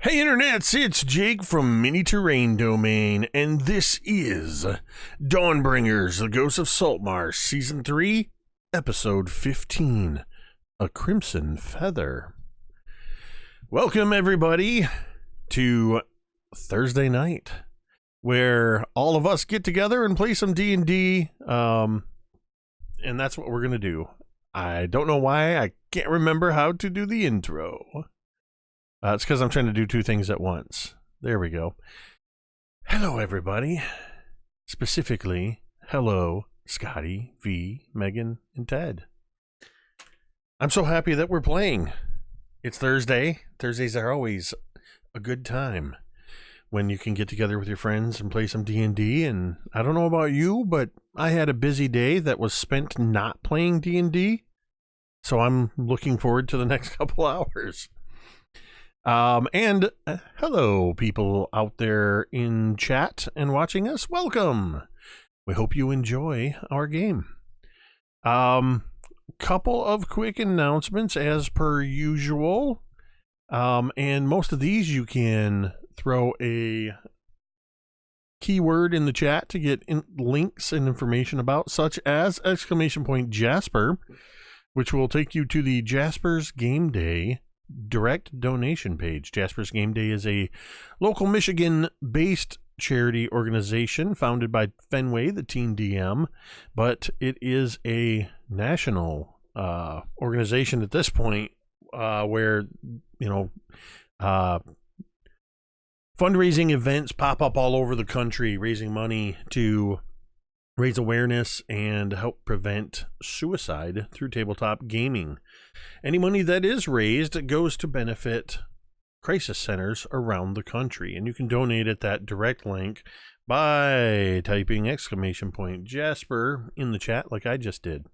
Hey internets, it's Jake from Mini Terrain Domain, and this is Dawnbringers, The Ghost of Saltmarsh, Season 3, Episode 15, A Crimson Feather. Welcome everybody to Thursday night, where all of us get together and play some D&D, and that's what we're going to do. I don't know why, I can't remember how to do the intro. It's because I'm trying to do two things at once. There we go. Hello, everybody. Specifically, hello, Scotty, V, Megan, and Ted. I'm so happy that we're playing. It's Thursday. Thursdays are always a good time when you can get together with your friends and play some D&D. And I don't know about you, but I had a busy day that was spent not playing D&D. So I'm looking forward to the next couple hours. And hello, people out there in chat and watching us. Welcome. We hope you enjoy our game. Couple of quick announcements as per usual. And most of these you can throw a keyword in the chat to get links and information about, such as !Jasper, which will take you to the Jasper's Game Day direct donation page. Jasper's Game Day is a local Michigan-based charity organization founded by Fenway, the teen DM, but it is a national organization at this point, where, you know, fundraising events pop up all over the country, raising money to raise awareness and help prevent suicide through tabletop gaming. Any money that is raised goes to benefit crisis centers around the country, and you can donate at that direct link by typing !Jasper in the chat like I just did.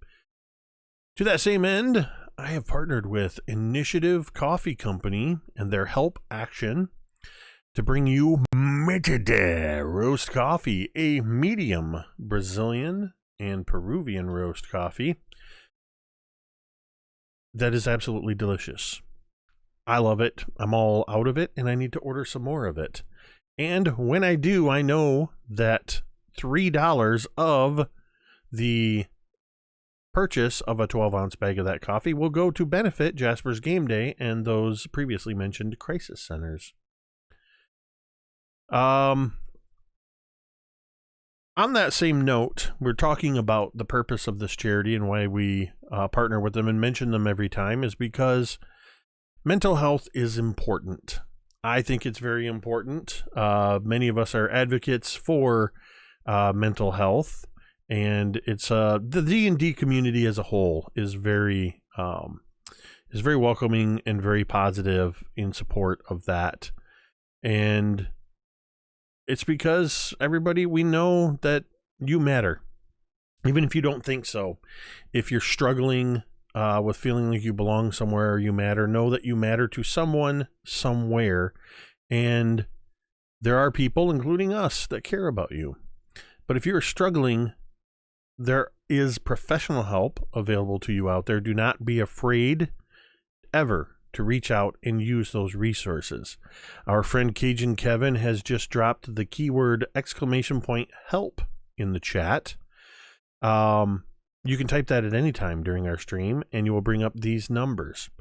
To that same end, I have partnered with Initiative Coffee Company and their Help Action to bring you Metade Roast Coffee, a medium Brazilian and Peruvian roast coffee that is absolutely delicious. I love it. I'm all out of it, and I need to order some more of it. And when I do, I know that $3 of the purchase of a 12-ounce bag of that coffee will go to benefit Jasper's Game Day and those previously mentioned crisis centers. On that same note, we're talking about the purpose of this charity and why we partner with them and mention them every time is because mental health is important. I think it's very important. Many of us are advocates for mental health, and it's the D&D community as a whole is very welcoming and very positive in support of that. And it's because everybody, we know that you matter, even if you don't think so. If you're struggling with feeling like you belong somewhere or you matter, know that you matter to someone somewhere, and there are people, including us, that care about you. But if you're struggling, there is professional help available to you out there. Do not be afraid ever to reach out and use those resources. Our friend Cajun Kevin has just dropped the keyword !help in the chat. You can type that at any time during our stream, and you will bring up these numbers.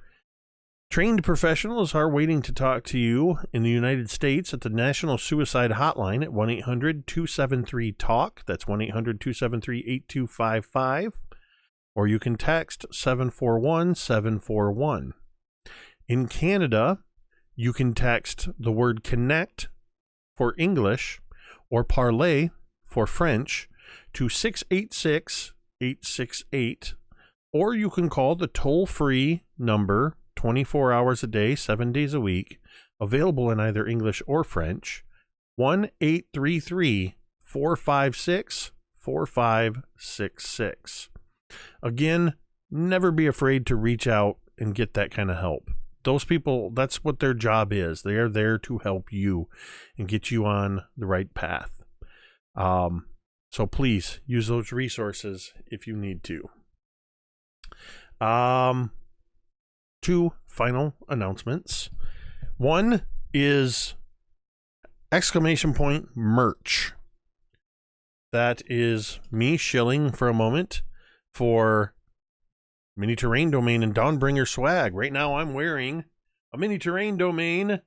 Trained professionals are waiting to talk to you in the United States at the National Suicide Hotline at 1-800-273-TALK. That's 1-800-273-8255. Or you can text 741-741. In Canada, you can text the word connect for English or parlay for French to 686-868, or you can call the toll-free number 24 hours a day, 7 days a week, available in either English or French, 1-833-456-4566. Again, never be afraid to reach out and get that kind of help. Those people, that's what their job is. They are there to help you and get you on the right path. So please use those resources if you need to. Two final announcements. One, is !merch. That is me shilling for a moment for Mini Terrain Domain and Dawnbringer swag. Right now I'm wearing a Mini Terrain Domain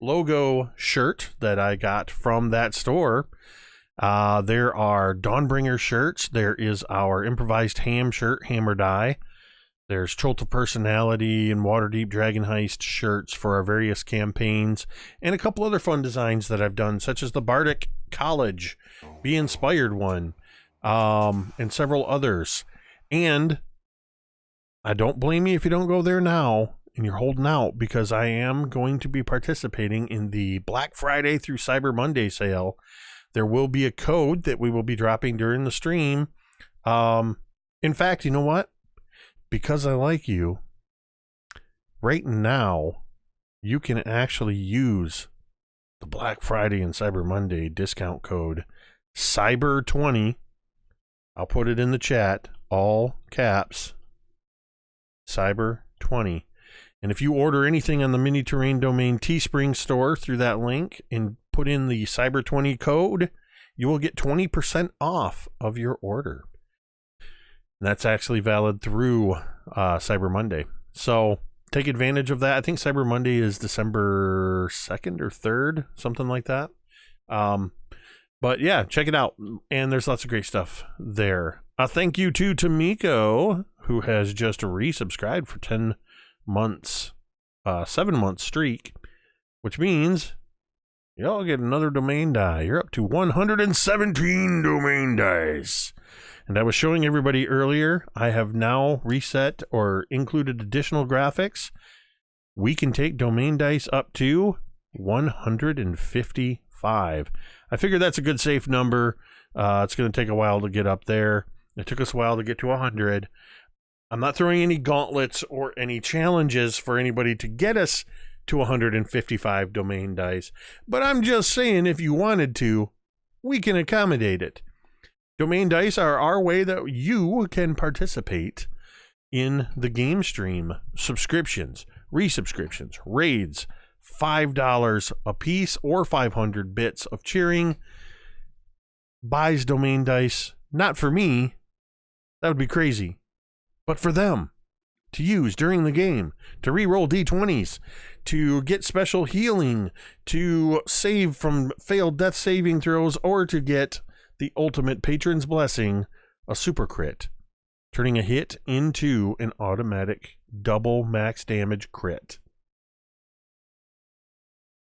logo shirt that I got from that store. There are Dawnbringer shirts. There is our improvised ham shirt, Ham or Die. There's Troll to Personality and Waterdeep Dragon Heist shirts for our various campaigns, and a couple other fun designs that I've done, such as the Bardic College Be Inspired one, and several others. And I don't blame you if you don't go there now and you're holding out, because I am going to be participating in the Black Friday through Cyber Monday sale. There will be a code that we will be dropping during the stream. In fact, you know what? Because I like you, right now, you can actually use the Black Friday and Cyber Monday discount code CYBER20. I'll put it in the chat, all caps, CYBER20. And if you order anything on the Mini Terrain Domain Teespring store through that link and put in the CYBER20 code, you will get 20% off of your order. And that's actually valid through Cyber Monday. So take advantage of that. I think Cyber Monday is December 2nd or 3rd, something like that. But yeah, check it out. And there's lots of great stuff there. Thank you to Tamiko, who has just resubscribed for 10 months, 7-month streak, which means y'all get another domain die. You're up to 117 domain dice. And I was showing everybody earlier, I have now reset or included additional graphics. We can take domain dice up to 155. I figure that's a good safe number. It's going to take a while to get up there. It took us a while to get to 100. I'm not throwing any gauntlets or any challenges for anybody to get us to 155 domain dice. But I'm just saying, if you wanted to, we can accommodate it. Domain dice are our way that you can participate in the game stream. Subscriptions, resubscriptions, raids, $5 a piece or 500 bits of cheering buys domain dice. Not for me. That would be crazy. But for them to use during the game, to re-roll d20s, to get special healing, to save from failed death saving throws, or to get the ultimate patron's blessing, a super crit, turning a hit into an automatic double max damage crit.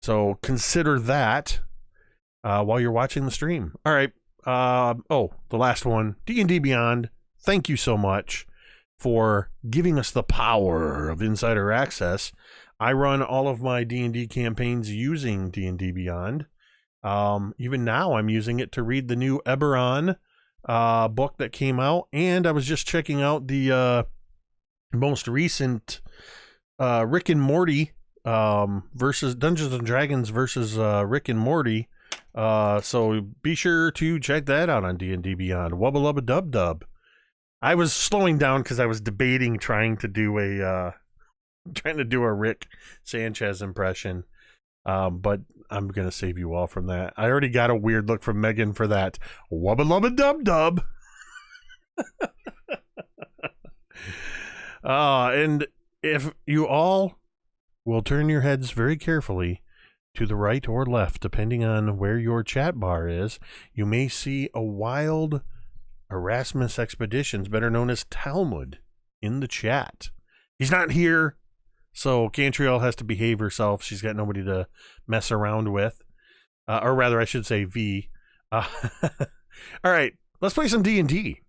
So consider that while you're watching the stream. All right. The last one, D&D Beyond. Thank you so much for giving us the power of insider access. I run all of my D&D campaigns using D&D Beyond. Even now I'm using it to read the new Eberron book that came out, and I was just checking out the most recent Rick and Morty versus Dungeons and Dragons versus Rick and Morty. So be sure to check that out on D&D Beyond. Wubba lubba dub dub. I was slowing down because I was debating trying to do a Rick Sanchez impression. But I'm going to save you all from that. I already got a weird look from Megan for that. Wubba lubba dub dub. And if you all will turn your heads very carefully to the right or left, depending on where your chat bar is, you may see a wild Erasmus Expeditions, better known as Talmud, in the chat. He's not here, so Cantriel has to behave herself. She's got nobody to mess around with. Or rather, I should say V. All right, let's play some D&D.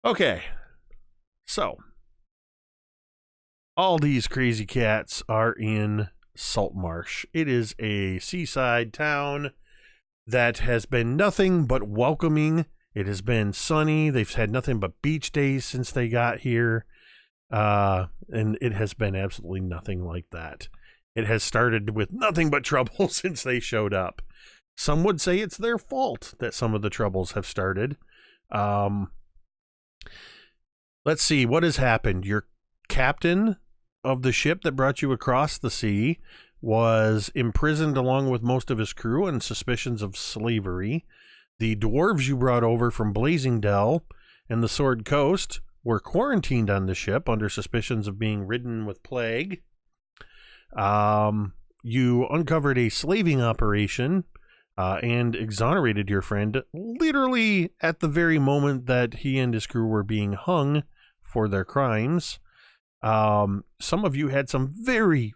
Okay, so all these crazy cats are in Saltmarsh. It is a seaside town that has been nothing but welcoming. It has been sunny. They've had nothing but beach days since they got here. And it has been absolutely nothing like that. It has started with nothing but trouble since they showed up. Some would say it's their fault that some of the troubles have started. Let's see what has happened. Your captain of the ship that brought you across the sea was imprisoned along with most of his crew on suspicions of slavery. The dwarves you brought over from Blazingdell and the Sword Coast were quarantined on the ship under suspicions of being ridden with plague. You uncovered a slaving operation and exonerated your friend literally at the very moment that he and his crew were being hung for their crimes. Some of you had some very,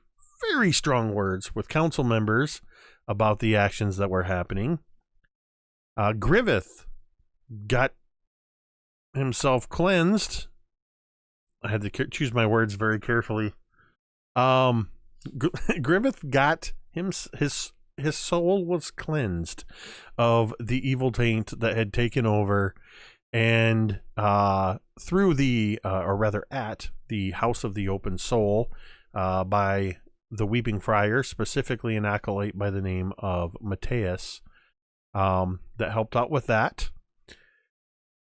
very strong words with council members about the actions that were happening. Griveth got himself cleansed. I had to choose my words very carefully. Griveth got his soul was cleansed of the evil taint that had taken over, and through the, or rather at the House of the Open Soul, by the Weeping Friar, specifically an acolyte by the name of Matthias, that helped out with that.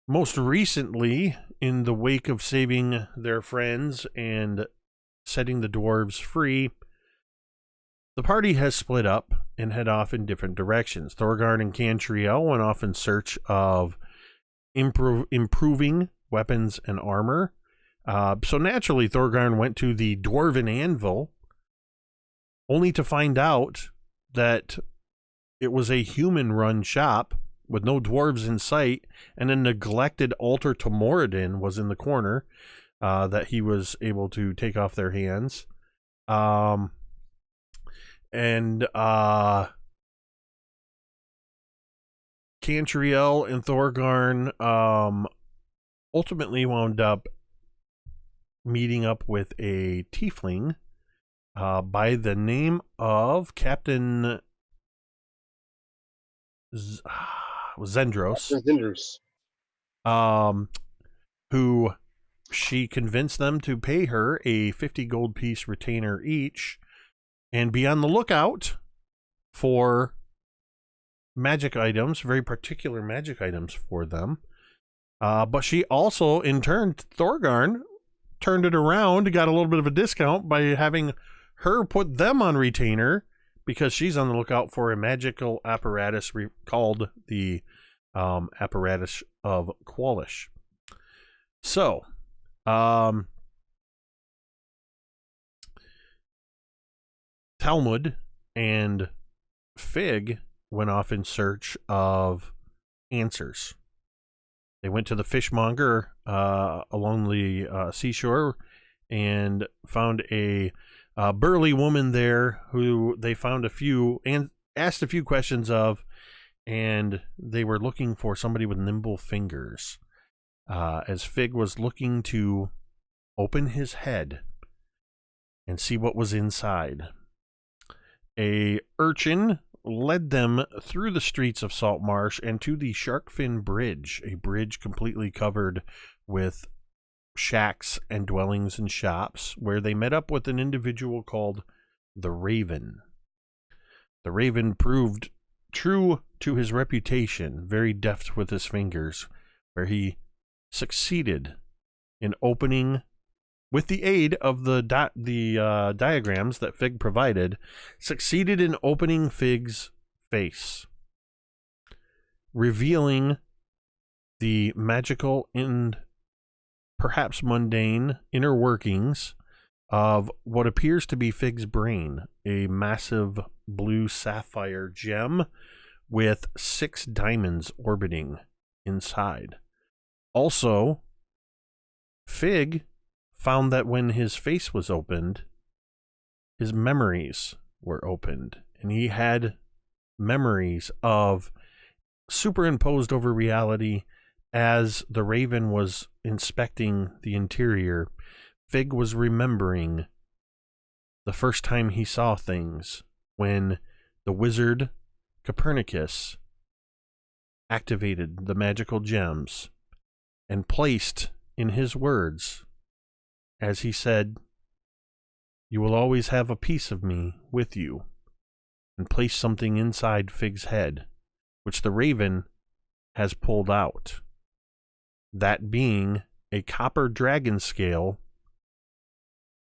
Most recently, in the wake of saving their friends and setting the dwarves free, the party has split up and head off in different directions. Thorgarn and Cantriel went off in search of improving weapons and armor. So naturally, Thorgarn went to the Dwarven Anvil, only to find out that it was a human-run shop with no dwarves in sight, and a neglected altar to Moradin was in the corner that he was able to take off their hands. And Cantriel and Thorgarn ultimately wound up meeting up with a tiefling by the name of Captain Zendros. Who she convinced them to pay her a 50 gold piece retainer each and be on the lookout for magic items, very particular magic items for them. But she also, in turn, Thorgarn turned it around, got a little bit of a discount by having her put them on retainer, because she's on the lookout for a magical apparatus called the Apparatus of Qualish. So, Talmud and Fig went off in search of answers. They went to the fishmonger along the seashore and found a burly woman there who they found and asked a few questions of, and they were looking for somebody with nimble fingers. As Fig was looking to open his head and see what was inside, a urchin led them through the streets of Saltmarsh and to the Sharkfin Bridge, a bridge completely covered with shacks and dwellings and shops, where they met up with an individual called the Raven. The Raven proved true to his reputation, very deft with his fingers, where he succeeded in opening, with the aid of the diagrams that Fig provided, succeeded in opening Fig's face, revealing the magical and perhaps mundane inner workings of what appears to be Fig's brain, a massive blue sapphire gem with 6 diamonds orbiting inside. Also, Fig found that when his face was opened, his memories were opened, and he had memories of, superimposed over reality. As the Raven was inspecting the interior, Fig was remembering the first time he saw things, when the wizard Copernicus activated the magical gems and placed in his words, as he said, "You will always have a piece of me with you," and placed something inside Fig's head, which the Raven has pulled out. That being a copper dragon scale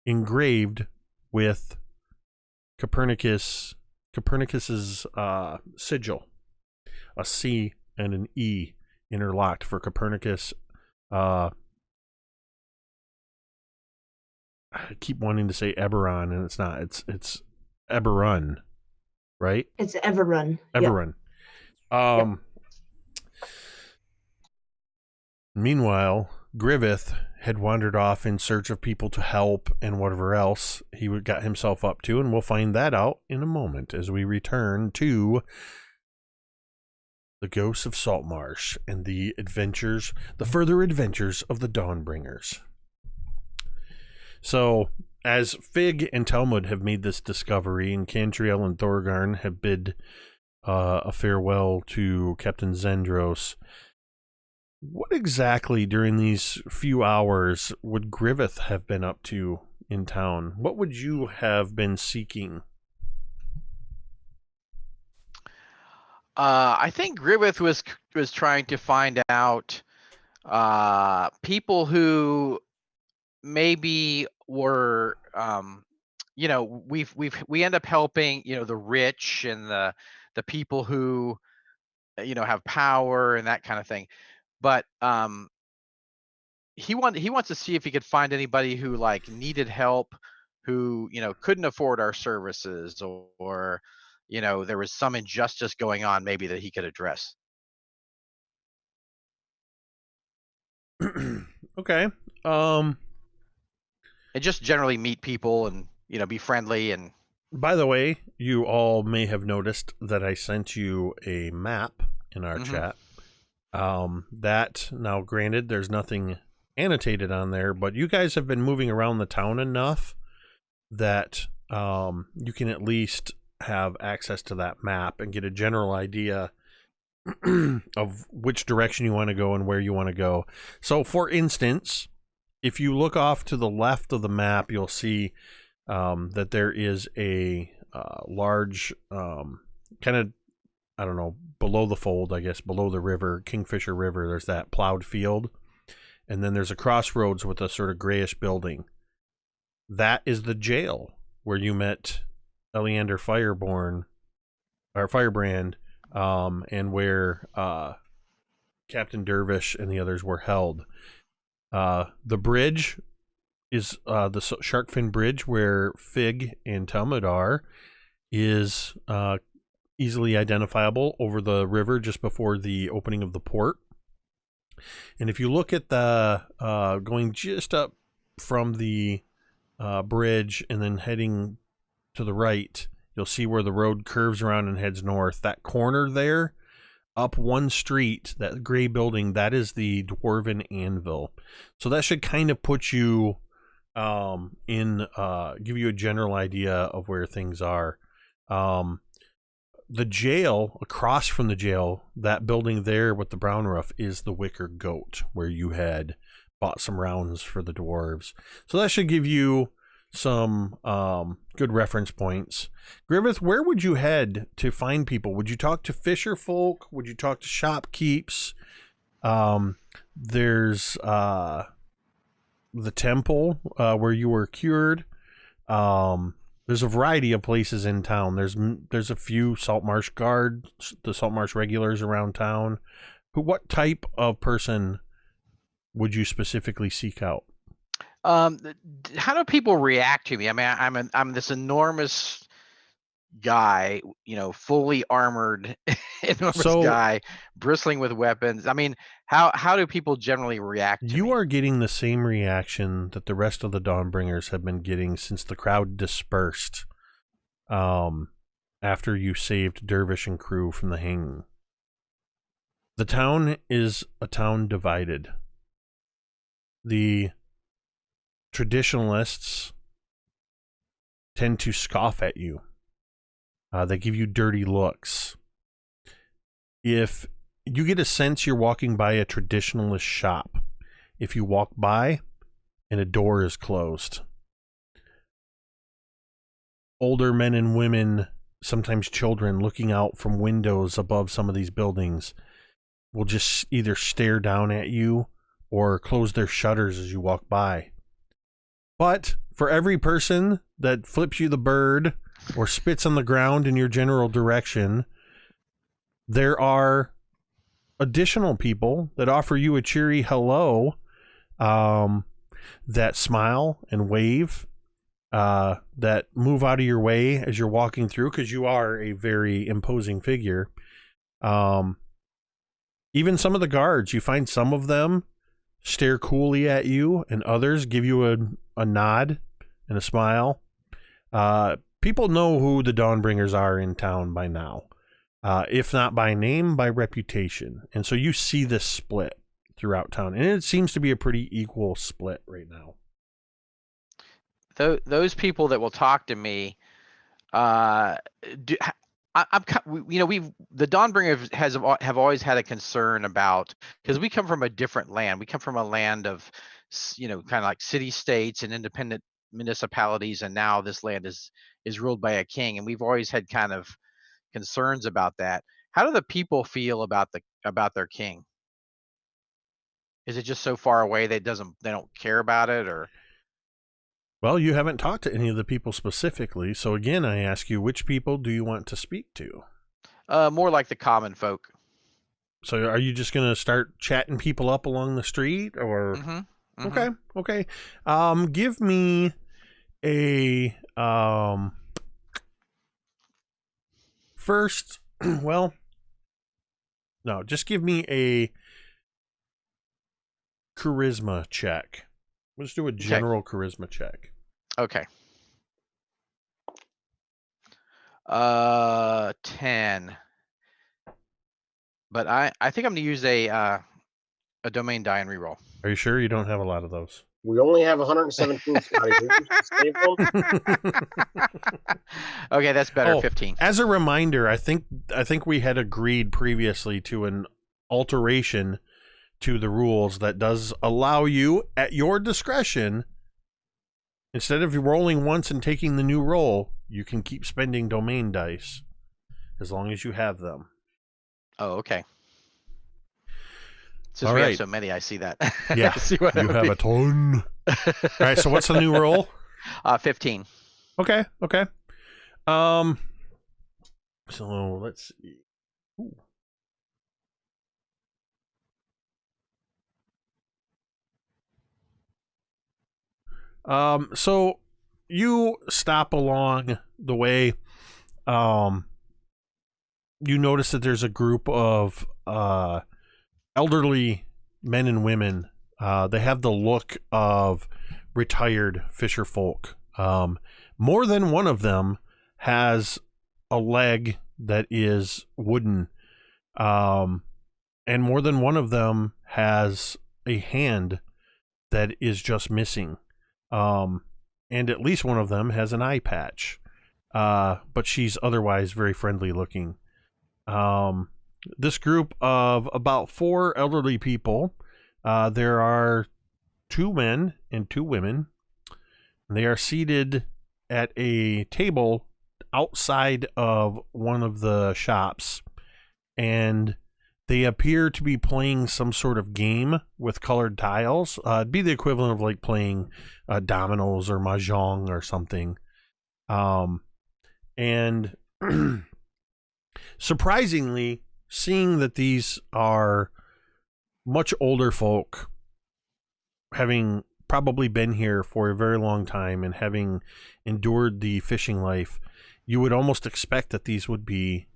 engraved with Copernicus's sigil, a C and an E interlocked for Copernicus. I keep wanting to say Eberron, and it's not. It's Eberron, right? It's Everrun. Everrun. Yep. Meanwhile, Griveth had wandered off in search of people to help and whatever else he got himself up to, and we'll find that out in a moment as we return to the Ghosts of Saltmarsh and the further adventures of the Dawnbringers. So, as Fig and Talmud have made this discovery, and Cantriel and Thorgarn have bid a farewell to Captain Zendros, what exactly during these few hours would Griveth have been up to in town? What would you have been seeking? I think Griveth was trying to find out people who maybe were we end up helping the rich and the people who have power and that kind of thing, but he wants to see if he could find anybody who like needed help, who couldn't afford our services, or there was some injustice going on maybe that he could address. Okay. And just generally meet people and be friendly. And by the way, you all may have noticed that I sent you a map in our chat. That, now granted, there's nothing annotated on there, but you guys have been moving around the town enough that you can at least have access to that map and get a general idea of which direction you want to go and where you want to go. So, for instance, if you look off to the left of the map, you'll see that there is a large kind of, I don't know, below the fold, I guess, below the river, Kingfisher River, there's that plowed field. And then there's a crossroads with a sort of grayish building. That is the jail where you met Eleander Firebrand, and where Captain Dervish and the others were held. The bridge is the Sharkfin Bridge, where Fig and Talmud are, is easily identifiable over the river just before the opening of the port. And if you look at the going just up from the bridge and then heading to the right, you'll see where the road curves around and heads north. That corner there, up one street, that gray building, that is the Dwarven Anvil. So that should kind of put you give you a general idea of where things are. The jail, across from the jail, that building there with the brown roof, is the Wicker Goat, where you had bought some rounds for the dwarves. So that should give you some good reference points. Griveth, where would you head to find people? Would you talk to fisher folk? Would you talk to shopkeepers? There's the temple where you were cured. There's a variety of places in town. There's a few Saltmarsh guards, the Saltmarsh regulars around town. What type of person would you specifically seek out? How do people react to me? I mean, I'm this enormous guy, fully armored, enormous guy, bristling with weapons. I mean, how do people generally react to me? You are getting the same reaction that the rest of the Dawnbringers have been getting since the crowd dispersed after you saved Dervish and crew from the hanging. The town is a town divided. The traditionalists tend to scoff at you. They give you dirty looks. If you get a sense you're walking by a traditionalist shop, if you walk by and a door is closed, older men and women, sometimes children, looking out from windows above some of these buildings will just either stare down at you or close their shutters as you walk by. But For every person that flips you the bird or spits on the ground in your general direction, there are additional people that offer you a cheery hello, that smile and wave, that move out of your way as you're walking through, because you are a very imposing figure. Even some of the guards, you find some of them stare coolly at you, and others give you a nod and a smile. People know who the Dawnbringers are in town by now, if not by name, by reputation. And so you see this split throughout town, and it seems to be a pretty equal split right now. Those people that will talk to me, the Dawnbringers have always had a concern about, because we come from a different land. We come from a land of, kind of like city states and independent municipalities, and now this land is ruled by a king, and we've always had kind of concerns about that. How do the people feel about their king? Is it just so far away they don't care about it, or? Well, you haven't talked to any of the people specifically, so again, I ask you, which people do you want to speak to? More like the common folk. So are you just going to start chatting people up along the street, or? Mm-hmm. Okay. Give me a, first, well, no, just give me a charisma check. Let's do a general charisma check. Okay. 10. But I think I'm gonna use a domain die and reroll. Are you sure you don't have a lot of those? We only have 117, Scotty. Save them. Okay, that's better. 15. As a reminder, I think we had agreed previously to an alteration to the rules that does allow you, at your discretion, instead of rolling once and taking the new roll, you can keep spending domain dice as long as you have them. Oh, okay. Since All we right. have so many, I see that. Yeah, See what you have a ton. All right, so what's the new roll? 15. Okay. So let's see. Ooh. So you stop along the way. You notice that there's a group of elderly men and women. They have the look of retired fisher folk. More than one of them has a leg that is wooden. And more than one of them has a hand that is just missing. And at least one of them has an eye patch. But she's otherwise very friendly looking. This group of about 4 elderly people, there are 2 men and 2 women. They are seated at a table outside of one of the shops, and they appear to be playing some sort of game with colored tiles. It'd be the equivalent of like playing dominoes or mahjong or something. And surprisingly, seeing that these are much older folk, having probably been here for a very long time and having endured the fishing life, you would almost expect that these would be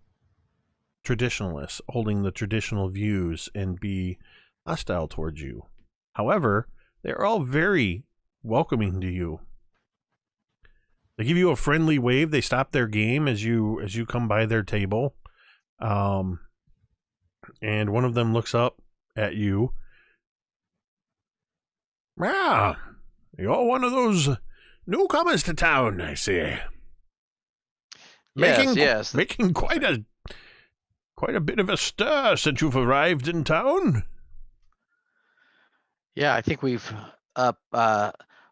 traditionalists, holding the traditional views and be hostile towards you. However, they're all very welcoming to you. They give you a friendly wave. They stop their game as you come by their table. And one of them looks up at you. Ah, you're one of those newcomers to town, I see. Yes. Making quite a bit of a stir since you've arrived in town. Yeah, I think we've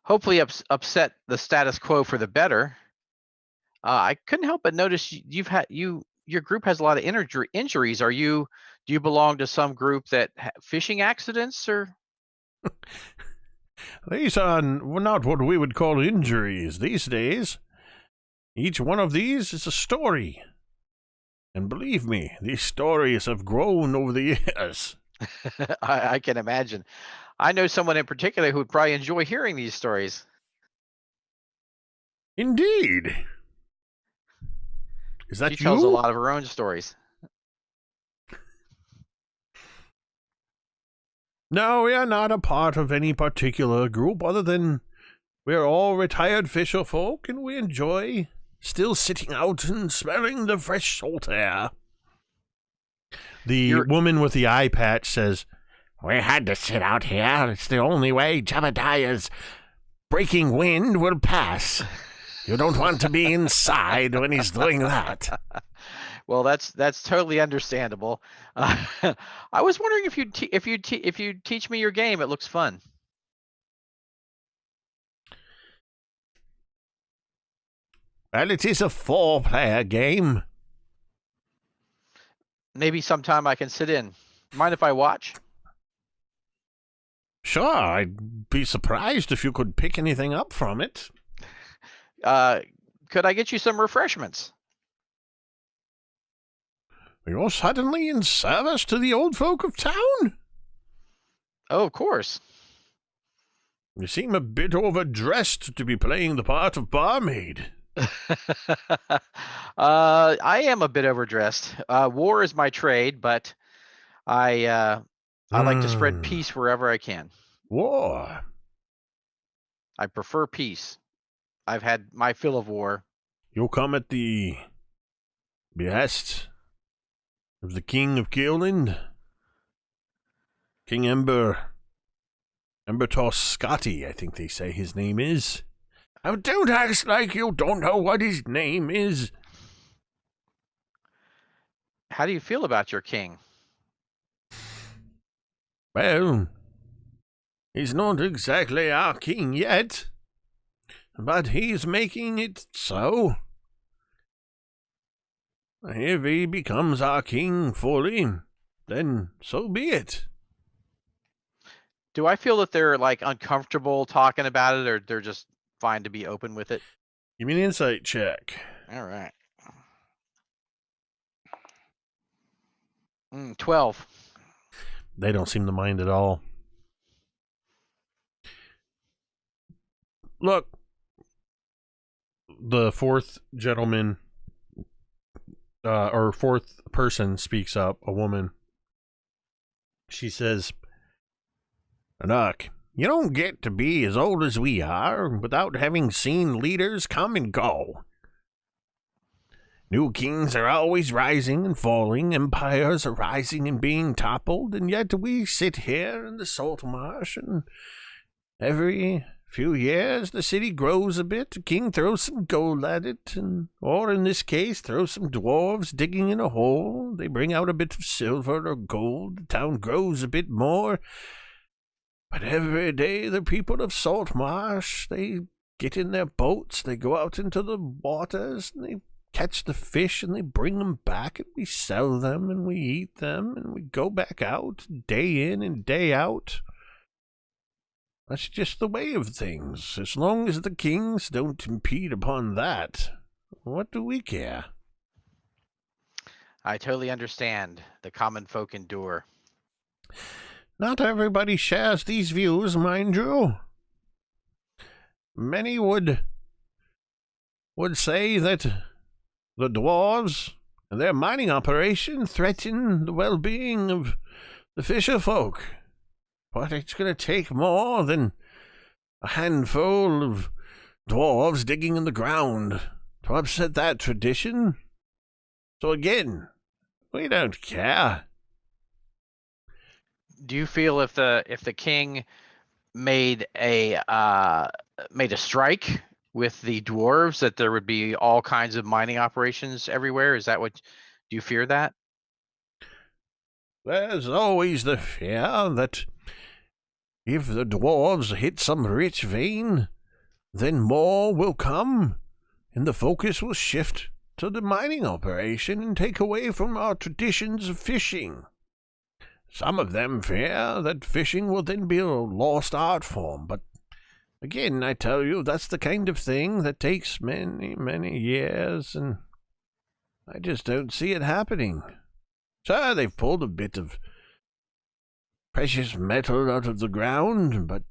hopefully upset the status quo for the better. I couldn't help but notice your group has a lot of injuries. Do you belong to some group that fishing accidents or? These are not what we would call injuries these days. Each one of these is a story. And believe me, these stories have grown over the years. I can imagine. I know someone in particular who would probably enjoy hearing these stories. Indeed. Is that She tells you? a lot of her own stories. No, we are not a part of any particular group other than we're all retired fisher folk and we enjoy still sitting out and smelling the fresh salt air. The woman with the eye patch says, "We had to sit out here. It's the only way Jebediah's breaking wind will pass. You don't want to be inside when he's doing that." Well, that's totally understandable. I was wondering if you teach me your game. It looks fun. Well, it is a 4-player game. Maybe sometime I can sit in. Mind if I watch? Sure, I'd be surprised if you could pick anything up from it. Could I get you some refreshments? You're suddenly in service to the old folk of town? Oh, of course. You seem a bit overdressed to be playing the part of barmaid. I am a bit overdressed. War is my trade, but I like to spread peace wherever I can. War? I prefer peace. I've had my fill of war. You come at the behest of the King of Kaeland? King Embertoss Scotty, I think they say his name is. Oh, don't act like you don't know what his name is. How do you feel about your king? Well, he's not exactly our king yet, but he's making it so. If he becomes our king fully, then so be it. Do I feel that they're like uncomfortable talking about it, or they're just fine to be open with it? Give me an insight check. All right. 12. They don't seem to mind at all. Look, the fourth gentleman, or fourth person speaks up, a woman. She says, "Look, you don't get to be as old as we are without having seen leaders come and go. New kings are always rising and falling, empires are rising and being toppled, and yet we sit here in the Saltmarsh, and every few years the city grows a bit, a king throws some gold at it, or in this case throws some dwarves digging in a hole, they bring out a bit of silver or gold, the town grows a bit more. But every day the people of Saltmarsh, they get in their boats, they go out into the waters, and they catch the fish, and they bring them back, and we sell them, and we eat them, and we go back out day in and day out. That's just the way of things. As long as the kings don't impede upon that, what do we care?" I totally understand. The common folk endure. Not everybody shares these views, mind you. Many would say that the dwarves and their mining operation threaten the well-being of the fisher folk. But it's going to take more than a handful of dwarves digging in the ground to upset that tradition. So again, we don't care. Do you feel if the king made a strike with the dwarves that there would be all kinds of mining operations everywhere? Is that what, do you fear that? There's always the fear that if the dwarves hit some rich vein, then more will come, and the focus will shift to the mining operation and take away from our traditions of fishing. Some of them fear that fishing will then be a lost art form, but again, I tell you, that's the kind of thing that takes many, many years, and I just don't see it happening. Sure, they've pulled a bit of precious metal out of the ground, but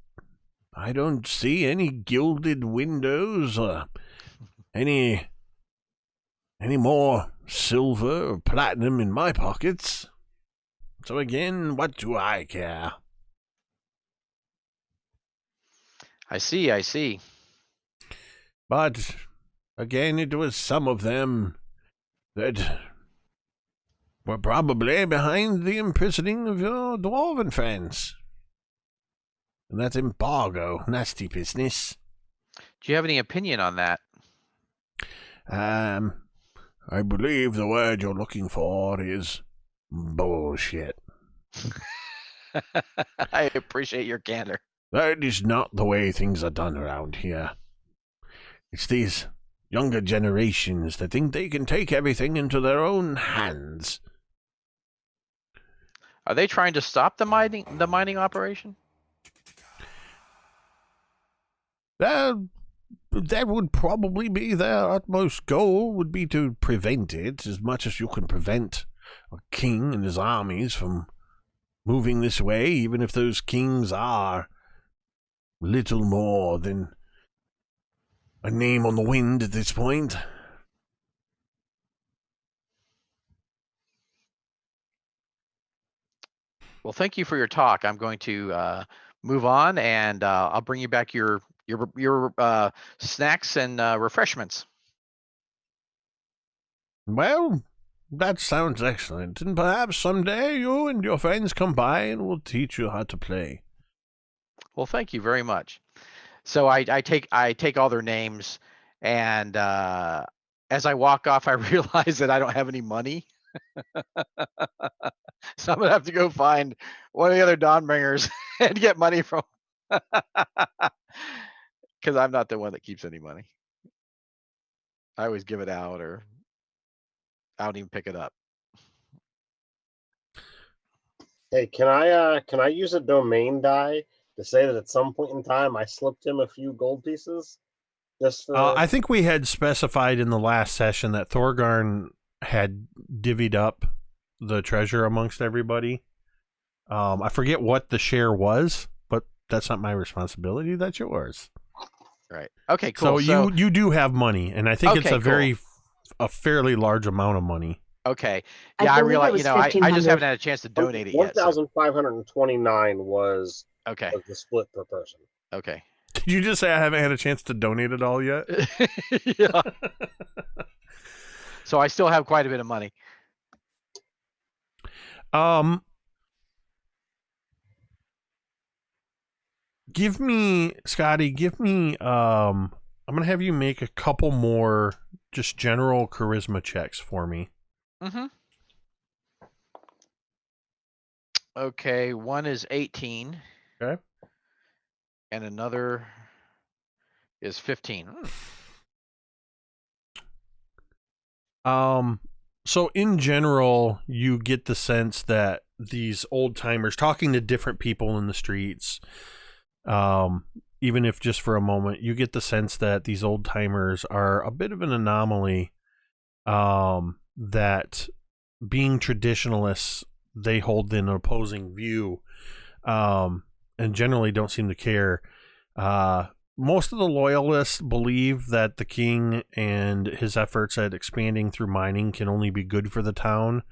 I don't see any gilded windows or any more silver or platinum in my pockets. So again, what do I care? I see. But again, it was some of them that were probably behind the imprisoning of your dwarven friends. And that embargo, nasty business. Do you have any opinion on that? I believe the word you're looking for is bullshit. I appreciate your candor. That is not the way things are done around here. It's these younger generations that think they can take everything into their own hands. Are they trying to stop the mining operation? That would probably be their utmost goal, would be to prevent it as much as you can prevent a king and his armies from moving this way, even if those kings are little more than a name on the wind at this point. Well, thank you for your talk. I'm going to move on, and I'll bring you back your snacks and refreshments. Well, that sounds excellent, and perhaps someday you and your friends come by and we'll teach you how to play. Well, thank you very much. So I take all their names, and as I walk off, I realize that I don't have any money. So I'm gonna have to go find one of the other Dawnbringers and get money from, because I'm not the one that keeps any money. I always give it out, or I don't even pick it up. Hey, can I use a domain die to say that at some point in time I slipped him a few gold pieces? Just I think we had specified in the last session that Thorgarn had divvied up the treasure amongst everybody. I forget what the share was, but that's not my responsibility. That's yours. Right. Okay, cool. So you do have money, and I think it's Okay, a fairly large amount of money. Okay. I Yeah, I believe it realize, was I just 1,500. haven't had a chance to donate it yet. So. 1,529 was Okay. the split per person. Okay. Did you just say I haven't had a chance to donate it all yet? Yeah. So I still have quite a bit of money. Give me, Scotty, I'm going to have you make a couple more just general charisma checks for me. Mm-hmm. Okay, one is 18. Okay. And another is 15. So in general, you get the sense that these old timers, talking to different people in the streets, even if just for a moment, you get the sense that these old timers are a bit of an anomaly, that being traditionalists, they hold an opposing view, and generally don't seem to care. Most of the loyalists believe that the king and his efforts at expanding through mining can only be good for the town.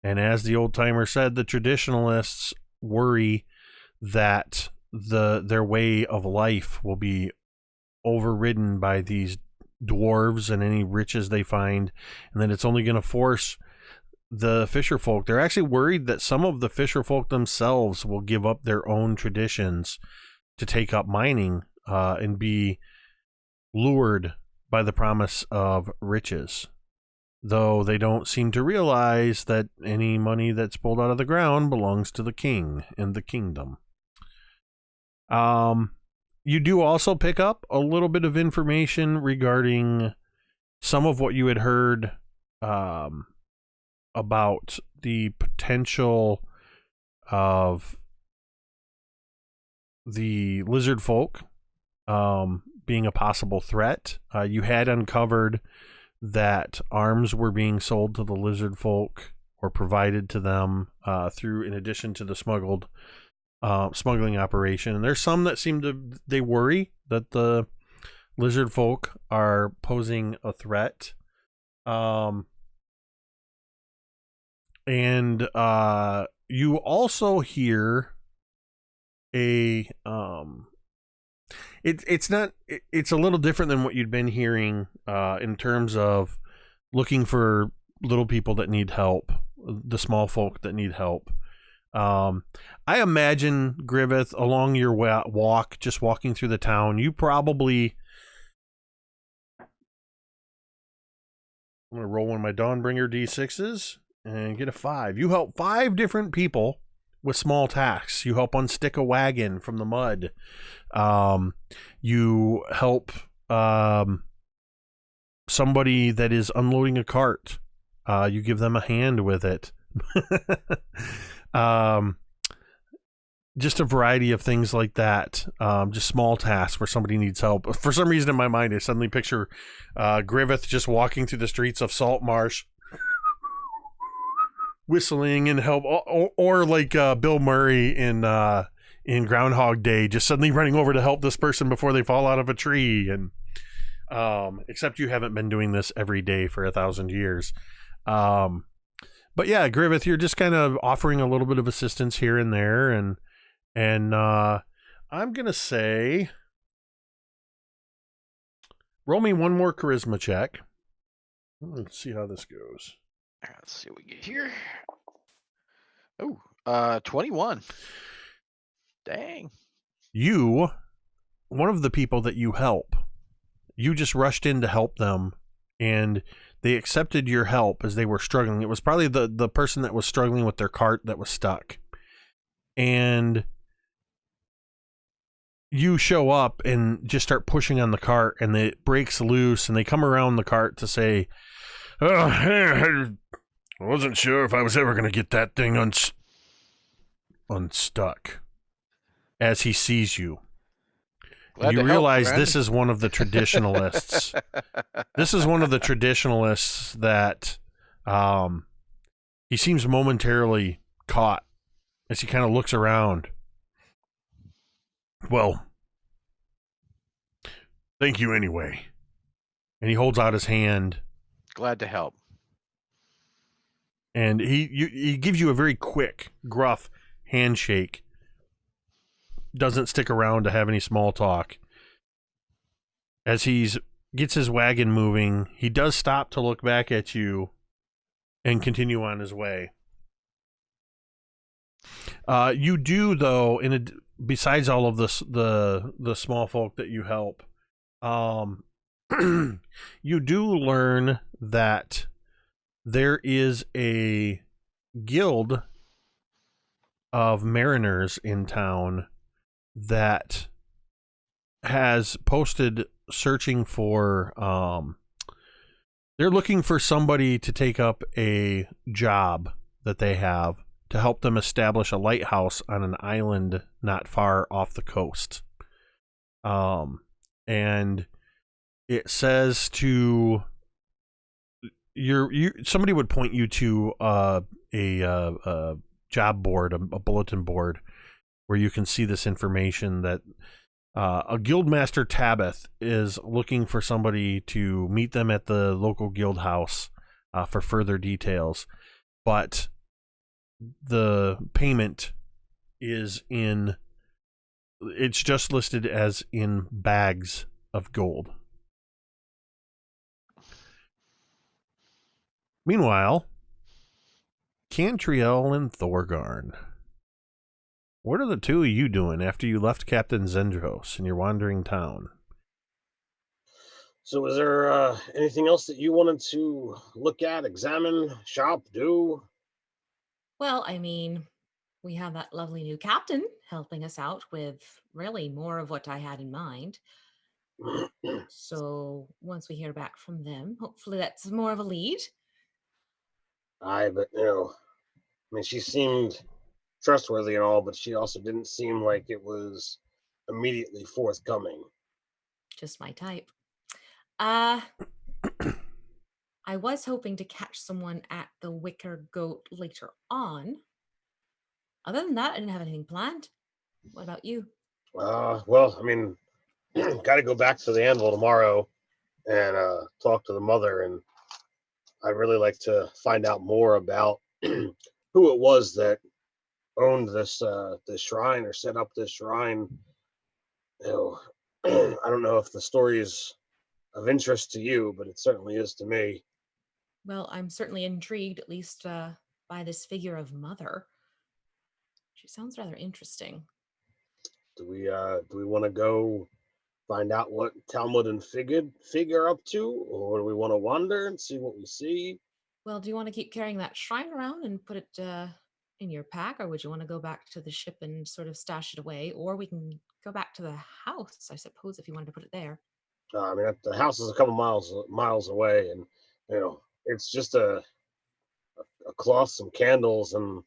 And as the old timer said, the traditionalists worry that their way of life will be overridden by these dwarves and any riches they find, and that it's only going to force the fisher folk. They're actually worried that some of the fisher folk themselves will give up their own traditions to take up mining, and be lured by the promise of riches, though they don't seem to realize that any money that's pulled out of the ground belongs to the king and the kingdom. You do also pick up a little bit of information regarding some of what you had heard about the potential of the lizard folk being a possible threat. You had uncovered that arms were being sold to the lizard folk or provided to them through, in addition to the smuggling operation. And there's some that they worry that the lizard folk are posing a threat. And you also hear it's a little different than what you'd been hearing in terms of looking for little people that need help, the small folk that need help. I imagine, Griveth, along your walk, just walking through the town, you probably... I'm going to roll one of my Dawnbringer D6s and get a 5. You help 5 different people with small tasks. You help unstick a wagon from the mud. You help somebody that is unloading a cart. You give them a hand with it. Just a variety of things like that. Just small tasks where somebody needs help. For some reason in my mind, I suddenly picture Griveth just walking through the streets of Saltmarsh, whistling and help, or like Bill Murray in Groundhog Day, just suddenly running over to help this person before they fall out of a tree. And except you haven't been doing this every day for 1,000 years. But yeah, Griveth, you're just kind of offering a little bit of assistance here and there, and I'm gonna say, roll me one more charisma check. Let's see how this goes. Let's see what we get here. Oh, 21. Dang. You, one of the people that you help, you just rushed in to help them, and they accepted your help as they were struggling. It was probably the person that was struggling with their cart that was stuck. And you show up and just start pushing on the cart, and it breaks loose, and they come around the cart to say, "Oh, I wasn't sure if I was ever going to get that thing unstuck." As he sees you. Glad you to realize help, this is one of the traditionalists. This is one of the traditionalists that he seems momentarily caught as he kind of looks around. Well, thank you anyway. And he holds out his hand. Glad to help. And he gives you a very quick, gruff handshake. Doesn't stick around to have any small talk. As he gets his wagon moving, he does stop to look back at you and continue on his way. You do, though, besides all of this, the small folk that you help, you do learn that there is a guild of mariners in town that has posted searching for they're looking for somebody to take up a job that they have to help them establish a lighthouse on an island not far off the coast. And it says to somebody would point you to a job board, a bulletin board, where you can see this information that a guildmaster Tabith is looking for somebody to meet them at the local guild house for further details. But the payment it's just listed as in bags of gold. Meanwhile, Cantriel and Thorgarn. What are the two of you doing after you left Captain Zendros in your wandering town? So is there anything else that you wanted to look at, examine, shop, do? Well, I mean, we have that lovely new captain helping us out with really more of what I had in mind. So once we hear back from them, hopefully that's more of a lead. Aye, but I mean, she seemed trustworthy and all, but she also didn't seem like it was immediately forthcoming. just my type. I was hoping to catch someone at the Wicker Goat later on. Other than that, I didn't have anything planned. What about you? Well, I mean, got to go back to the anvil tomorrow and talk to the mother, and I'd really like to find out more about who it was that owned this shrine or set up this shrine. You know, I don't know if the story is of interest to you, but it certainly is to me. Well, I'm certainly intrigued, at least by this figure of mother. She sounds rather interesting. Do we want to go find out what Talmud and Fig are up to, or do we want to wander and see what we see? Well, do you want to keep carrying that shrine around and put it in your pack, or would you want to go back to the ship and sort of stash it away? Or we can go back to the house, I suppose, if you wanted to put it there. I mean, the house is a couple miles away, and it's just a cloth, some candles, and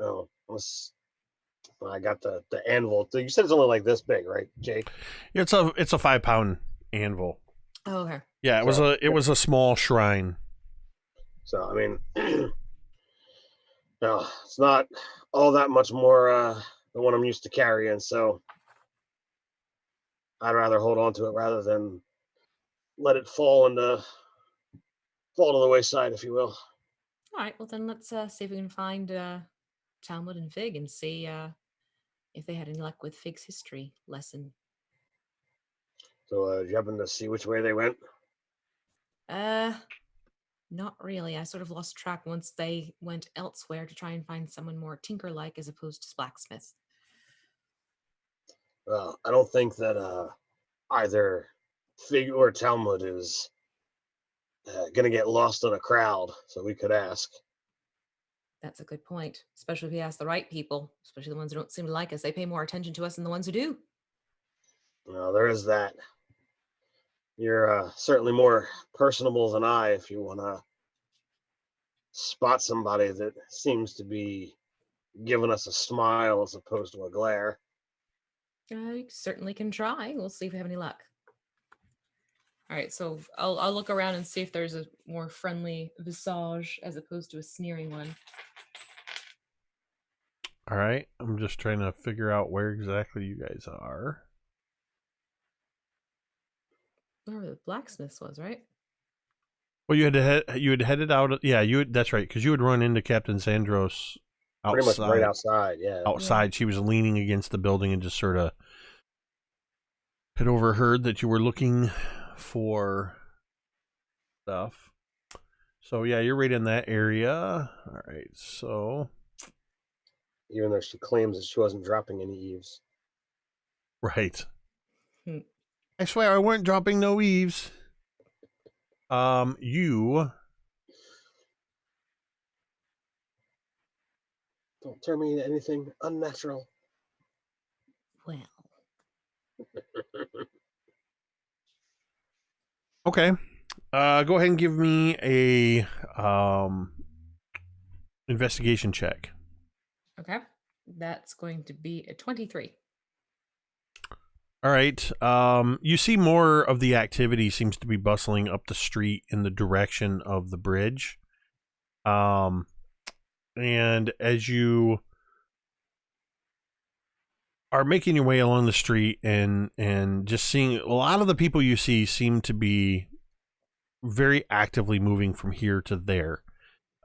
I got the anvil. You said it's only like this big, right, Jake? It's a 5-pound anvil. Oh, okay. Yeah, it was a small shrine. So I mean, no, it's not all that much more than what I'm used to carrying. So I'd rather hold on to it rather than let it fall to the wayside, if you will. All right. Well, then let's see if we can find Talmud and Fig and see if they had any luck with Fig's history lesson. So, do you happen to see which way they went? Not really. I sort of lost track once they went elsewhere to try and find someone more tinker-like as opposed to blacksmith. Well, I don't think that either Fig or Talmud is going to get lost in a crowd, so we could ask. That's a good point, especially if we ask the right people, especially the ones who don't seem to like us. They pay more attention to us than the ones who do. Well, there is that. You're certainly more personable than I if you want to spot somebody that seems to be giving us a smile as opposed to a glare. I certainly can try. We'll see if we have any luck. All right, so I'll look around and see if there's a more friendly visage as opposed to a sneering one. All right, I'm just trying to figure out where exactly you guys are. Where the blacksmiths was, right? Well, you had headed out. Yeah, that's right, because you would run into Captain Sandros outside. Pretty much right outside, yeah. Outside, she was leaning against the building and just sort of had overheard that you were looking for stuff. So yeah, you're right in that area. All right, so even though she claims that she wasn't dropping any eaves. Right. I swear I weren't dropping no eaves. You don't turn me into anything unnatural. Well. Okay. Go ahead and give me a investigation check. Okay. That's going to be a 23. All right. You see more of the activity seems to be bustling up the street in the direction of the bridge. And as you are making your way along the street and just seeing a lot of the people you see seem to be very actively moving from here to there.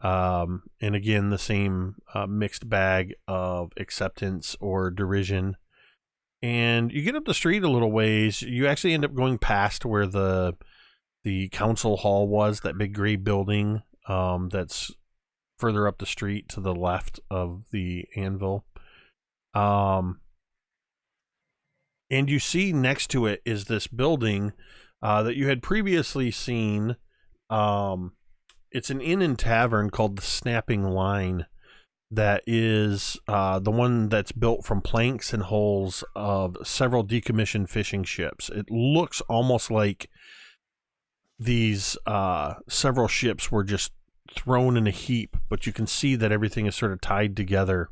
And again, the same mixed bag of acceptance or derision. And you get up the street a little ways. You actually end up going past where the council hall was, that big gray building that's further up the street to the left of the anvil. And you see next to it is this building that you had previously seen. It's an inn and tavern called the Snapping Line. That is the one that's built from planks and hulls of several decommissioned fishing ships. It looks almost like these several ships were just thrown in a heap, but you can see that everything is sort of tied together.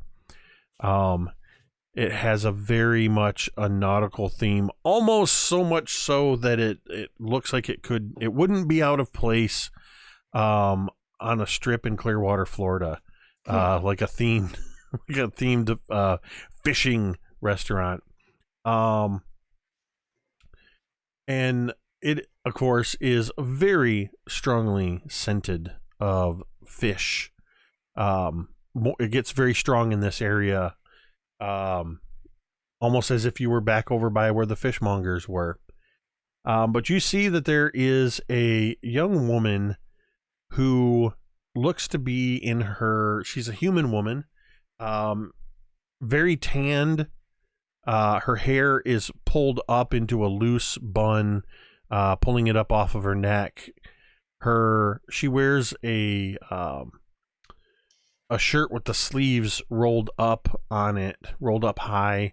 It has a very much a nautical theme, almost so much so that it looks like it wouldn't be out of place on a strip in Clearwater, Florida, like a themed fishing restaurant. And it, of course, is very strongly scented of fish. It gets very strong in this area. Almost as if you were back over by where the fishmongers were. But you see that there is a young woman who looks to be she's a human woman, very tanned. Her hair is pulled up into a loose bun, pulling it up off of her neck. She wears a shirt with the sleeves rolled up on it, rolled up high,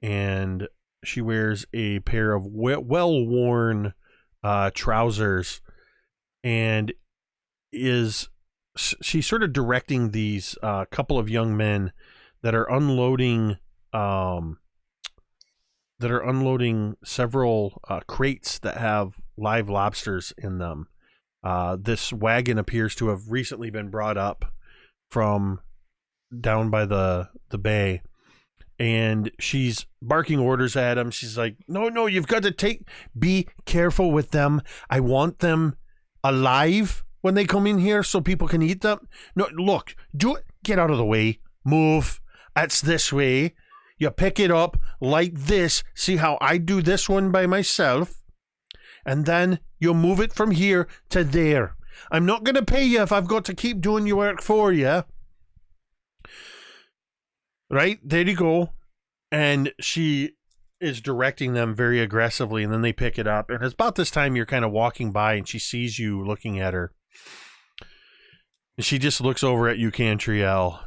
and she wears a pair of well-worn trousers, and she's sort of directing these couple of young men that are unloading several crates that have live lobsters in them. This wagon appears to have recently been brought up from down by the bay, and she's barking orders at him. She's like, no, you've got to be careful with them. I want them alive when they come in here so people can eat them. No, look, do it. Get out of the way. Move. That's this way. You pick it up like this. See how I do this one by myself? And then you move it from here to there. I'm not going to pay you if I've got to keep doing your work for you. Right? There you go. And she is directing them very aggressively, and then they pick it up. And it's about this time you're kind of walking by, and she sees you looking at her. And she just looks over at you, Cantriel.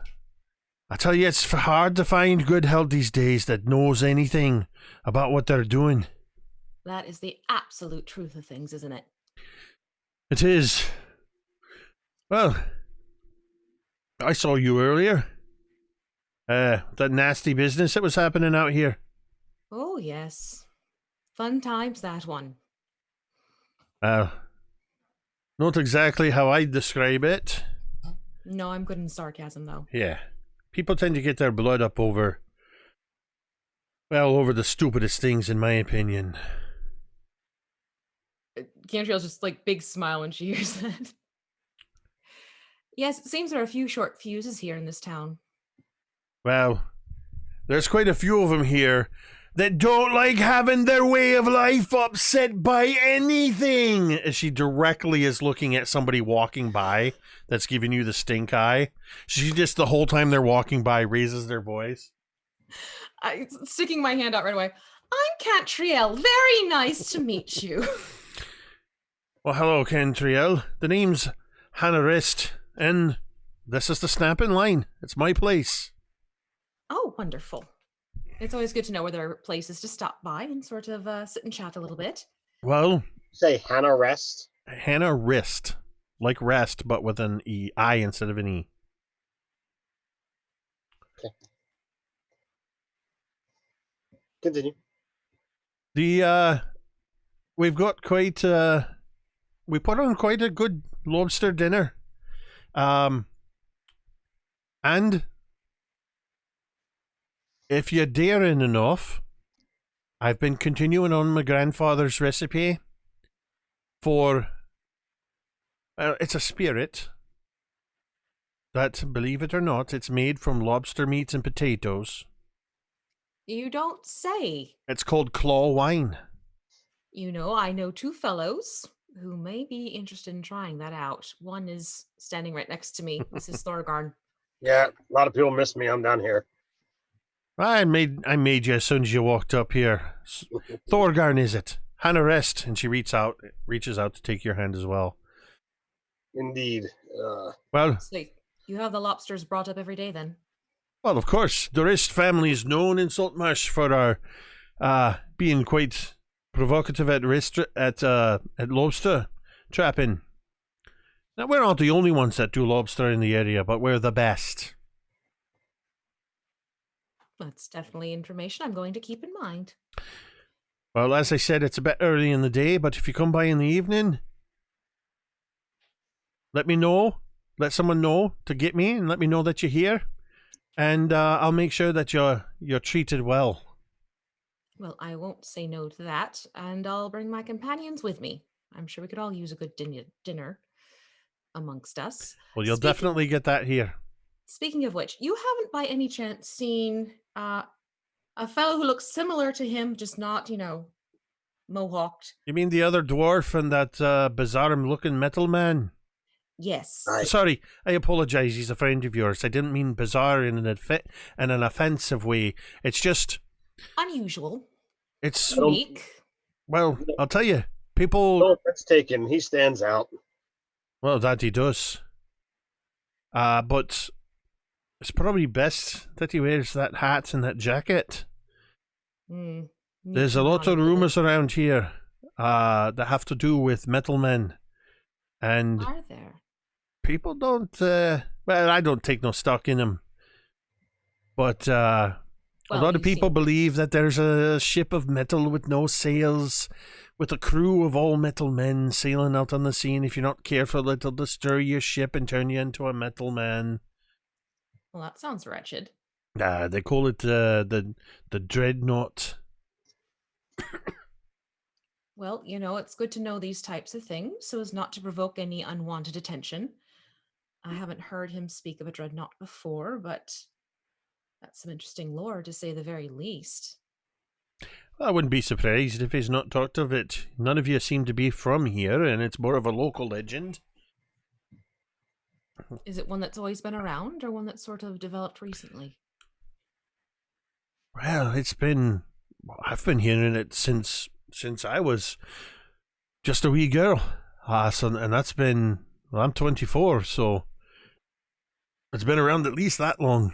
I tell you, it's hard to find good help these days that knows anything about what they're doing. That is the absolute truth of things, isn't it? It is. Well, I saw you earlier. That nasty business that was happening out here. Oh, yes. Fun times, that one. Not exactly how I'd describe it. No, I'm good in sarcasm, though. Yeah. People tend to get their blood up over the stupidest things, in my opinion. Cantriel's just like big smile when she hears that. Yes, it seems there are a few short fuses here in this town. Well, there's quite a few of them here that don't like having their way of life upset by anything. As she directly is looking at somebody walking by that's giving you the stink eye. She just, the whole time they're walking by, raises their voice. Sticking my hand out right away. I'm Cantriel. Very nice to meet you. Well, hello, Cantriel. The name's Hannah, and this is the Snapping Line. It's my place. Oh, wonderful. It's always good to know where there are places to stop by and sort of sit and chat a little bit. Well, say Hannah Rest. Hannah Wrist, like rest, but with an I instead of an E. Okay. Continue. We've got quite we put on quite a good lobster dinner, and if you're daring enough, I've been continuing on my grandfather's recipe for, it's a spirit that, believe it or not, it's made from lobster meats and potatoes. You don't say. It's called claw wine. You know, I know two fellows who may be interested in trying that out. One is standing right next to me. This is Thorgarn. Yeah, a lot of people miss me. I'm down here. I made you as soon as you walked up here. Thorgarn, is it? Hannah Rest, and she reaches out to take your hand as well. Indeed. Well, So you have the lobsters brought up every day then? Well, of course, the Rest family is known in Saltmarsh for our being quite provocative at lobster trapping. Now, we're not the only ones that do lobster in the area, but we're the best. That's definitely information I'm going to keep in mind. Well, as I said, it's a bit early in the day, but if you come by in the evening, let me know. Let someone know to get me and let me know that you're here. And I'll make sure that you're treated well. Well, I won't say no to that, and I'll bring my companions with me. I'm sure we could all use a good dinner amongst us. Well, you'll definitely get that here. Speaking of which, you haven't by any chance seen a fellow who looks similar to him, just not, mohawked? You mean the other dwarf and that bizarre-looking metal man? Yes. Sorry, I apologize. He's a friend of yours. I didn't mean bizarre in an offensive way. It's just unusual. It's unique. Well, I'll tell you, people. No offense taken. He stands out. Well, that he does. But it's probably best that he wears that hat and that jacket. There's a lot of rumors around here that have to do with metal men. And are there? People don't, well, I don't take no stock in them. But a lot of people believe that there's a ship of metal with no sails, with a crew of all metal men sailing out on the sea, and if you're not careful, it'll destroy your ship and turn you into a metal man. Well, that sounds wretched. They call it the dreadnought. Well, it's good to know these types of things so as not to provoke any unwanted attention. I haven't heard him speak of a dreadnought before, but that's some interesting lore, to say the very least. I wouldn't be surprised if he's not talked of it. None of you seem to be from here, and it's more of a local legend. Is it one that's always been around, or one that's sort of developed recently? Well, I've been hearing it since I was just a wee girl. And that's been, well, I'm 24, so it's been around at least that long.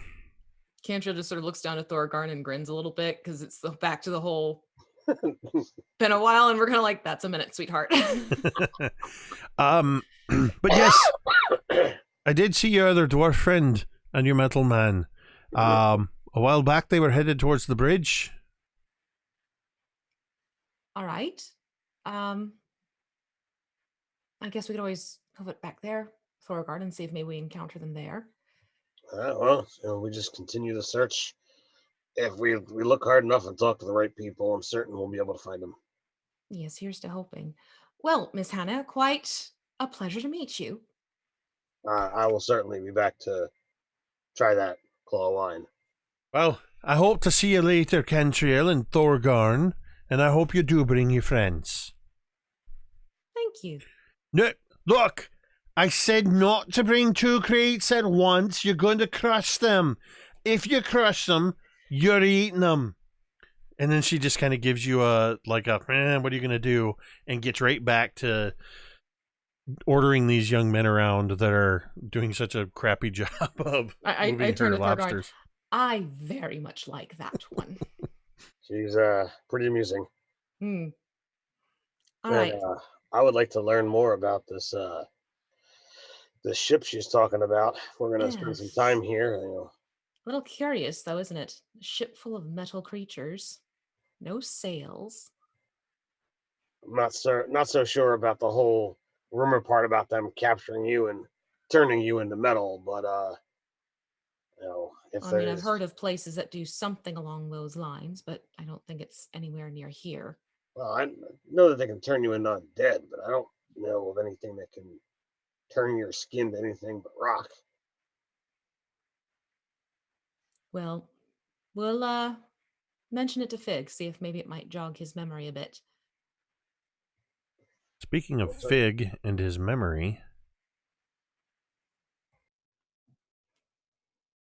Cantriel just sort of looks down at Thorgarn and grins a little bit, because it's back to the whole been a while, and we're kind of like, that's a minute, sweetheart. But yes, I did see your other dwarf friend and your metal man. A while back, they were headed towards the bridge. All right. I guess we could always move it back there, Thorgarn, and see if maybe we encounter them there. Well, we just continue the search. If we look hard enough and talk to the right people, I'm certain we'll be able to find them. Yes, here's to hoping. Well, Miss Hannah, quite a pleasure to meet you. I will certainly be back to try that claw wine. Well, I hope to see you later, Cantriel and Thorgarn, and I hope you do bring your friends. Thank you. No, look, I said not to bring 2 crates at once. You're going to crush them. If you crush them, you're eating them. And then she just kind of gives you what are you going to do? And gets right back to ordering these young men around that are doing such a crappy job of moving her lobsters. I very much like that one. She's pretty amusing. All right. I would like to learn more about this ship she's talking about. If we're going to spend some time here. A little curious, though, isn't it? A ship full of metal creatures, no sails. I'm not so sure about the whole rumor part about them capturing you and turning you into metal, but I've heard of places that do something along those lines, but I don't think it's anywhere near here. Well, I know that they can turn you into undead, but I don't know of anything that can turn your skin to anything but rock. Well, we'll mention it to Fig, see if maybe it might jog his memory a bit. Speaking of Fig and his memory,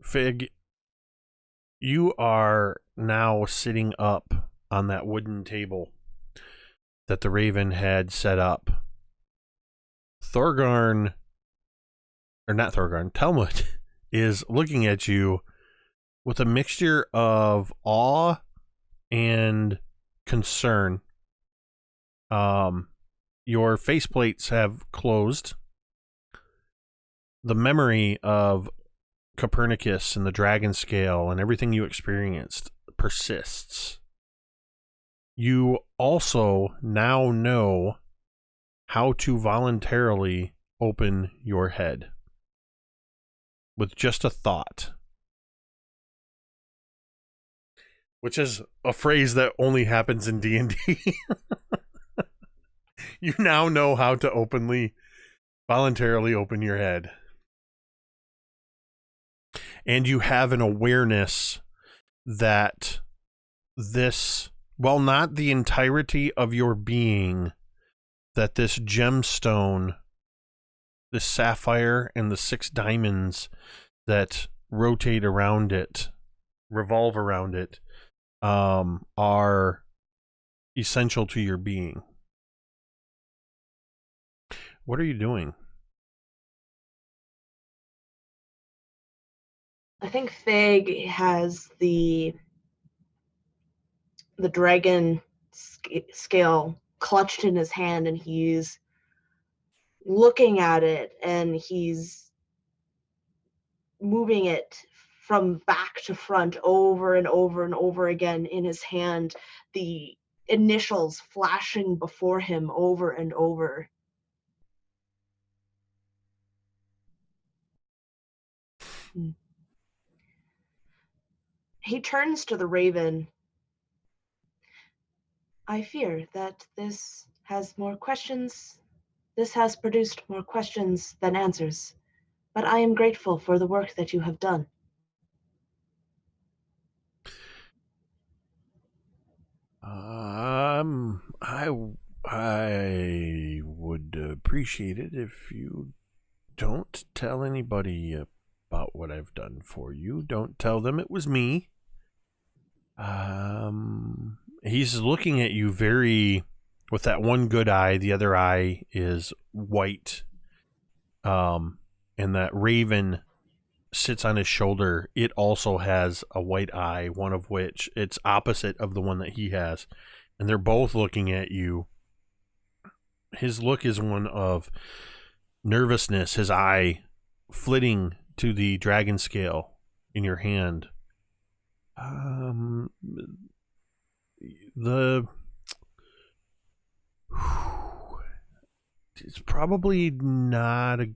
Fig, you are now sitting up on that wooden table that the Raven had set up. Talmud is looking at you with a mixture of awe and concern. Your faceplates have closed. The memory of Copernicus and the dragon scale and everything you experienced persists. You also now know how to voluntarily open your head with just a thought, which is a phrase that only happens in D&D. You now know how to voluntarily open your head. And you have an awareness that this, while not the entirety of your being, that this gemstone, this sapphire, and the 6 diamonds that rotate around it, revolve around it, are essential to your being. What are you doing? I think Fig has the dragon scale clutched in his hand, and he's looking at it, and he's moving it from back to front over and over and over again in his hand, the initials flashing before him over and over. He turns to the raven. I fear that this has produced more questions than answers, but I am grateful for the work that you have done. I would appreciate it if you don't tell anybody about what I've done for you. Don't tell them it was me. He's looking at you with that one good eye. The other eye is white. And that raven sits on his shoulder. It also has a white eye, one of which it's opposite of the one that he has. And they're both looking at you. His look is one of nervousness, his eye flitting to the dragon scale in your hand. It's probably not a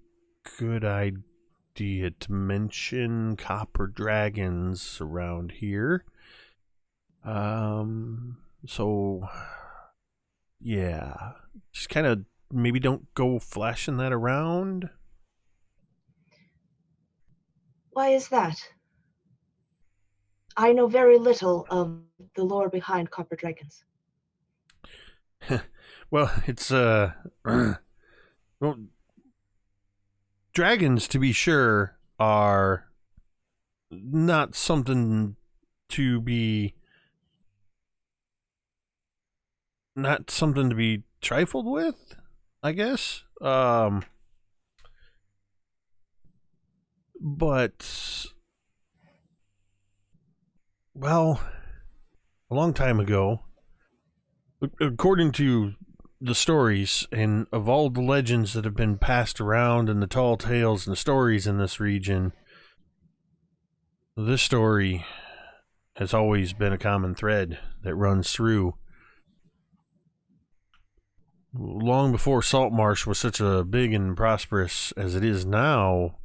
good idea to mention copper dragons around here. So yeah, just kind of maybe don't go flashing that around. Why is that? I know very little of the lore behind copper dragons. Well, it's well, dragons, to be sure, are not something to be trifled with, I guess. But, well, a long time ago, according to the stories and of all the legends that have been passed around and the tall tales and the stories in this region, this story has always been a common thread that runs through. Long before Saltmarsh was such a big and prosperous as it is now,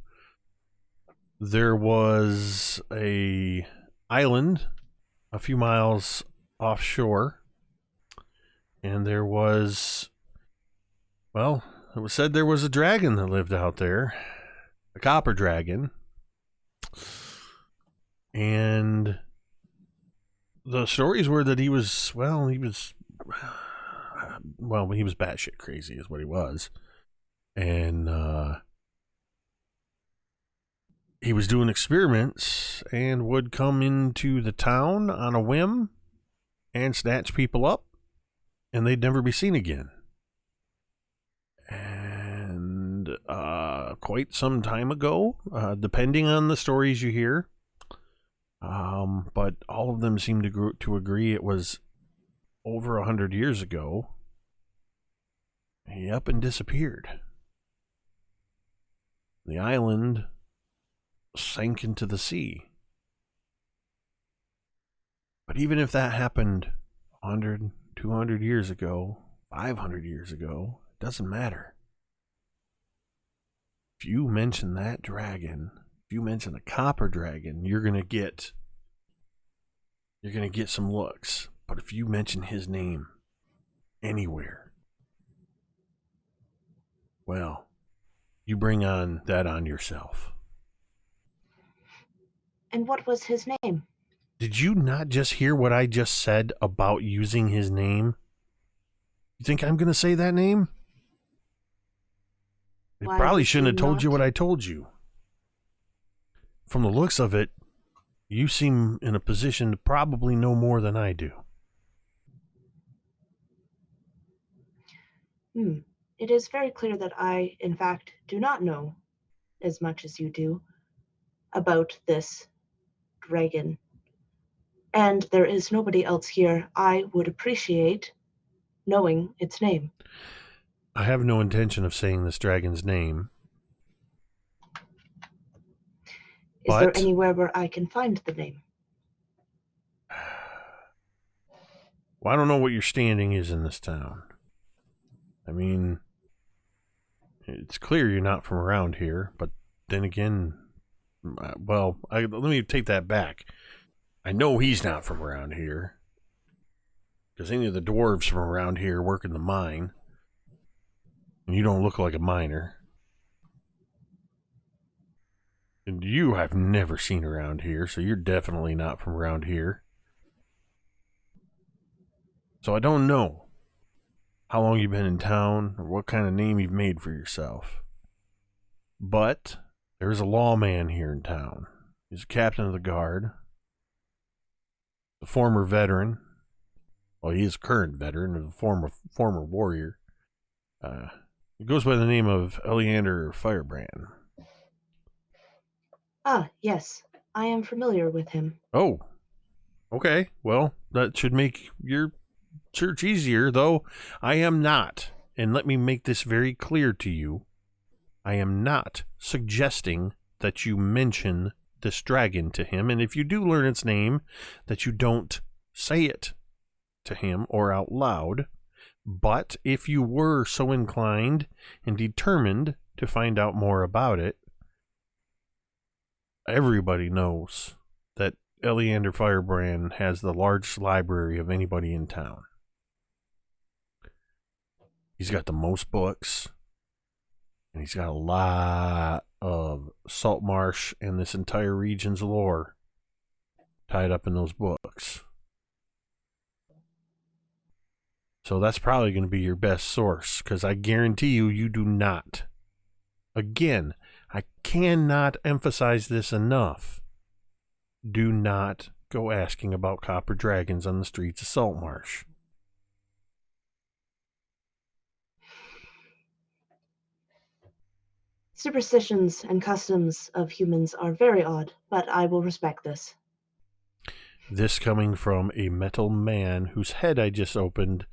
there was a island a few miles offshore, and there was, well, it was said there was a dragon that lived out there, a copper dragon, and the stories were that he was batshit crazy is what he was, and he was doing experiments and would come into the town on a whim and snatch people up, and they'd never be seen again. And quite some time ago, depending on the stories you hear, but all of them seem to agree it was over 100 years ago, he up and disappeared. The island sank into the sea. But even if that happened 100, 200 years ago, 500 years ago, it doesn't matter. If you mention that dragon, if you mention a copper dragon, you're gonna get some looks. But if you mention his name anywhere, well, you bring on that on yourself. And what was his name? Did you not just hear what I just said about using his name? You think I'm gonna say that name? I Why probably would shouldn't you have told you not? what I told you. From the looks of it, you seem in a position to probably know more than I do. It is very clear that I, in fact, do not know as much as you do about this dragon. And there is nobody else here I would appreciate knowing its name. I have no intention of saying this dragon's name. Is there anywhere where I can find the name? Well, I don't know what your standing is in this town. I mean, it's clear you're not from around here, but then again, well, let me take that back. I know he's not from around here, because any of the dwarves from around here work in the mine, and you don't look like a miner. And you I've never seen around here, so you're definitely not from around here. So I don't know how long you've been in town or what kind of name you've made for yourself. But there's a lawman here in town. He's a captain of the guard, a former veteran. Well, he is a current veteran, a former warrior. He goes by the name of Eleander Firebrand. Ah, yes. I am familiar with him. Oh, okay. Well, that should make your search easier, though I am not. And let me make this very clear to you. I am not suggesting that you mention this dragon to him. And if you do learn its name, that you don't say it to him or out loud. But if you were so inclined and determined to find out more about it, everybody knows that Eleander Firebrand has the largest library of anybody in town. He's got the most books, and he's got a lot of Saltmarsh and this entire region's lore tied up in those books. So that's probably going to be your best source, because I guarantee you do not. Again, I cannot emphasize this enough. Do not go asking about copper dragons on the streets of Saltmarsh. Superstitions and customs of humans are very odd, but I will respect this. This coming from a metal man whose head I just opened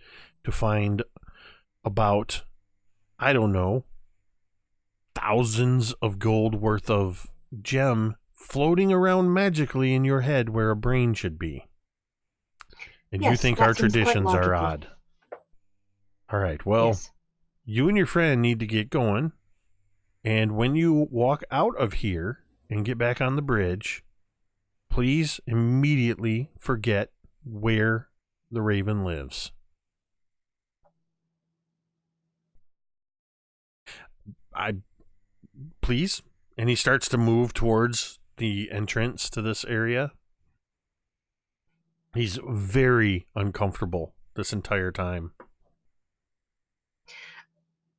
to find about, I don't know, thousands of gold worth of gem floating around magically in your head where a brain should be. And yes, you think that our seems quite traditions are logical. odd. All right, well, Yes. You and your friend need to get going. And when you walk out of here and get back on the bridge, please immediately forget where the Raven lives. Please. And he starts to move towards the entrance to this area. He's very uncomfortable this entire time.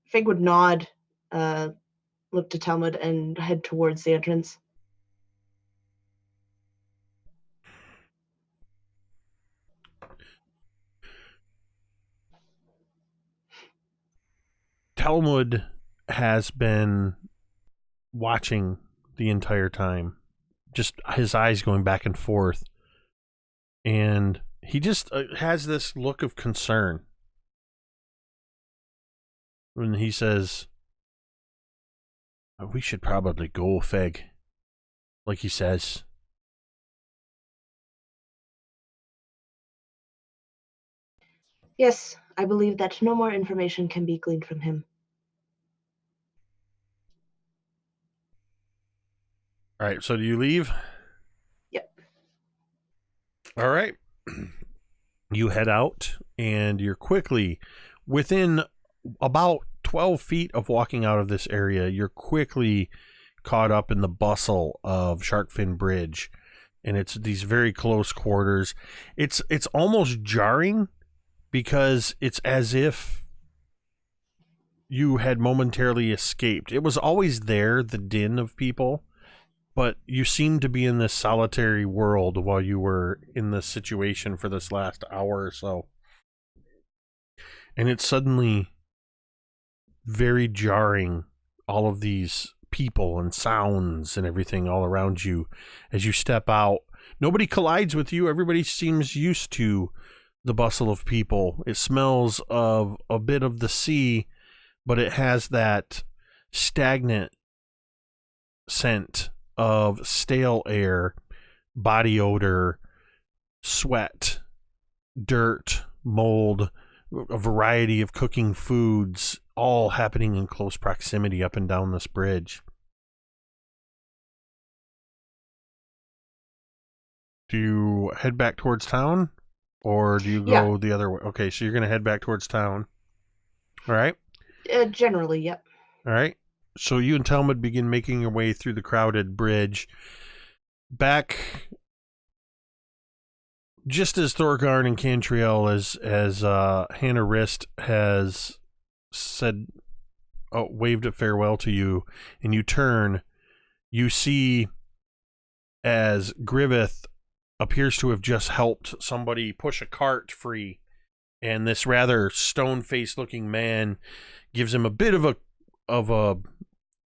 Fig would nod, look to Talmud, and head towards the entrance. Talmud has been watching the entire time, just his eyes going back and forth, and he just has this look of concern when he says, "We should probably go, Feg. like he says. Yes, I believe that no more information can be gleaned from him. All right, so do you leave? Yep. All right. You head out, and you're quickly within about 12 feet of walking out of this area. You're quickly caught up in the bustle of Sharkfin Bridge, and it's these very close quarters. It's almost jarring because it's as if you had momentarily escaped. It was always there, the din of people, but you seemed to be in this solitary world while you were in this situation for this last hour or so. And it's suddenly very jarring, all of these people and sounds and everything all around you as you step out. Nobody collides with you. Everybody seems used to the bustle of people. It smells of a bit of the sea, but it has that stagnant scent of stale air, body odor, sweat, dirt, mold, a variety of cooking foods, all happening in close proximity up and down this bridge. Do you head back towards town, or do you go the other way? Okay, so you're going to head back towards town. All right? Generally, yep. All right. So you and Talmud begin making your way through the crowded bridge. Back just as Thorgarn and Cantriel, as Hannah Rist has said, waved a farewell to you, and you turn, you see as Griveth appears to have just helped somebody push a cart free, and this rather stone-faced looking man gives him a bit of a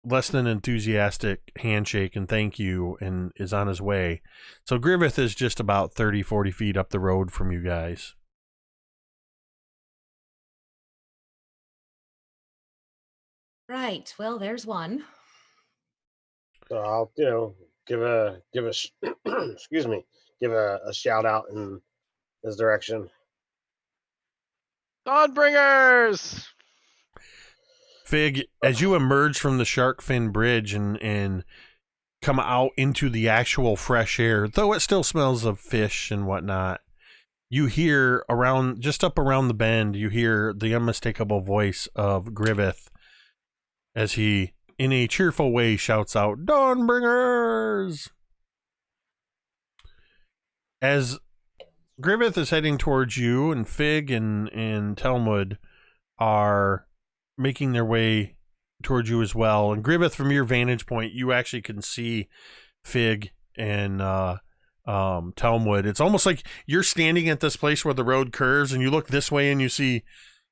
less than enthusiastic handshake and thank you, and is on his way. So Griveth is just about 30-40 feet up the road from you guys. Right. Well, there's one. So I'll, give a excuse me, give a shout out in his direction. Dawnbringers! Fig, as you emerge from the Sharkfin Bridge and come out into the actual fresh air, though it still smells of fish and whatnot, you hear just up around the bend, you hear the unmistakable voice of Griveth as he, in a cheerful way, shouts out, "Dawnbringers!" As Griveth is heading towards you, and Fig and Talmud are making their way towards you as well. And Griveth, from your vantage point, you actually can see Fig and Talmud. It's almost like you're standing at this place where the road curves, and you look this way and you see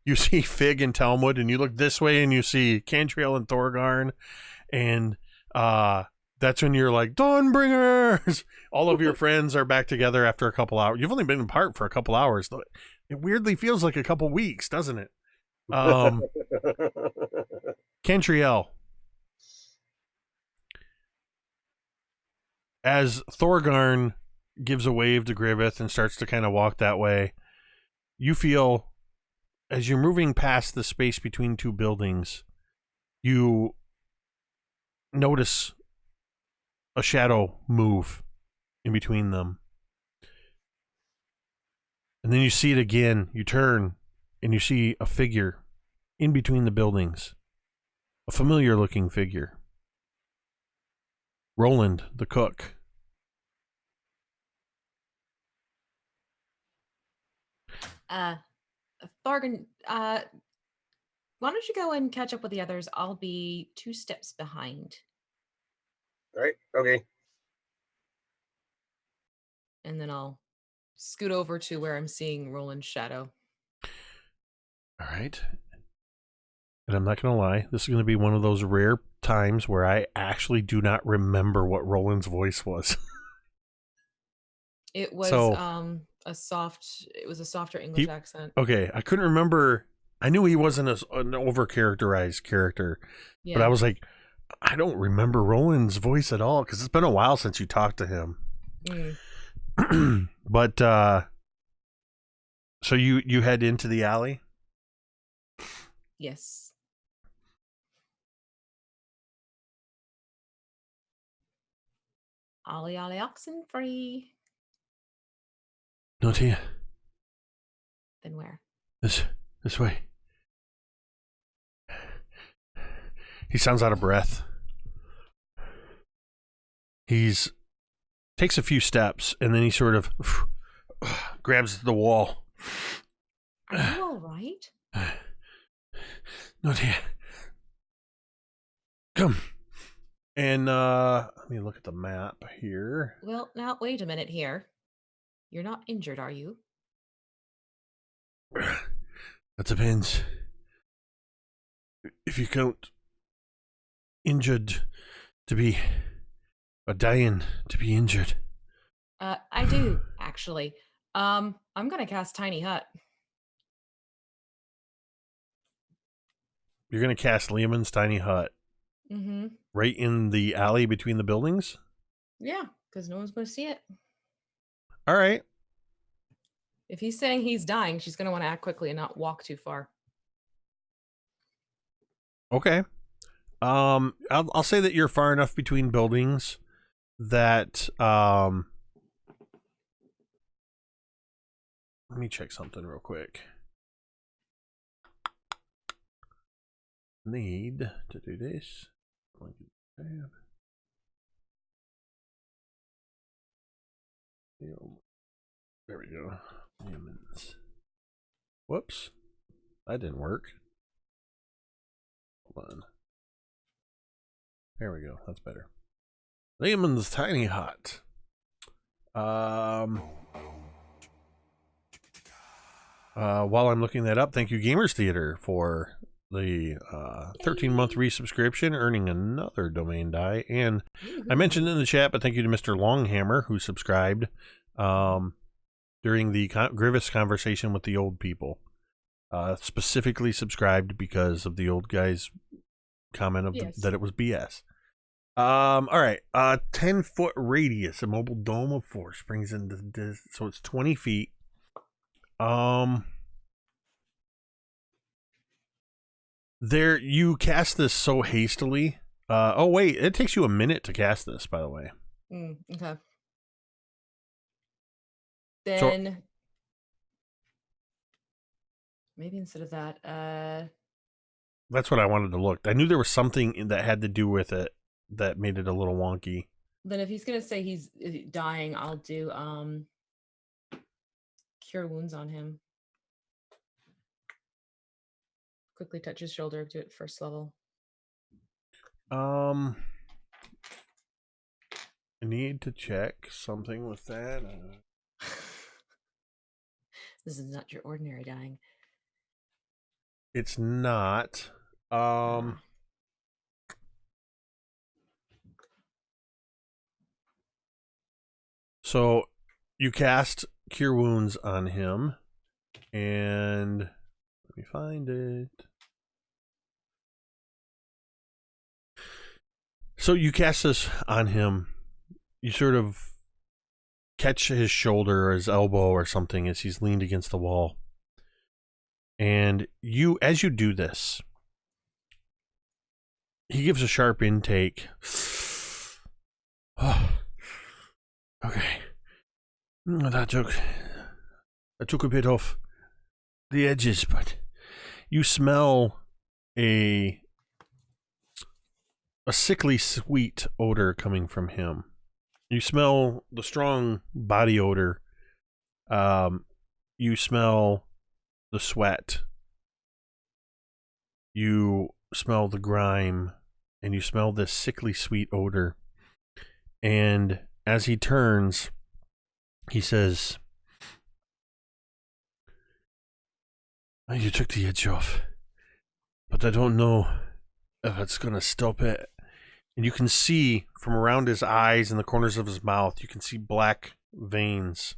Fig and Talmud, and you look this way and you see Cantriel and Thorgarn, and that's when you're like, Dawnbringers! All of your friends are back together after a couple hours. You've only been apart for a couple hours. It weirdly feels like a couple weeks, doesn't it? Cantriel, as Thorgarn gives a wave to Griveth and starts to kind of walk that way, you feel, as you're moving past the space between two buildings, you notice a shadow move in between them. And then you see it again. You turn and you see a figure in between the buildings. A familiar looking figure. Roland, the cook. Thorgarn, why don't you go and catch up with the others? I'll be 2 steps behind. Right? Okay. And then I'll scoot over to where I'm seeing Roland's shadow. All right. And I'm not going to lie, this is going to be one of those rare times where I actually do not remember what Roland's voice was. It was a softer English accent. Okay, I couldn't remember. I knew he wasn't an over-characterized character, but I was like, I don't remember Roland's voice at all because it's been a while since you talked to him. But so you head into the alley? Yes. Ollie oxen free. Not here. Then where? This way. He sounds out of breath. Takes a few steps and then he sort of grabs the wall. Are you all right? Not here. Come. And let me look at the map here. Well, now wait a minute here. You're not injured, are you? That depends. If you count injured to be, or dying to be injured. I do, actually. I'm gonna cast Tiny Hut. You're gonna cast Lehman's Tiny Hut. Mm-hmm. Right in the alley between the buildings? Yeah, because no one's gonna see it. All right. If he's saying he's dying, she's gonna want to act quickly and not walk too far. Okay. I'll say that you're far enough between buildings that let me check something real quick. Need to do this. There we go. Whoops. That didn't work. Hold on. There we go. That's better. Lehman's Tiny Hut. While I'm looking that up, thank you Gamers Theater for the 13-month resubscription, earning another domain die. And I mentioned in the chat, but thank you to Mr. Longhammer who subscribed during the Griveth conversation with the old people. Specifically subscribed because of the old guy's comment of that it was BS. All right. 10-foot radius, a mobile dome of force brings into this, so it's 20 feet. There, you cast this so hastily. Oh wait, it takes you a minute to cast this, by the way. Okay. Then maybe instead of that, that's what I wanted to look. I knew there was something that had to do with it that made it a little wonky. Then if he's gonna say he's dying, I'll do Cure Wounds on him. Quickly touch his shoulder, do it first level. I need to check something with that. This is not your ordinary dying. It's not. So you cast Cure Wounds on him, and let me find it. So you cast this on him. You sort of catch his shoulder or his elbow or something as he's leaned against the wall. And you, as you do this, he gives a sharp intake. Oh, okay. That took a bit off the edges, but you smell a sickly sweet odor coming from him. You smell the strong body odor. You smell the sweat. You smell the grime, and you smell this sickly sweet odor. And as he turns, he says, "You took the edge off, but I don't know if it's going to stop it." And you can see from around his eyes and the corners of his mouth, you can see black veins.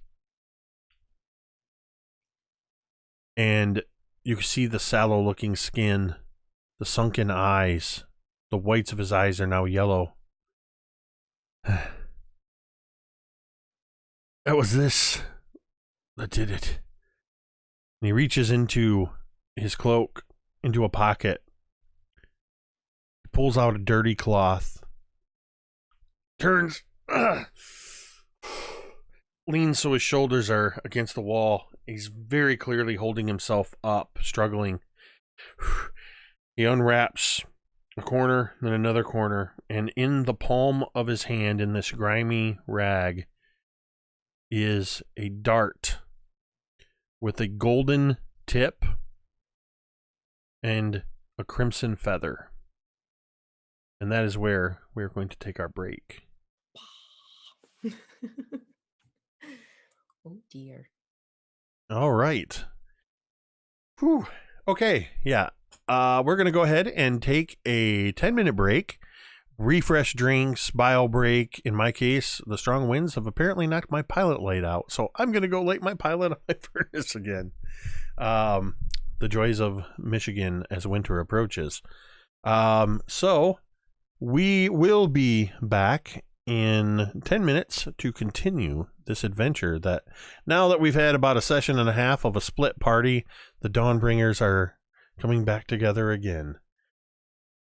And you can see the sallow-looking skin, the sunken eyes, The whites of his eyes are now yellow. That was this that did it. And he reaches into his cloak, into a pocket, pulls out a dirty cloth, turns, leans so his shoulders are against the wall. He's very clearly holding himself up, struggling. He unwraps a corner, then another corner, and in the palm of his hand, in this grimy rag, is a dart with a golden tip and a crimson feather. And that is where we're going to take our break. Oh dear. All right. Whew. Okay, yeah. We're going to go ahead and take a 10-minute break. Refresh drinks, bio break. In my case, the strong winds have apparently knocked my pilot light out, so I'm going to go light my pilot on my furnace again. The joys of Michigan as winter approaches. So we will be back in 10 minutes to continue this adventure. That now that we've had about a session and a half of a split party, the Dawnbringers are coming back together again.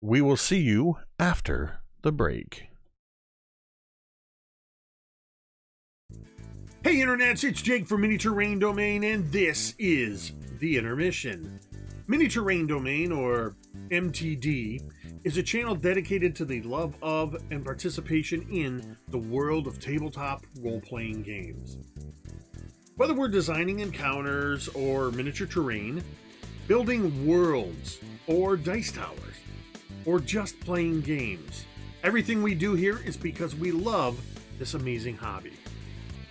We will see you after the break. Hey internets, it's Jake from Mini Terrain Domain, and this is The Intermission. Mini Terrain Domain, or MTD, is a channel dedicated to the love of and participation in the world of tabletop role-playing games. Whether we're designing encounters or miniature terrain, building worlds or dice towers, or just playing games, everything we do here is because we love this amazing hobby.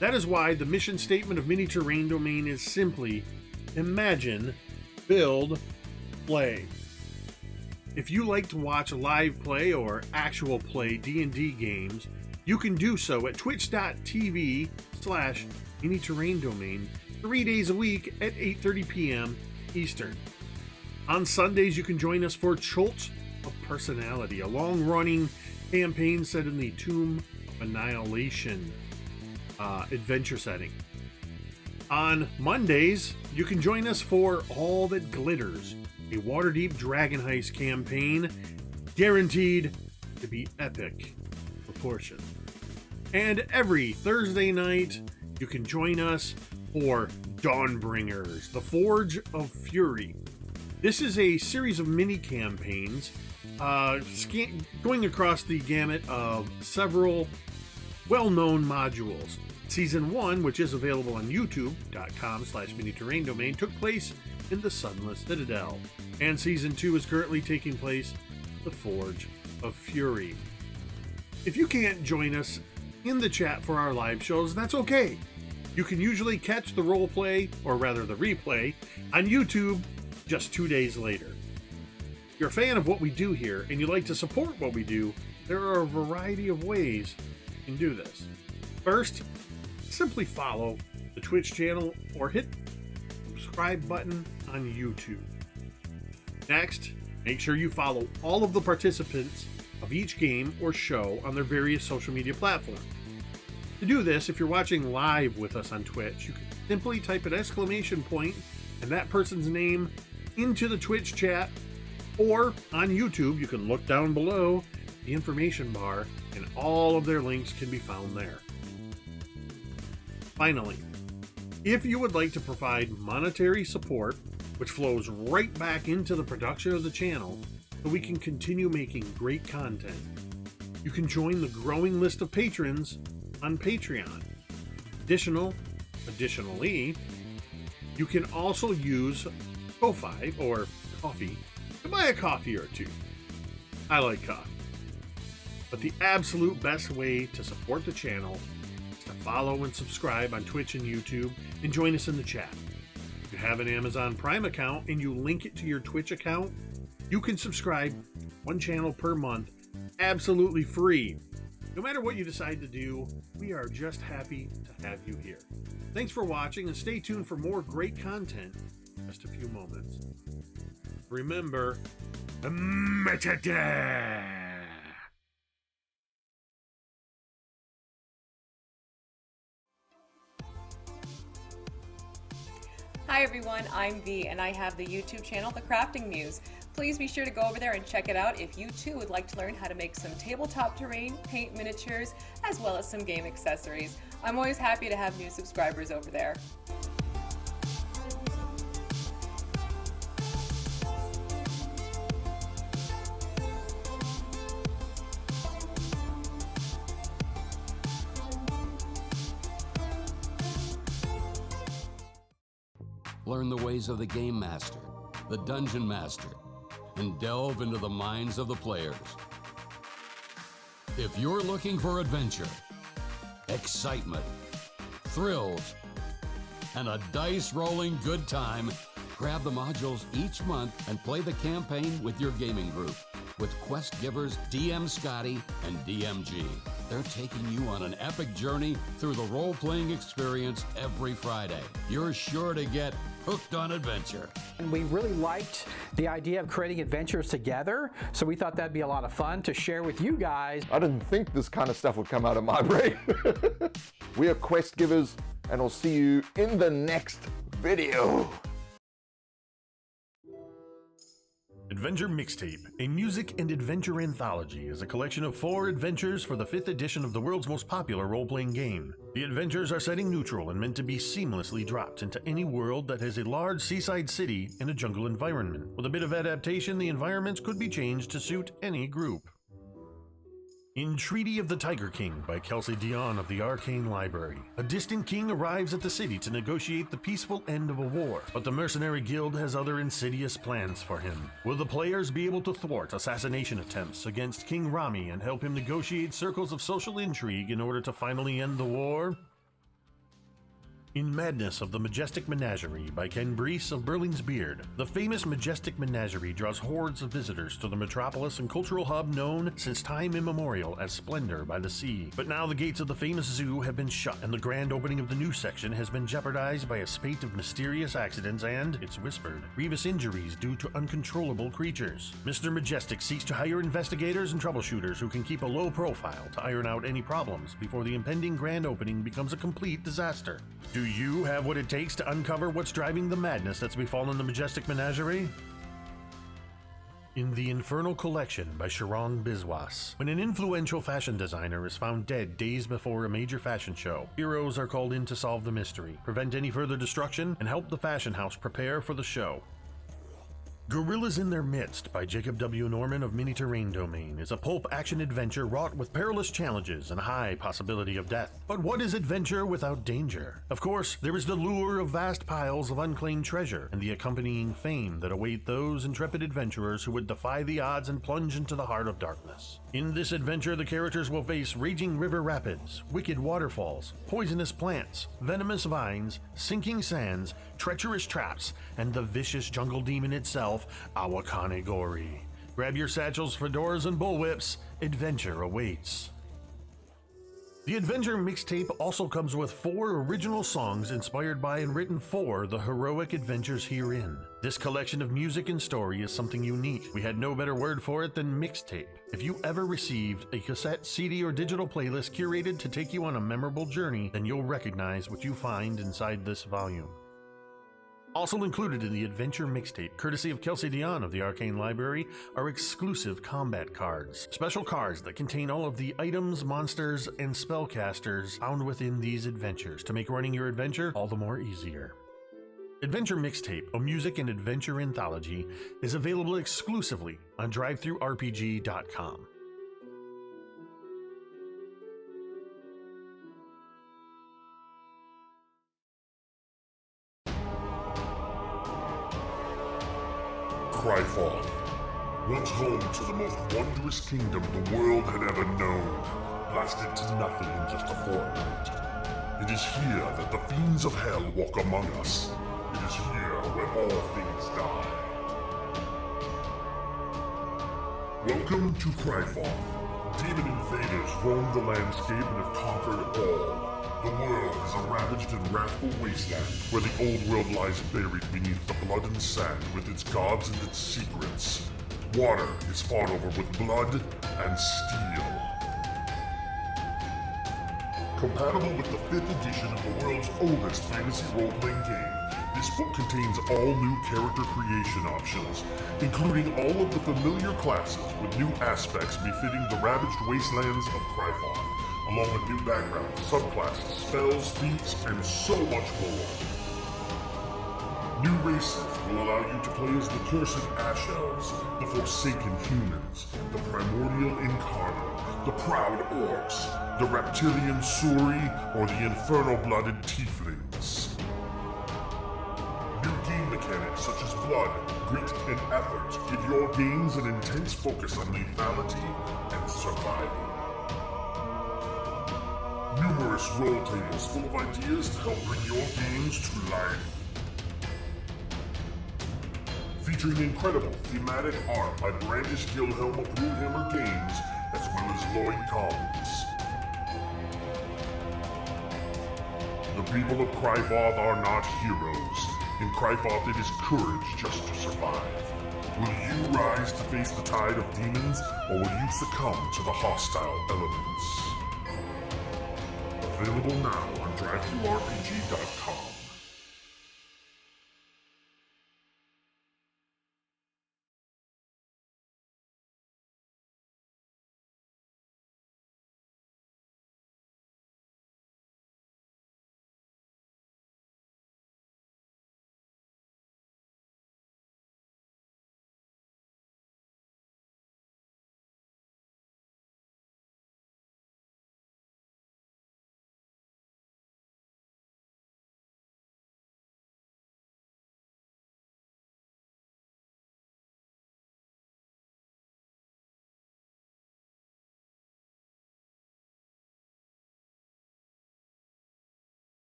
That is why the mission statement of Mini Terrain Domain is simply imagine, build, play. If you like to watch live play or actual play D&D games, you can do so at twitch.tv/Mini Terrain Domain 3 days a week at 8:30 p.m. Eastern. On Sundays, you can join us for Cult of Personality, a long-running campaign set in the Tomb of Annihilation adventure setting. On Mondays, you can join us for All That Glitters, a Waterdeep Dragon Heist campaign guaranteed to be epic proportions. And every Thursday night, you can join us for Dawnbringers, the Forge of Fury. This is a series of mini campaigns going across the gamut of several well-known modules. Season 1, which is available on youtube.com/Mini Terrain Domain, took place in the Sunless Citadel, and Season 2 is currently taking place in the Forge of Fury. If you can't join us in the chat for our live shows, that's okay. You can usually catch the roleplay, or rather the replay, on YouTube just 2 days later. If you're a fan of what we do here and you'd like to support what we do, there are a variety of ways you can do this. First, simply follow the Twitch channel or hit the subscribe button on YouTube. Next, make sure you follow all of the participants of each game or show on their various social media platforms. To do this, if you're watching live with us on Twitch, you can simply type an exclamation point and that person's name into the Twitch chat, or on YouTube, you can look down below the information bar and all of their links can be found there. Finally, if you would like to provide monetary support, which flows right back into the production of the channel so we can continue making great content, you can join the growing list of patrons on Patreon. Additionally, you can also use Ko-Fi or Coffee to buy a coffee or two. I like coffee. But the absolute best way to support the channel is to follow and subscribe on Twitch and YouTube and join us in the chat. If you have an Amazon Prime account and you link it to your Twitch account, you can subscribe one channel per month absolutely free. No matter what you decide to do, we are just happy to have you here. Thanks for watching, and stay tuned for more great content in just a few moments. Remember, metadata! Hi everyone, I'm V and I have the YouTube channel, The Crafting Muse. Please be sure to go over there and check it out if you too would like to learn how to make some tabletop terrain, paint miniatures, as well as some game accessories. I'm always happy to have new subscribers over there. Learn the ways of the Game Master, the Dungeon Master, and delve into the minds of the players. If you're looking for adventure, excitement, thrills, and a dice-rolling good time, grab the modules each month and play the campaign with your gaming group with quest givers DM Scotty and DMG. They're taking you on an epic journey through the role-playing experience every Friday. You're sure to get hooked on adventure. And we really liked the idea of creating adventures together, so we thought that'd be a lot of fun to share with you guys. I didn't think this kind of stuff would come out of my brain. We are quest givers, and I'll see you in the next video. Adventure Mixtape, a music and adventure anthology, is a collection of 4 adventures for the 5th edition of the world's most popular role-playing game. The adventures are setting neutral and meant to be seamlessly dropped into any world that has a large seaside city and a jungle environment. With a bit of adaptation, the environments could be changed to suit any group. In Treaty of the Tiger King by Kelsey Dion of the Arcane Library, a distant king arrives at the city to negotiate the peaceful end of a war, but the mercenary guild has other insidious plans for him. Will the players be able to thwart assassination attempts against King Rami and help him negotiate circles of social intrigue in order to finally end the war? In Madness of the Majestic Menagerie by Ken Brees of Burling's Beard, the famous Majestic Menagerie draws hordes of visitors to the metropolis and cultural hub known since time immemorial as Splendor by the Sea. But now the gates of the famous zoo have been shut and the grand opening of the new section has been jeopardized by a spate of mysterious accidents and, it's whispered, grievous injuries due to uncontrollable creatures. Mr. Majestic seeks to hire investigators and troubleshooters who can keep a low profile to iron out any problems before the impending grand opening becomes a complete disaster. Do you have what it takes to uncover what's driving the madness that's befallen the Majestic Menagerie? In The Infernal Collection by Sharon Biswas, when an influential fashion designer is found dead days before a major fashion show, heroes are called in to solve the mystery, prevent any further destruction, and help the fashion house prepare for the show. Gorillas in Their Midst by Jacob W. Norman of Mini Terrain Domain is a pulp action adventure wrought with perilous challenges and high possibility of death. But what is adventure without danger? Of course, there is the lure of vast piles of unclaimed treasure and the accompanying fame that await those intrepid adventurers who would defy the odds and plunge into the heart of darkness. In this adventure, the characters will face raging river rapids, wicked waterfalls, poisonous plants, venomous vines, sinking sands, treacherous traps, and the vicious jungle demon itself, Awakane Gori. Grab your satchels, fedoras, and bullwhips. Adventure awaits. The Adventure Mixtape also comes with 4 original songs inspired by and written for the heroic adventures herein. This collection of music and story is something unique. We had no better word for it than mixtape. If you ever received a cassette, CD, or digital playlist curated to take you on a memorable journey, then you'll recognize what you find inside this volume. Also included in the Adventure Mixtape, courtesy of Kelsey Dion of the Arcane Library, are exclusive combat cards. Special cards that contain all of the items, monsters, and spellcasters found within these adventures to make running your adventure all the more easier. Adventure Mixtape, a music and adventure anthology, is available exclusively on drivethrurpg.com. Griveth, once home to the most wondrous kingdom the world had ever known, blasted to nothing in just a fortnight. It is here that the fiends of hell walk among us. It is here where all things die. Welcome to Griveth. Demon invaders roam the landscape and have conquered all. The world is a ravaged and wrathful wasteland, where the old world lies buried beneath the blood and sand with its gods and its secrets. Water is fought over with blood and steel. Compatible with the 5th edition of the world's oldest fantasy role-playing game, This book contains all new character creation options, including all of the familiar classes with new aspects befitting the ravaged wastelands of Griveth, along with new backgrounds, subclasses, spells, feats, and so much more. New races will allow you to play as the Cursed Ash Elves, the Forsaken Humans, the Primordial Incarnate, the Proud Orcs, the Reptilian Suri, or the Infernal-Blooded Tieflings. New game mechanics such as blood, grit, and effort give your games an intense focus on lethality and survival. Numerous role tables full of ideas to help bring your games to life. Featuring incredible thematic art by Brandish Gilhelm of Runehammer Games, as well as Lloyd Collins. The people of Griveth are not heroes. In Griveth it is courage just to survive. Will you rise to face the tide of demons, or will you succumb to the hostile elements? Available now on DriveThruRPG.com.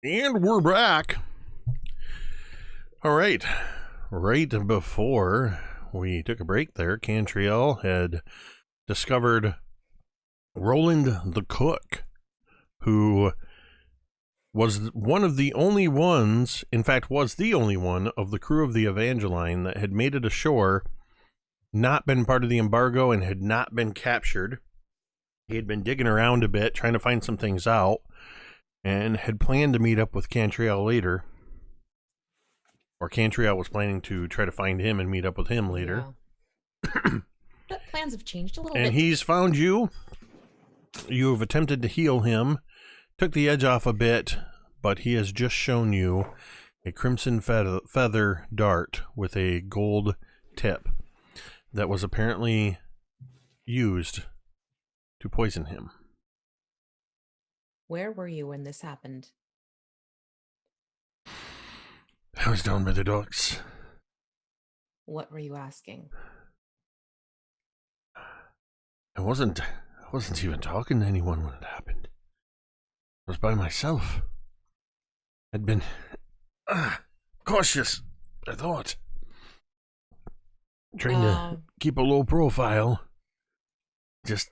And we're back. All right. Right before we took a break there, Cantriel had discovered Roland the Cook, who was one of the only ones, in fact, was the only one of the crew of the Evangeline that had made it ashore, not been part of the embargo, and had not been captured. He had been digging around a bit, trying to find some things out, and had planned to meet up with Cantriel later. Or Cantriel was planning to try to find him and meet up with him later. Yeah. But plans have changed a little bit. And he's found you. You have attempted to heal him, took the edge off a bit, but he has just shown you a crimson feather dart with a gold tip that was apparently used to poison him. Where were you when this happened? I was down by the docks. What were you asking? I wasn't even talking to anyone when it happened. I was by myself. I'd been cautious, I thought. Trying to keep a low profile. Just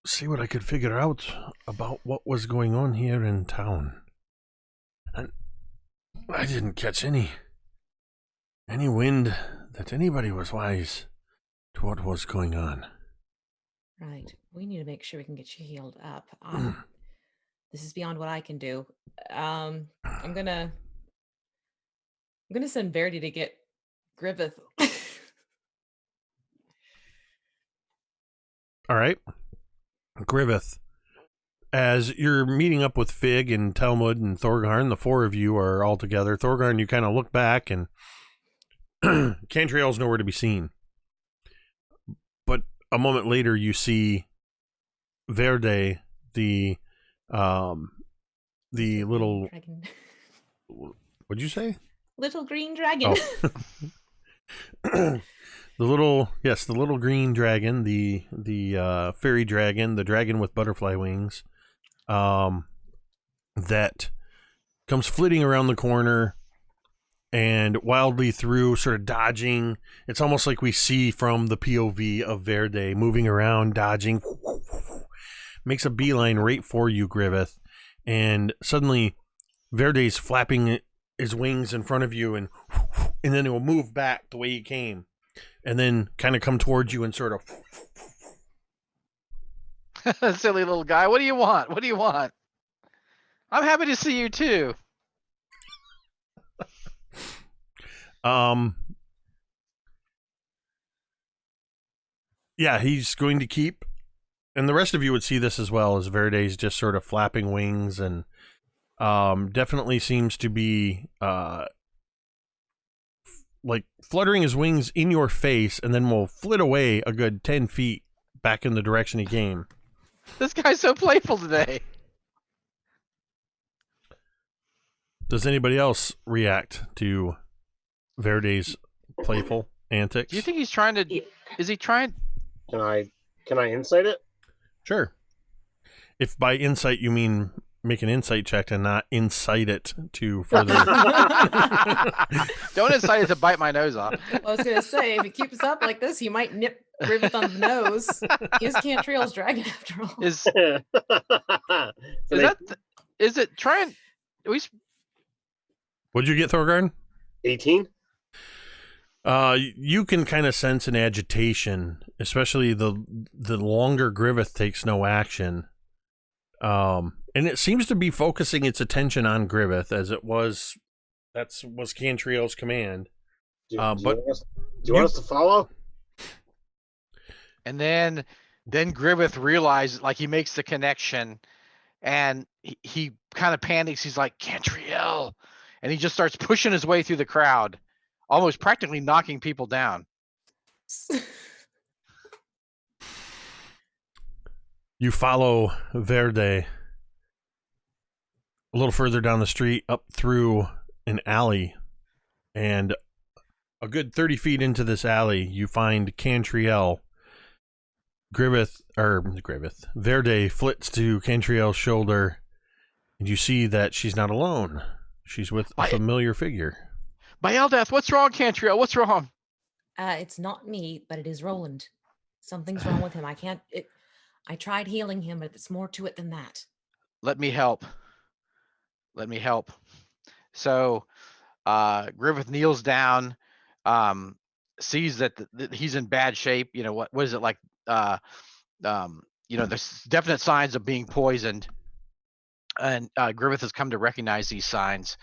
see what I could figure out about what was going on here in town. And I didn't catch any wind that anybody was wise to what was going on. Right. We need to make sure we can get you healed up. This is beyond what I can do. I'm gonna going to send Verity to get Griveth. All right. Griveth. As you're meeting up with Fig and Talmud and Thorgarn, the four of you are all together. Thorgarn, you kind of look back and Cantriel's nowhere to be seen. But a moment later, you see Verde, the little dragon. What'd you say? Little green dragon. Oh. the little green dragon, the fairy dragon, the dragon with butterfly wings, that comes flitting around the corner and wildly through, sort of dodging. It's almost like we see from the POV of Verde moving around, dodging, makes a beeline right for you, Griveth, and suddenly Verde's flapping his wings in front of you, and then it will move back the way he came, and then kind of come towards you and sort of Silly little guy. What do you want? What do you want? I'm happy to see you too. Yeah, he's going to keep, and the rest of you would see this as well, as Verde's just sort of flapping wings, and definitely seems to be like fluttering his wings in your face, and then will flit away a good 10 feet back in the direction he came. This guy's so playful today. Does anybody else react to Verde's playful antics? Do you think he's trying to? Is he trying? Can I insight it? Sure. If by insight you mean make an insight check and not incite it to further. Don't incite it to bite my nose off. I was going to say, if he keeps up like this, he might nip Griveth on the nose. He is Cantriel's dragon after all. Is it trying? What'd you get, Thorgarn? 18. You can kind of sense an agitation, especially the longer Griveth takes no action. And it seems to be focusing its attention on Griveth, as it was. That was Cantriel's command. Do you want us to follow? And then Griveth realizes, like, he makes the connection, and he kind of panics. He's like, Cantriel, and he just starts pushing his way through the crowd, almost practically knocking people down. You follow Verde a little further down the street, up through an alley, and a good 30 feet into this alley, you find Cantriel. Verde flits to Cantriel's shoulder, and you see that she's not alone. She's with a familiar figure. By Eldath, what's wrong, Cantriel? What's wrong? It's not me, but it is Roland. Something's wrong with him. I tried healing him, but it's more to it than that. Let me help. So Griveth kneels down, sees that he's in bad shape. You know, what is it like? There's definite signs of being poisoned. And Griveth has come to recognize these signs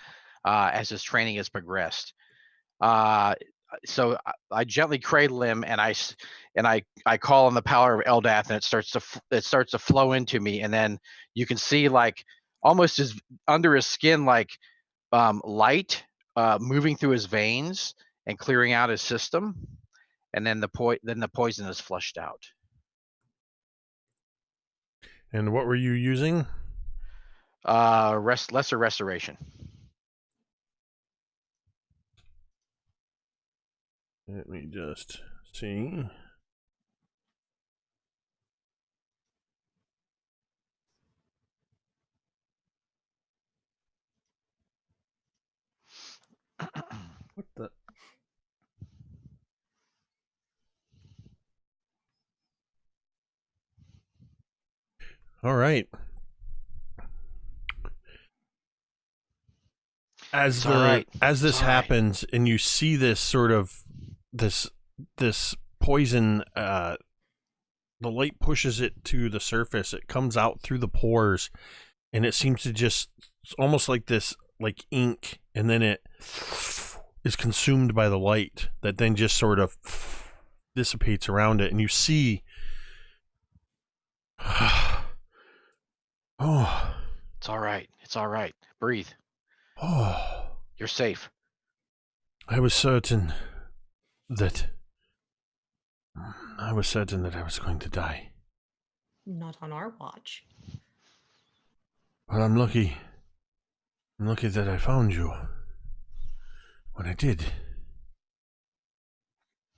as his training has progressed. So I gently cradle him, and I call on the power of Eldath, and it starts to flow into me, and then you can see, like, almost under his skin, like light moving through his veins and clearing out his system, and then the poison is flushed out. And what were you using? Lesser restoration. Let me just see. What the? All right. As this happens, and you see this sort of this poison, the light pushes it to the surface. It comes out through the pores, and it seems to just almost like this, like ink, and then it is consumed by the light that then just sort of dissipates around it, and you see oh, It's all right. It's all right. Breathe. oh, You're safe. I was certain that I was going to die. Not on our watch. Well, I'm lucky. I'm lucky that I found you when I did.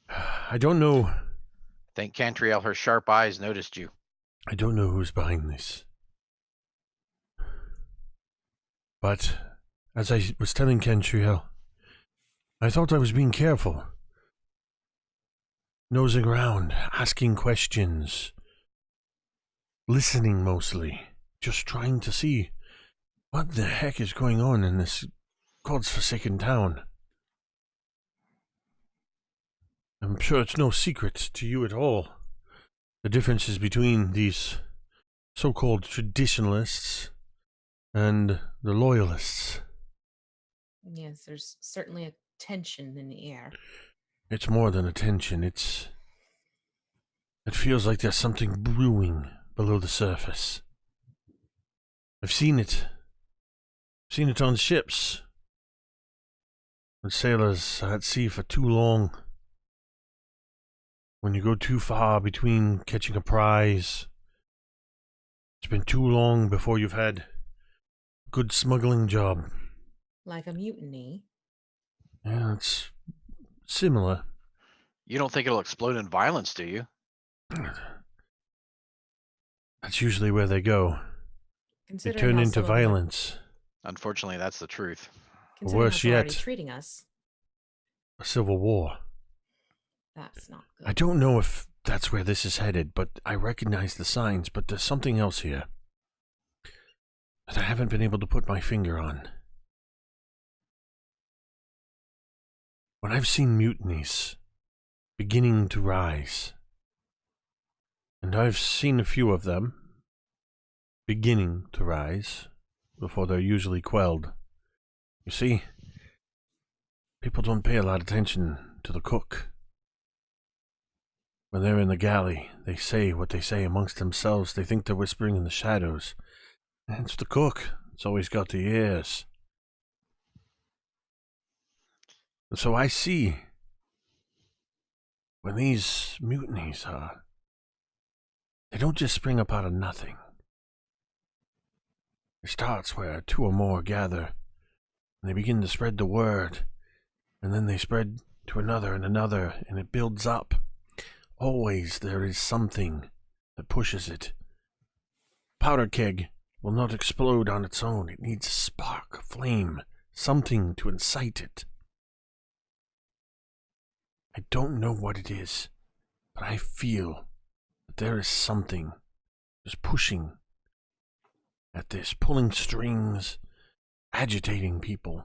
I don't know. Thank Cantriel, her sharp eyes noticed you. I don't know who's behind this. But as I was telling Cantriel, I thought I was being careful. Nosing around, asking questions, listening mostly, just trying to see what the heck is going on in this God's forsaken town. I'm sure it's no secret to you at all, the differences between these so-called traditionalists and the loyalists. Yes, there's certainly a tension in the air. It's more than a tension, it feels like there's something brewing below the surface. I've seen it. Seen it on ships. When sailors are at sea for too long. When you go too far between catching a prize. It's been too long before you've had a good smuggling job. Like a mutiny. Yeah, it's similar. You don't think it'll explode in violence, do you? That's usually where they go. They Considering turn how into some of them are- violence. Unfortunately, that's the truth. considering worse how they're already yet. treating us. A civil war. That's not good. I don't know if that's where this is headed, but I recognize the signs, but there's something else here that I haven't been able to put my finger on. When I've seen mutinies beginning to rise, and I've seen a few of them beginning to rise before they're usually quelled. You see, people don't pay a lot of attention to the cook. When they're in the galley, they say what they say amongst themselves. They think they're whispering in the shadows. And it's the cook. It's always got the ears. And so I see when these mutinies are, they don't just spring up out of nothing. It starts where two or more gather, and they begin to spread the word, and then they spread to another and another, and it builds up. Always there is something that pushes it. Powder keg will not explode on its own. It needs a spark, a flame, something to incite it. I don't know what it is, but I feel that there is something just pushing at this, pulling strings, agitating people.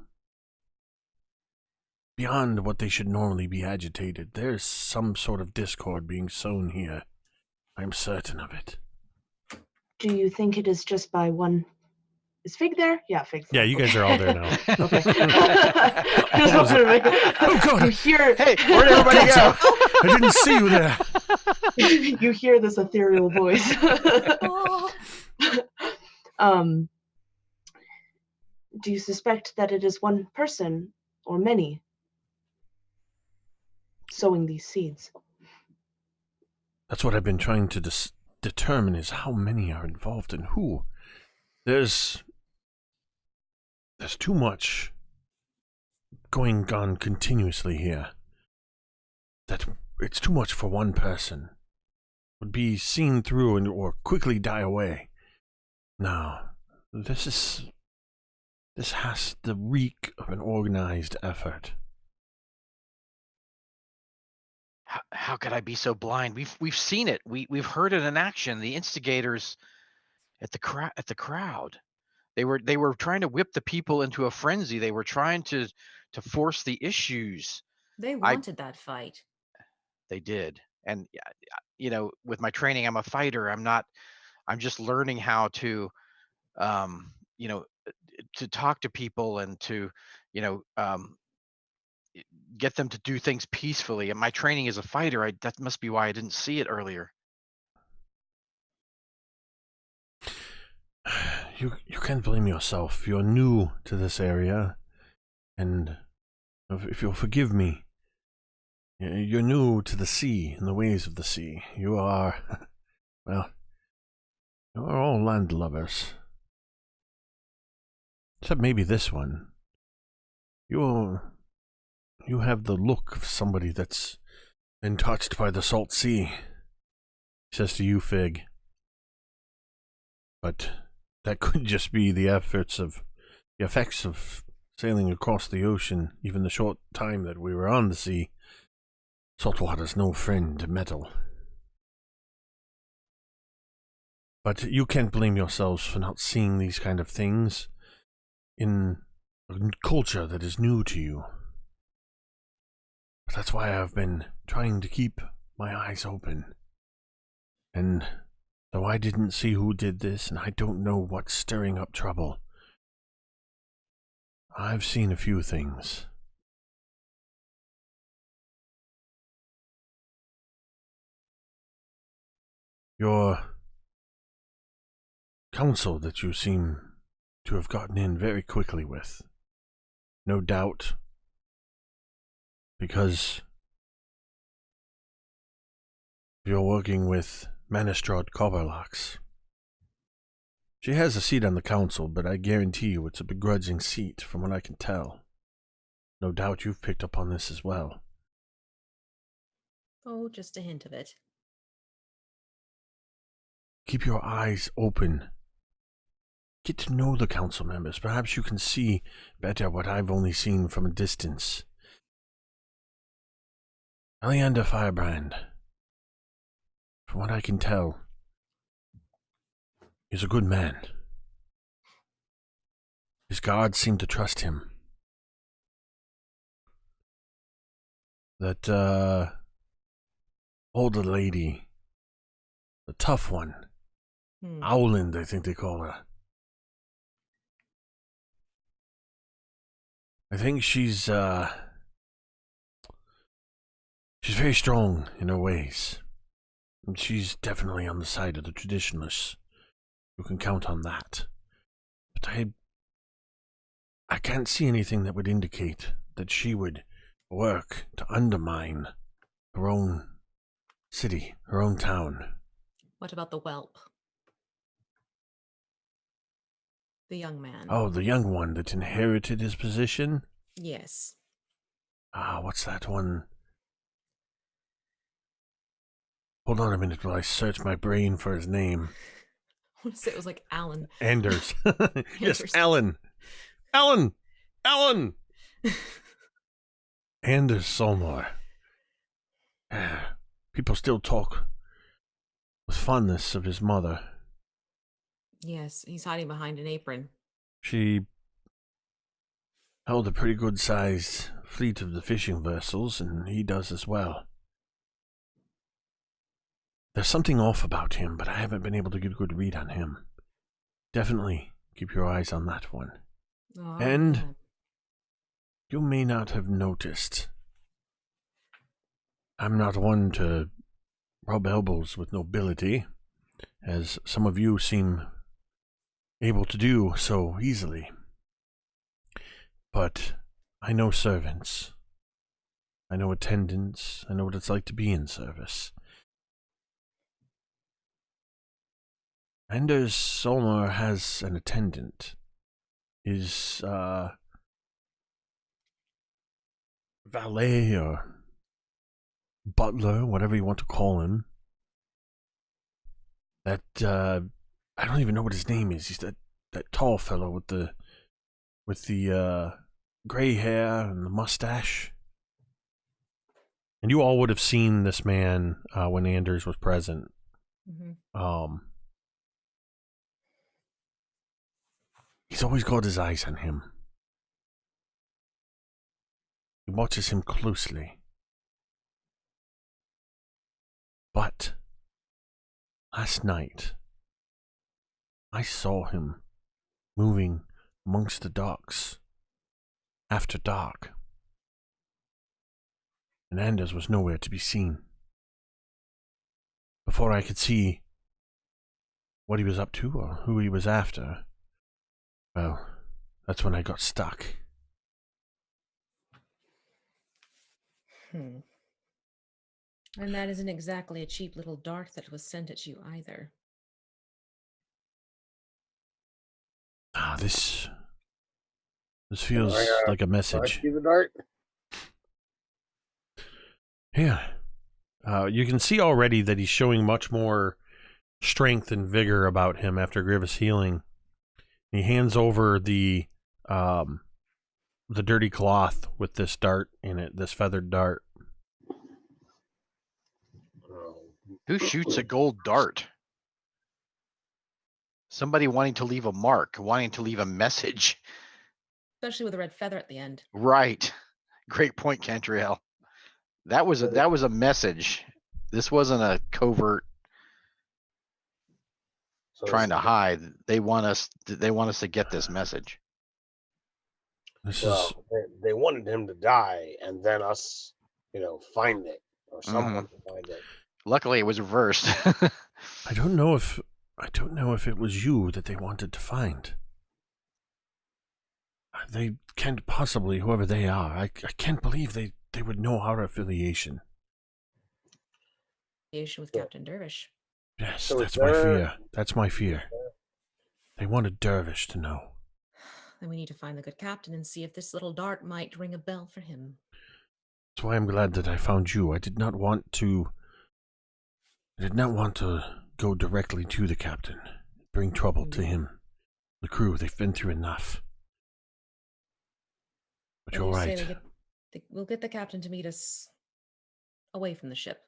Beyond what they should normally be agitated, there's some sort of discord being sown here. I'm certain of it. Do you think it is just by one? Is Fig there? Yeah, Fig's there. Yeah, you guys are all there now. Okay. Just wanted to make it- Oh, God. You hear? Hey, where'd everybody go? I didn't see you there. You hear this ethereal voice. Do you suspect that it is one person or many sowing these seeds? That's what I've been trying to determine is how many are involved and who. There's too much going on continuously here. That it's too much for one person. Would be seen through and or quickly die away. No, this has the reek of an organized effort. How could I be so blind? We've seen it. We've heard it in action. The instigators at the crowd. They were trying to whip the people into a frenzy. They were trying to force the issues. They wanted that fight. They did. And you know, with my training, I'm a fighter. I'm just learning how to you know, to talk to people and to, you know, get them to do things peacefully. And my training as a fighter, that must be why I didn't see it earlier. You can't blame yourself. You're new to this area, and if you'll forgive me, you're new to the sea and the ways of the sea. You are, well, you are all landlubbers. Except maybe this one. You have the look of somebody that's been touched by the salt sea. He says to you, Fig. But that could just be the effects of sailing across the ocean, even the short time that we were on the sea. Saltwater's no friend to metal. But you can't blame yourselves for not seeing these kind of things in a culture that is new to you. But that's why I've been trying to keep my eyes open. And though I didn't see who did this, and I don't know what's stirring up trouble, I've seen a few things. Your counsel that you seem to have gotten in very quickly with. No doubt, because you're working with Manistrad Coverlocks. She has a seat on the council, but I guarantee you it's a begrudging seat from what I can tell. No doubt you've picked up on this as well. Oh, just a hint of it. Keep your eyes open. Get to know the council members. Perhaps you can see better what I've only seen from a distance. Eleander Firebrand, from what I can tell, he's a good man. His guards seem to trust him. That, older lady, the tough one, Owland, I think they call her. I think she's very strong in her ways. And she's definitely on the side of the traditionalists. You can count on that. But I can't see anything that would indicate that she would work to undermine her own city, her own town. What about the whelp? The young man. Oh, the young one that inherited his position? Yes. What's that one? Hold on a minute while I search my brain for his name. I want to say it was like Alan. Anders. Yes, Anders. Alan. Alan! Alan! Anders Solmar. People still talk with fondness of his mother. Yes, he's hiding behind an apron. She held a pretty good-sized fleet of the fishing vessels, and he does as well. There's something off about him, but I haven't been able to get a good read on him. Definitely keep your eyes on that one. Oh, And yeah. you may not have noticed, I'm not one to rub elbows with nobility, as some of you seem able to do so easily. But I know servants. I know attendants. I know what it's like to be in service. Anders Solmar has an attendant. His valet or butler, whatever you want to call him. That I don't even know what his name is. He's that tall fellow with the gray hair and the mustache. And you all would have seen this man when Anders was present. Mm-hmm. He's always got his eyes on him. He watches him closely. But last night, I saw him moving amongst the docks after dark. and Anders was nowhere to be seen. Before I could see what he was up to or who he was after, well, that's when I got stuck. And that isn't exactly a cheap little dart that was sent at you either. This feels like a message. See the dart? Yeah. You can see already that he's showing much more strength and vigor about him after Griveth's healing. He hands over the dirty cloth with this dart in it, this feathered dart. Who shoots a gold dart? Somebody wanting to leave a mark, wanting to leave a message. Especially with a red feather at the end. Right. Great point, Cantriel. That was a message. This wasn't a covert trying to hide. They want us to get this message. They wanted him to die and then us, find it, or someone to find it. Luckily it was reversed. I don't know if it was you that they wanted to find. They can't possibly, whoever they are, I can't believe they would know our affiliation. Affiliation with Captain Dervish. Yes, so that's my fear. That's my fear. They wanted Dervish to know. Then we need to find the good captain and see if this little dart might ring a bell for him. That's why I'm glad that I found you. I did not want to go directly to the captain, bring trouble to him. The crew, they've been through enough. But you're right. We'll get the captain to meet us away from the ship.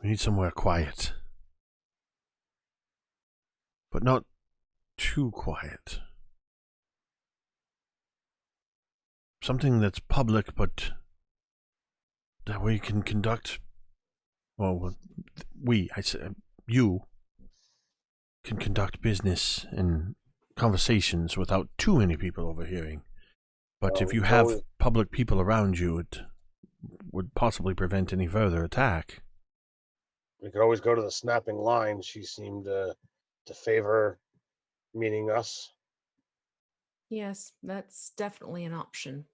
We need somewhere quiet. But not too quiet. Something that's public, but that way you can conduct... Well, you can conduct business and conversations without too many people overhearing. But if you have public people around you, it would possibly prevent any further attack. We could always go to the snapping line. She seemed to favor meeting us. Yes, that's definitely an option.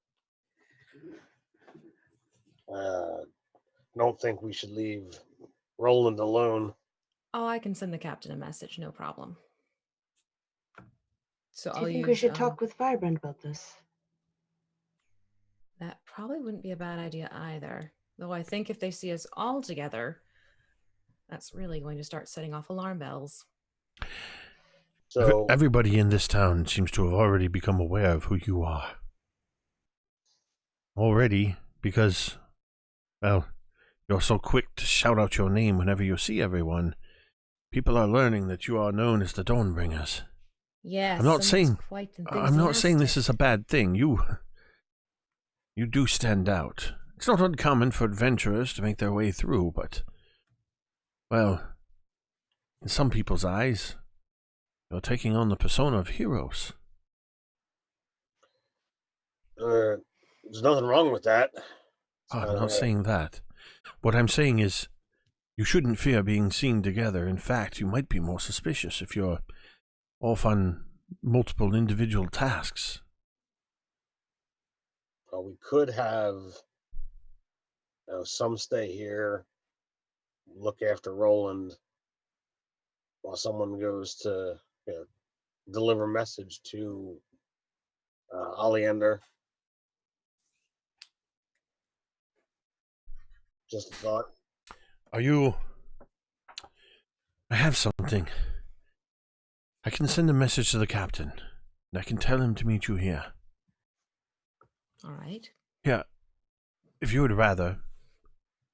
Don't think we should leave Roland alone. Oh, I can send the captain a message, no problem. So Do you think we should talk with Firebrand about this? That probably wouldn't be a bad idea either. Though I think if they see us all together, that's really going to start setting off alarm bells. So everybody in this town seems to have already become aware of who you are. Already, because, well, you're so quick to shout out your name whenever you see everyone. People are learning that you are known as the Dawnbringers. Yes, I'm not saying this is a bad thing. You do stand out. It's not uncommon for adventurers to make their way through, but, well, in some people's eyes, you're taking on the persona of heroes. There's nothing wrong with that. I'm not saying that. What I'm saying is, you shouldn't fear being seen together. In fact, you might be more suspicious if you're off on multiple individual tasks. Well, we could have some stay here, look after Roland, while someone goes to deliver message to Oleander. Just a thought. I have something. I can send a message to the captain, and I can tell him to meet you here. All right. Yeah. If you would rather,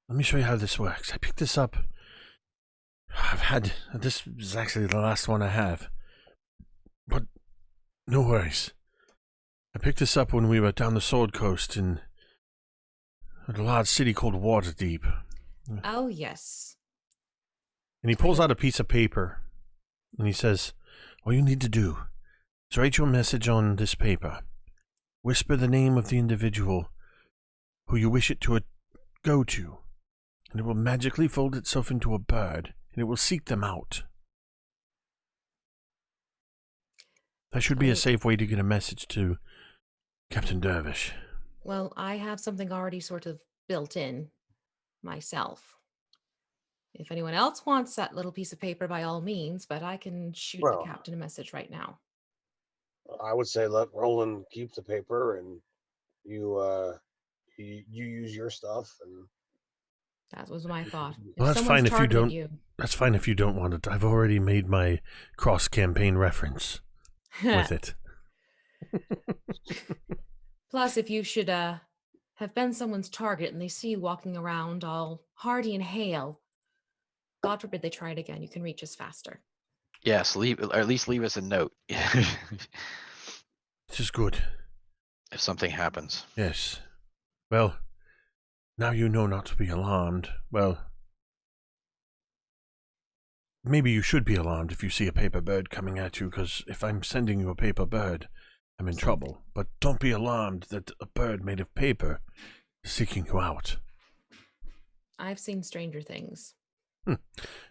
let me show you how this works. I picked this up. This is actually the last one I have. But no worries. I picked this up when we were down the Sword Coast in a large city called Waterdeep. Oh, yes. And he pulls out a piece of paper, and he says, all you need to do is write your message on this paper. Whisper the name of the individual who you wish it to go to, and it will magically fold itself into a bird, and it will seek them out. That should be a safe way to get a message to Captain Dervish. Well, I have something already sort of built in myself. If anyone else wants that little piece of paper, by all means, but I can shoot the captain a message right now. I would say let Roland keep the paper, and you use your stuff. And that was my thought. Well, that's fine if you don't. That's fine if you don't want it. I've already made my cross-campaign reference with it. Plus, if you should have been someone's target and they see you walking around all hearty and hale, God forbid they try it again, you can reach us faster. Yes, or at least leave us a note. This is good. If something happens. Yes. Well, now you know not to be alarmed. Well, maybe you should be alarmed if you see a paper bird coming at you, because if I'm sending you a paper bird, I'm in trouble. But don't be alarmed that a bird made of paper is seeking you out. I've seen stranger things.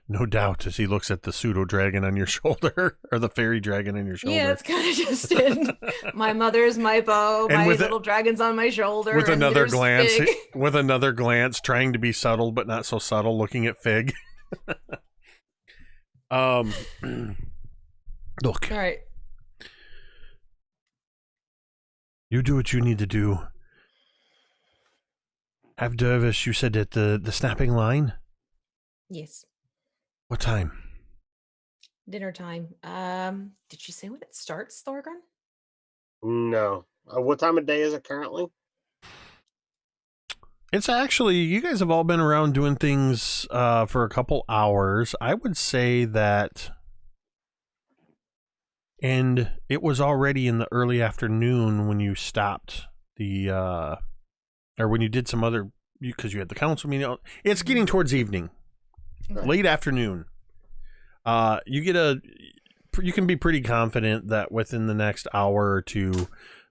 No doubt, as he looks at the pseudo-dragon on your shoulder, or the fairy dragon on your shoulder. Yeah, it's kind of just in. My mother's my bow, my little dragon's on my shoulder. With another glance, with another glance, trying to be subtle, but not so subtle, looking at Fig. Look. All right. You do what you need to do. Have Dervish, you said, at the snapping line? Yes. What time? Dinner time. Did you say when it starts, Thorgarn? No. What time of day is it currently? It's actually, you guys have all been around doing things for a couple hours. I would say that, and it was already in the early afternoon when you stopped or when you did some other, because you had the council meeting. It's getting towards evening. Late afternoon. You can be pretty confident that within the next hour or two,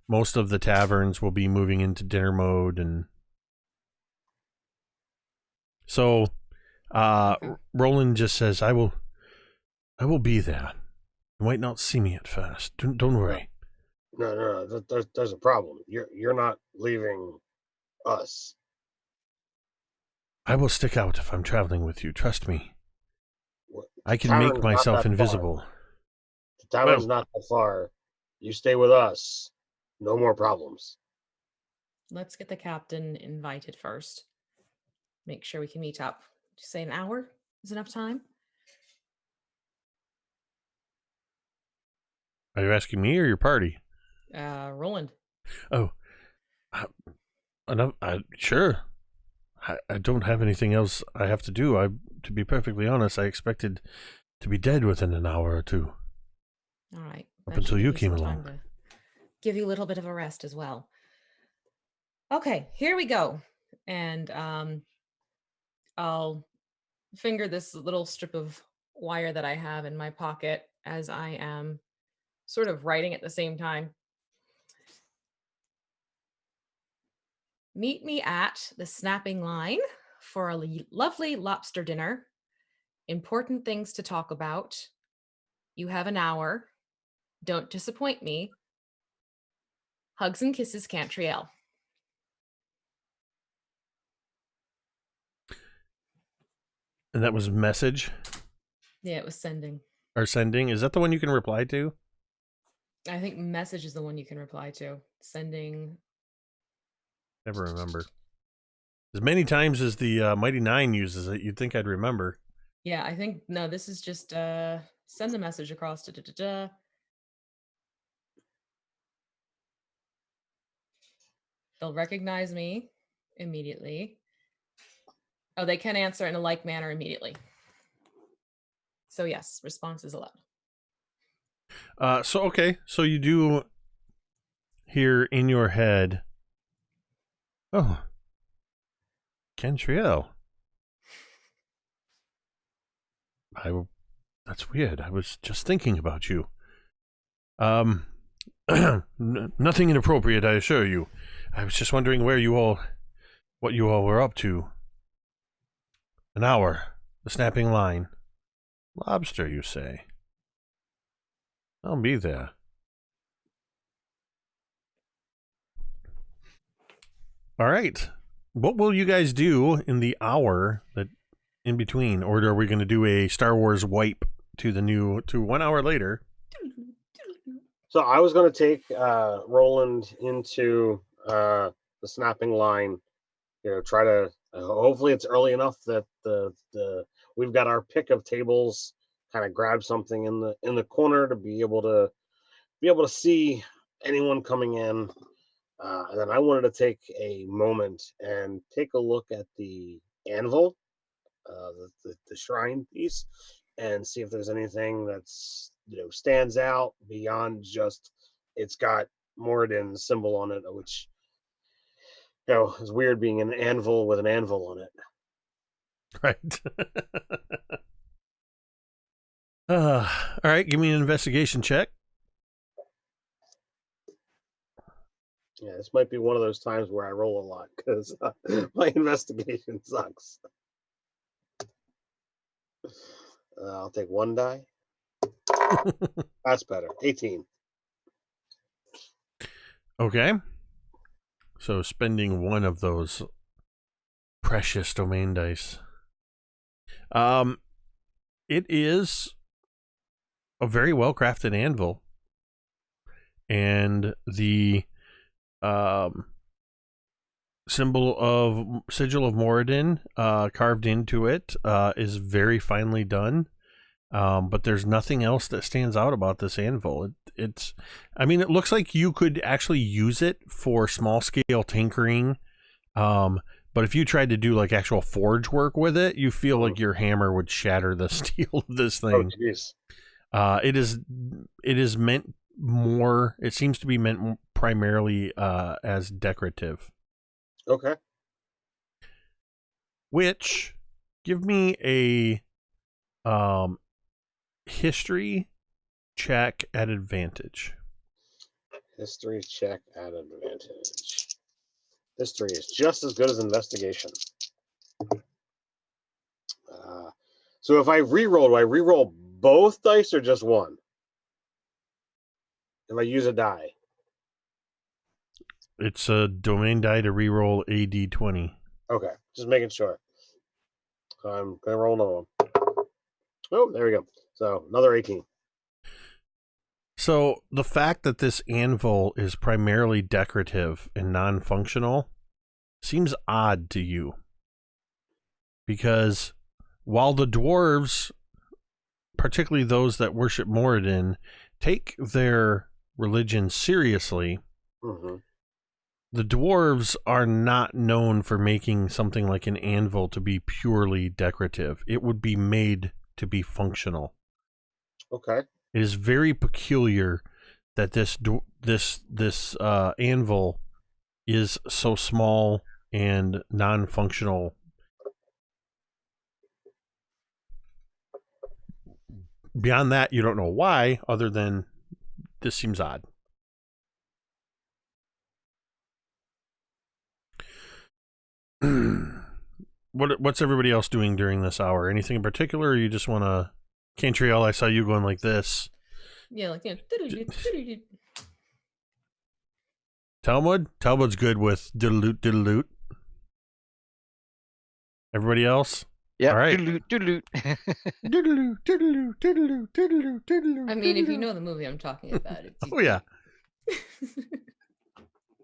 most of the taverns will be moving into dinner mode, and so Roland just says, "I will be there. You might not see me at first. Don't worry." No. There's a problem. You're not leaving us. I will stick out if I'm traveling with you. Trust me. I can Tavern's make myself invisible. The tavern's not that far. You stay with us. No more problems. Let's get the captain invited first. Make sure we can meet up. Did you say an hour is enough time? Are you asking me or your party? Roland. Oh. Sure. I don't have anything else I have to do. To be perfectly honest, I expected to be dead within an hour or two. All right. Up until you came along. To give you a little bit of a rest as well. Okay, here we go. And I'll finger this little strip of wire that I have in my pocket as I am sort of writing at the same time. Meet me at the snapping line for a lovely lobster dinner. Important things to talk about. You have an hour. Don't disappoint me. Hugs and kisses, Cantriel. And that was message? Yeah, it was sending. Or sending? Is that the one you can reply to? I think message is the one you can reply to. Sending. Never remember. As many times as the Mighty Nine uses it, you'd think I'd remember. Yeah, I think, no, this is just send the message across. They'll recognize me immediately. Oh, they can answer in a like manner immediately. So yes, response is allowed. Okay, so you do hear in your head, oh, Cantriel. That's weird. I was just thinking about you. Nothing inappropriate, I assure you. I was just wondering where you all what you all were up to. An hour. The snapping line. Lobster, you say? I'll be there. All right. What will you guys do in the hour that in between? Or are we going to do a Star Wars wipe to 1 hour later? So I was going to take Roland into the snapping line. Try to hopefully it's early enough that we've got our pick of tables. Kind of grab something in the corner to be able to see anyone coming in. And then I wanted to take a moment and take a look at the anvil, the shrine piece, and see if there's anything that's stands out beyond just it's got Moradin symbol on it, which is weird being an anvil with an anvil on it. Right. All right, give me an investigation check. Yeah, this might be one of those times where I roll a lot because my investigation sucks. I'll take one die. That's better. 18. Okay. So spending one of those precious domain dice. It is a very well-crafted anvil. And the sigil of Moradin carved into it is very finely done. But there's nothing else that stands out about this anvil. It looks like you could actually use it for small scale tinkering. But if you tried to do like actual forge work with it, you feel like your hammer would shatter the steel of this thing. Oh, jeez. It is meant more. It seems to be meant primarily as decorative. Okay. Which, give me a history check at advantage. History check at advantage. History is just as good as investigation. So if I re-roll, do I re-roll both dice or just one? If I use a die. It's a domain die to re-roll a d20. Okay, just making sure. So I'm going to roll another one. Oh, there we go. So another 18. So the fact that this anvil is primarily decorative and non-functional seems odd to you. Because while the dwarves, particularly those that worship Moradin, take their religion seriously, the dwarves are not known for making something like an anvil to be purely decorative. It would be made to be functional. Okay. It is very peculiar that this anvil is so small and non-functional. Beyond that, you don't know why, other than this seems odd. What's everybody else doing during this hour? Anything in particular, or you just want to... Cantriel, I saw you going like this. Yeah, like, Talmud? Talmud's good with diddle-loot, diddle-loot. Everybody else? Yeah. All right. Doodle-loot, doodle-loot. Diddle-loot, diddle-loot, diddle-loot, diddle-loot, diddle-loot. I mean, if you know the movie I'm talking about, it's Oh, yeah.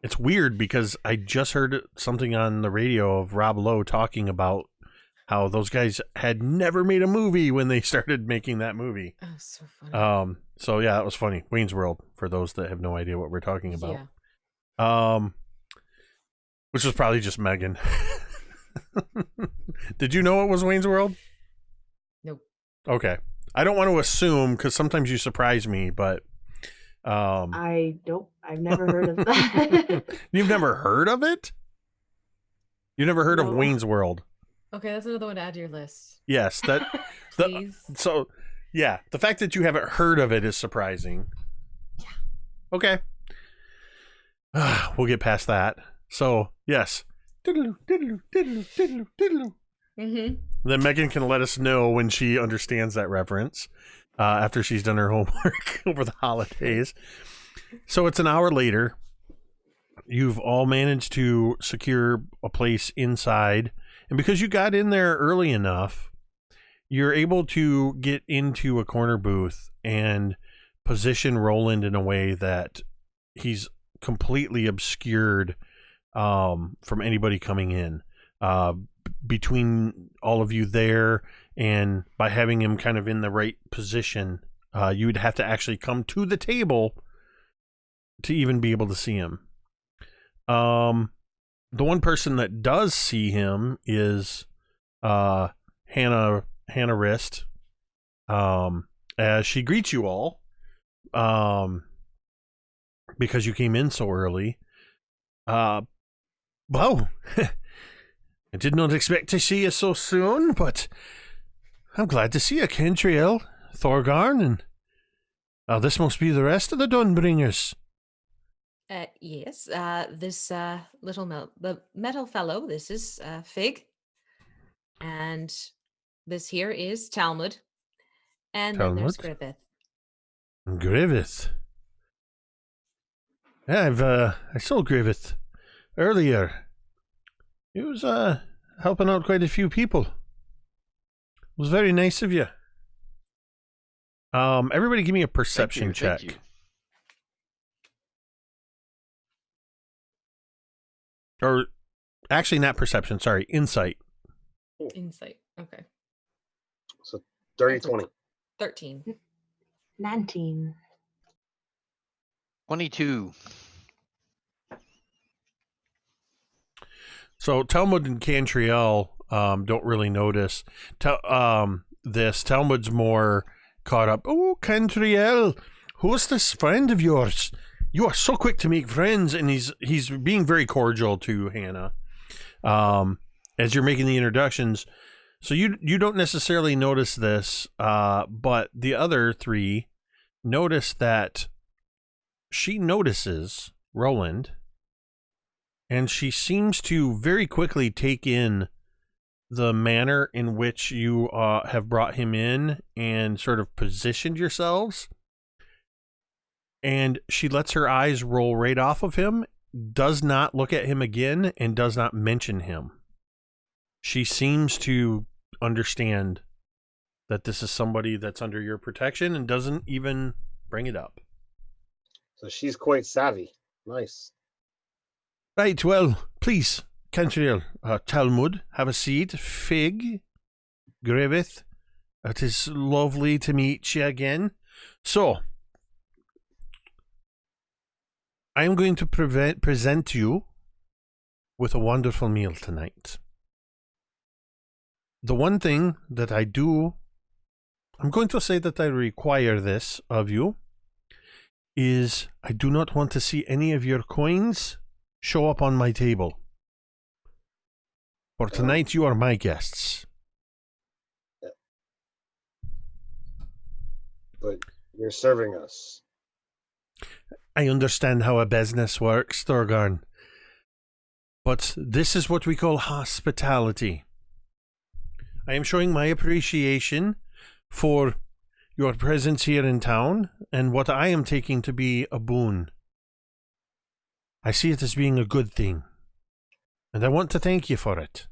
It's weird because I just heard something on the radio of Rob Lowe talking about how those guys had never made a movie when they started making that movie. Oh, so funny. So yeah, that was funny. Wayne's World, for those that have no idea what we're talking about. Yeah. Which was probably just Megan. Did you know it was Wayne's World? Nope. Okay. I don't want to assume because sometimes you surprise me, but I don't. I've never heard of that. You've never heard of it? You never heard of No. Wayne's World? Okay, that's another one to add to your list. Yes, that. Please. So, yeah, the fact that you haven't heard of it is surprising. Yeah. Okay. We'll get past that. So, yes, diddle, diddle, diddle, diddle, diddle. Mm-hmm. Then Megan can let us know when she understands that reference after she's done her homework over the holidays. So it's an hour later. You've all managed to secure a place inside. And because you got in there early enough, you're able to get into a corner booth and position Roland in a way that he's completely obscured from anybody coming in. Between all of you there, and by having him kind of in the right position, you would have to actually come to the table to even be able to see him. The one person that does see him is Hannah Wrist, as she greets you all, because you came in so early. Wow. I did not expect to see you so soon, but I'm glad to see you, Cantriel, Thorgarn, and this must be the rest of the Dawnbringers. Yes, this the metal fellow, this is Fig, and this here is Talmud, and then there's Griveth. Griveth. Yeah, I saw Griveth earlier. He was helping out quite a few people. It was very nice of you. Everybody give me a perception check. Thank you. Or actually not perception, sorry, insight. Insight. Okay. So 30-20. 13. 19. 22. So Talmud and Cantriel don't really notice this. Talmud's more caught up. Oh, Cantriel, who's this friend of yours? You are so quick to make friends, and he's being very cordial to Hannah as you're making the introductions. So you don't necessarily notice this, but the other three notice that she notices Roland. And she seems to very quickly take in the manner in which you have brought him in and sort of positioned yourselves. And she lets her eyes roll right off of him, does not look at him again, and does not mention him. She seems to understand that this is somebody that's under your protection and doesn't even bring it up. So she's quite savvy. Nice. Right, well, please, Cantriel, Talmud, have a seat. Fig, Griveth, it is lovely to meet you again. So, I am going to present you with a wonderful meal tonight. The one thing that I'm going to say that I require this of you, is I do not want to see any of your coins show up on my table. For tonight, you are my guests. But you're serving us. I understand how a business works, Thorgarn. But this is what we call hospitality. I am showing my appreciation for your presence here in town and what I am taking to be a boon. I see it as being a good thing, and I want to thank you for it.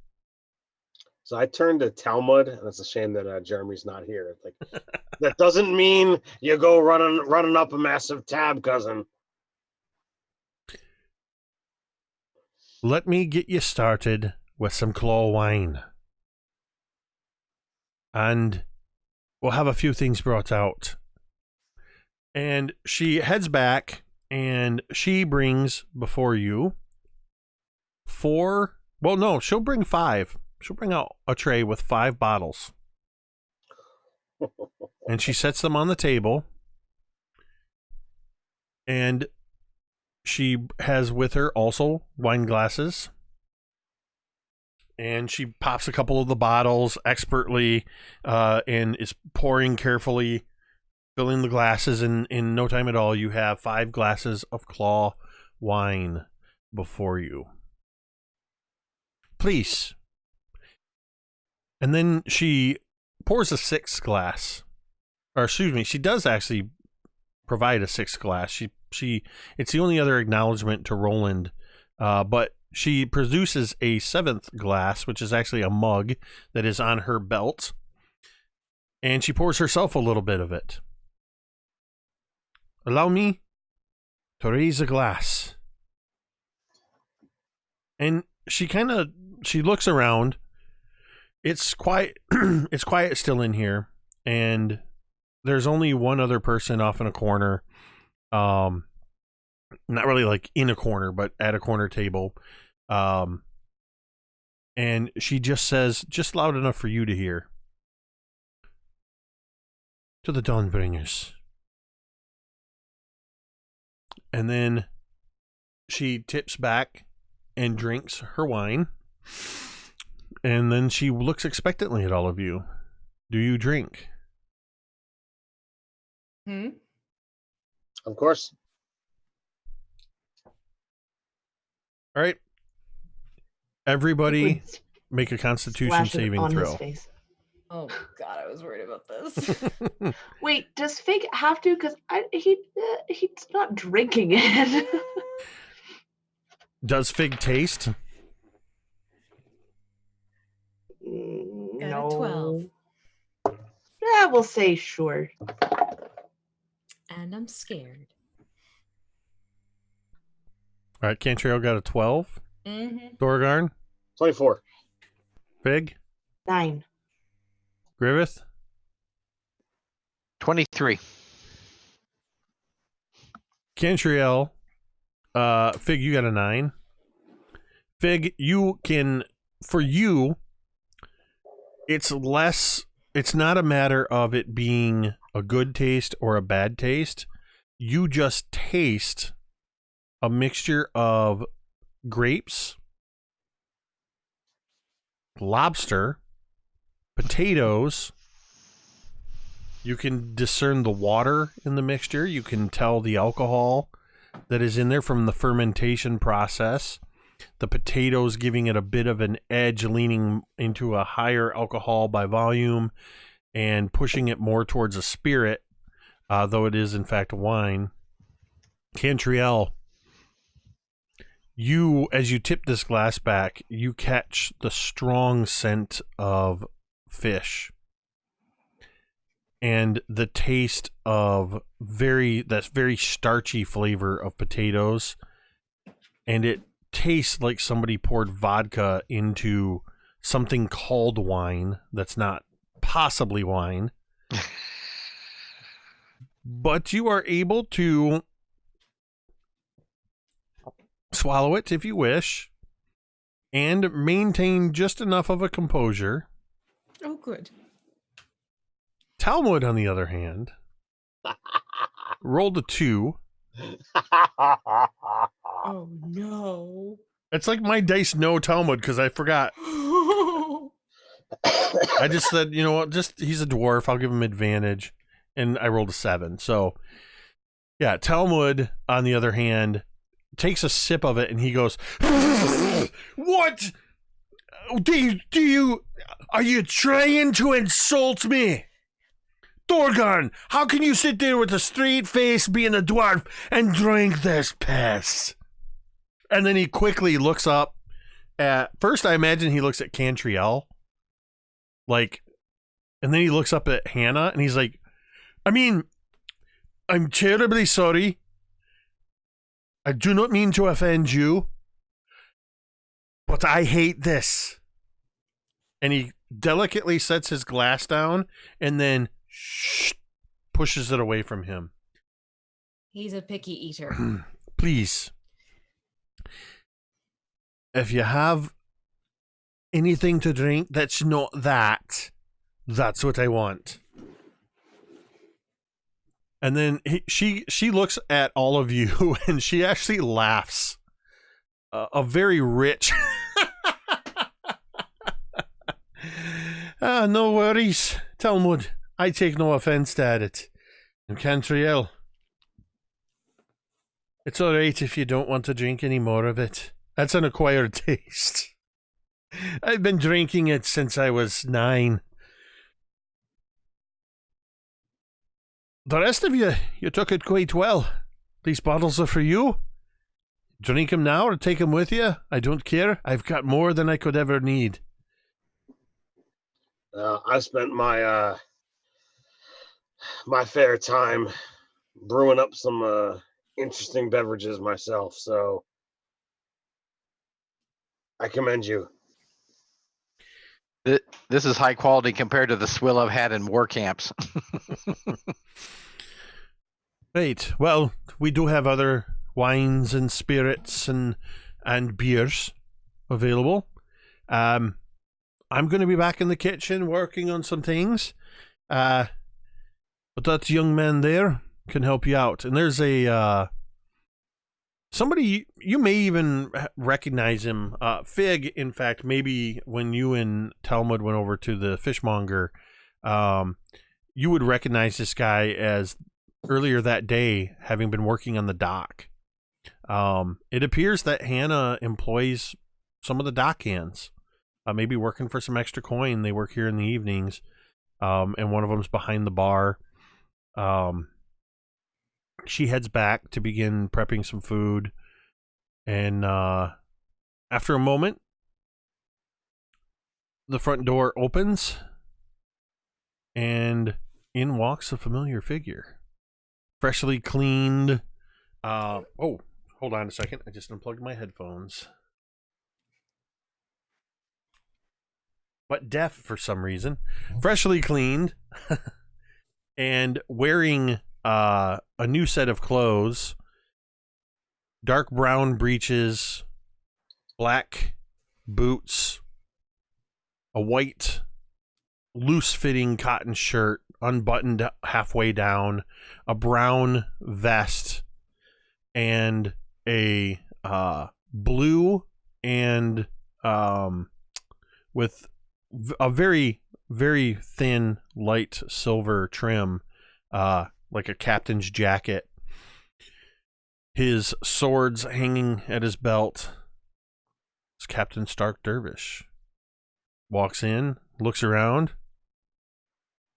So I turned to Talmud, and it's a shame that Jeremy's not here. Like, that doesn't mean you go running up a massive tab, cousin. Let me get you started with some claw wine. And we'll have a few things brought out. And she heads back, and she brings before you she'll bring 5. She'll bring out a tray with 5 bottles. And she sets them on the table. And she has with her also wine glasses. And she pops a couple of the bottles expertly and is pouring carefully, filling the glasses. And in no time at all, you have 5 glasses of claw wine before you. Please. And then she pours a 6th glass. Or excuse me, she does actually provide a 6th glass. It's the only other acknowledgement to Roland, but she produces a 7th glass, which is actually a mug that is on her belt, and she pours herself a little bit of it. Allow me to raise a glass. And she looks around. It's quiet. It's quiet still in here, and there's only one other person off in a corner. Not really like in a corner, but at a corner table. And she just says, just loud enough for you to hear. To the Dawnbringers. And then she tips back and drinks her wine. And then she looks expectantly at all of you. Do you drink? Of course. All right. Everybody make a Constitution saving throw. Oh God, I was worried about this. Wait, does Fig have to? Because he's not drinking it. Does Fig taste? Got a 12. Yeah, we'll say sure. And I'm scared. All right, Cantriel got a 12. Thorgarn? 24. Fig? 9. Griveth? 23. Cantriel, Fig, you got a 9. Fig, you can, for you, it's not a matter of it being a good taste or a bad taste. You just taste a mixture of grapes, lobster, potatoes. You can discern the water in the mixture. You can tell the alcohol that is in there from the fermentation process. The potatoes giving it a bit of an edge, leaning into a higher alcohol by volume and pushing it more towards a spirit, though it is in fact a wine. Cantriel, as you tip this glass back, you catch the strong scent of fish and the taste of that very starchy flavor of potatoes, and it tastes like somebody poured vodka into something called wine that's not possibly wine. But you are able to swallow it if you wish and maintain just enough of a composure. Oh, good. Talmud, on the other hand, rolled a 2. Oh, no. It's like my dice know Talmud because I forgot. I just said, you know what, he's a dwarf, I'll give him advantage. And I rolled a 7. So, yeah, Talmud, on the other hand, takes a sip of it and he goes, what? Are you trying to insult me? Thorgarn, how can you sit there with a straight face being a dwarf and drink this piss? And then he quickly looks up at, first I imagine he looks at Cantriel, and then he looks up at Hannah and he's like, I'm terribly sorry. I do not mean to offend you, but I hate this. And he delicately sets his glass down and then pushes it away from him. He's a picky eater. Please, if you have anything to drink that's not that's what I want. And then she looks at all of you and she actually laughs. A very rich. No worries, Talmud. I take no offense at it. And Cantriel, it's all right if you don't want to drink any more of it. That's an acquired taste. I've been drinking it since I was 9. The rest of you took it quite well. These bottles are for you. Drink them now or take them with you. I don't care. I've got more than I could ever need. I spent my my fair time brewing up some interesting beverages myself, so I commend you. This is high quality compared to the swill I've had in war camps. Right. Well, we do have other wines and spirits and beers available. I'm going to be back in the kitchen working on some things. But that young man there can help you out. And there's a somebody, you may even recognize him. Fig, in fact, maybe when you and Talmud went over to the fishmonger, you would recognize this guy as earlier that day, having been working on the dock. It appears that Hannah employs some of the dock hands, maybe working for some extra coin. They work here in the evenings, and one of them's behind the bar. She heads back to begin prepping some food, and after a moment, the front door opens, and in walks a familiar figure. Freshly cleaned. Oh, hold on a second. I just unplugged my headphones. But deaf for some reason. Freshly cleaned. And wearing a new set of clothes. Dark brown breeches. Black boots. A white loose-fitting cotton shirt. Unbuttoned halfway down, a brown vest, and a blue and with a very, very thin light silver trim, like a captain's jacket. His swords hanging at his belt. It's Captain Stark Dervish. Walks in, looks around,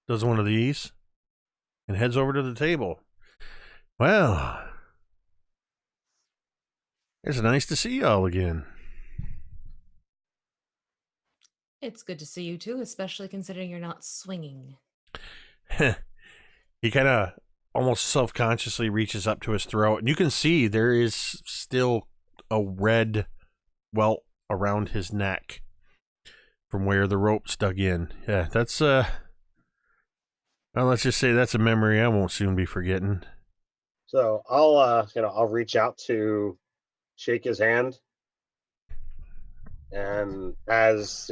does one of these, and heads over to the table. Well, it's nice to see y'all again. It's good to see you too, especially considering you're not swinging. He kind of almost self-consciously reaches up to his throat, and you can see there is still a red welt around his neck from where the ropes dug in. Yeah, that's well, let's just say that's a memory I won't soon be forgetting. So I'll reach out to shake his hand, and as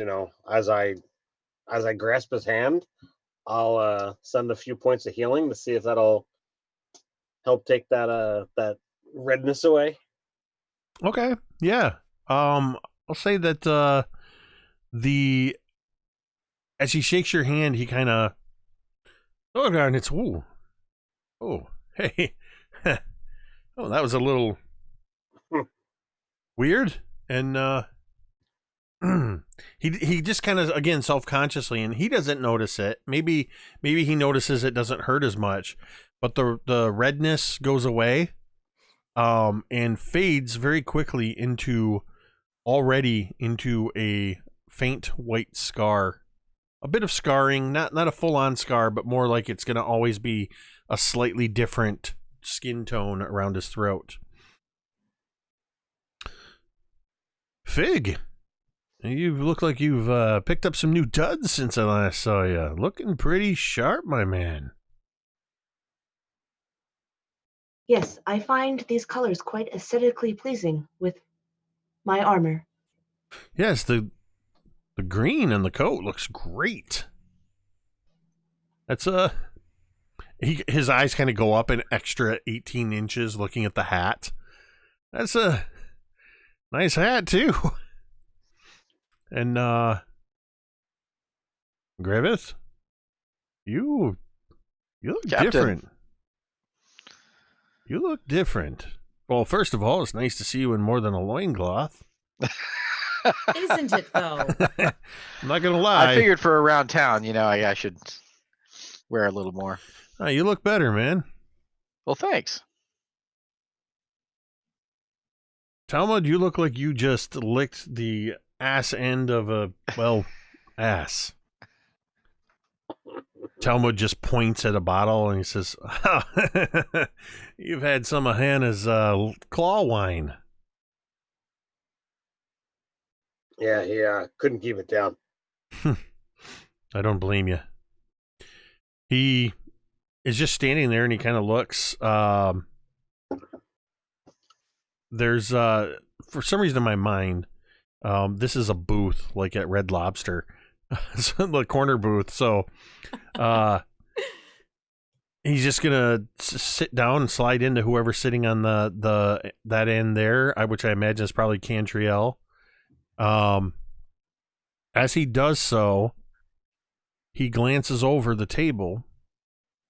I grasp his hand, I'll send a few points of healing to see if that'll help take that redness away. Okay, yeah. I'll say that as he shakes your hand, he kind of Thorgarn, it's hey, oh, that was a little weird, and he just kind of, again, self-consciously, and he doesn't notice it. Maybe he notices it doesn't hurt as much, but the redness goes away, and fades very quickly into a faint white scar. A bit of scarring, not a full-on scar, but more like it's going to always be a slightly different skin tone around his throat. Fig, you look like you've picked up some new duds since I last saw you. Looking pretty sharp, my man. Yes, I find these colors quite aesthetically pleasing with my armor. Yes, the green in the coat looks great. That's his eyes kind of go up an extra 18 inches looking at the hat. That's a nice hat too. And Griveth, you look Captain. different. You look different. Well, first of all, it's nice to see you in more than a loincloth. Isn't it, though? I'm not going to lie. I figured for around town, I should wear a little more. Oh, you look better, man. Well, thanks. Talmud, you look like you just licked the ass end of a, ass. Talmud just points at a bottle and he says, oh, you've had some of Hannah's claw wine. Yeah, he couldn't keep it down. I don't blame you. He is just standing there and he kind of looks. There's, for some reason in my mind, this is a booth like at Red Lobster. It's the corner booth. So he's just gonna sit down and slide into whoever's sitting on the that end there, which I imagine is probably Cantriel. As he does so, he glances over the table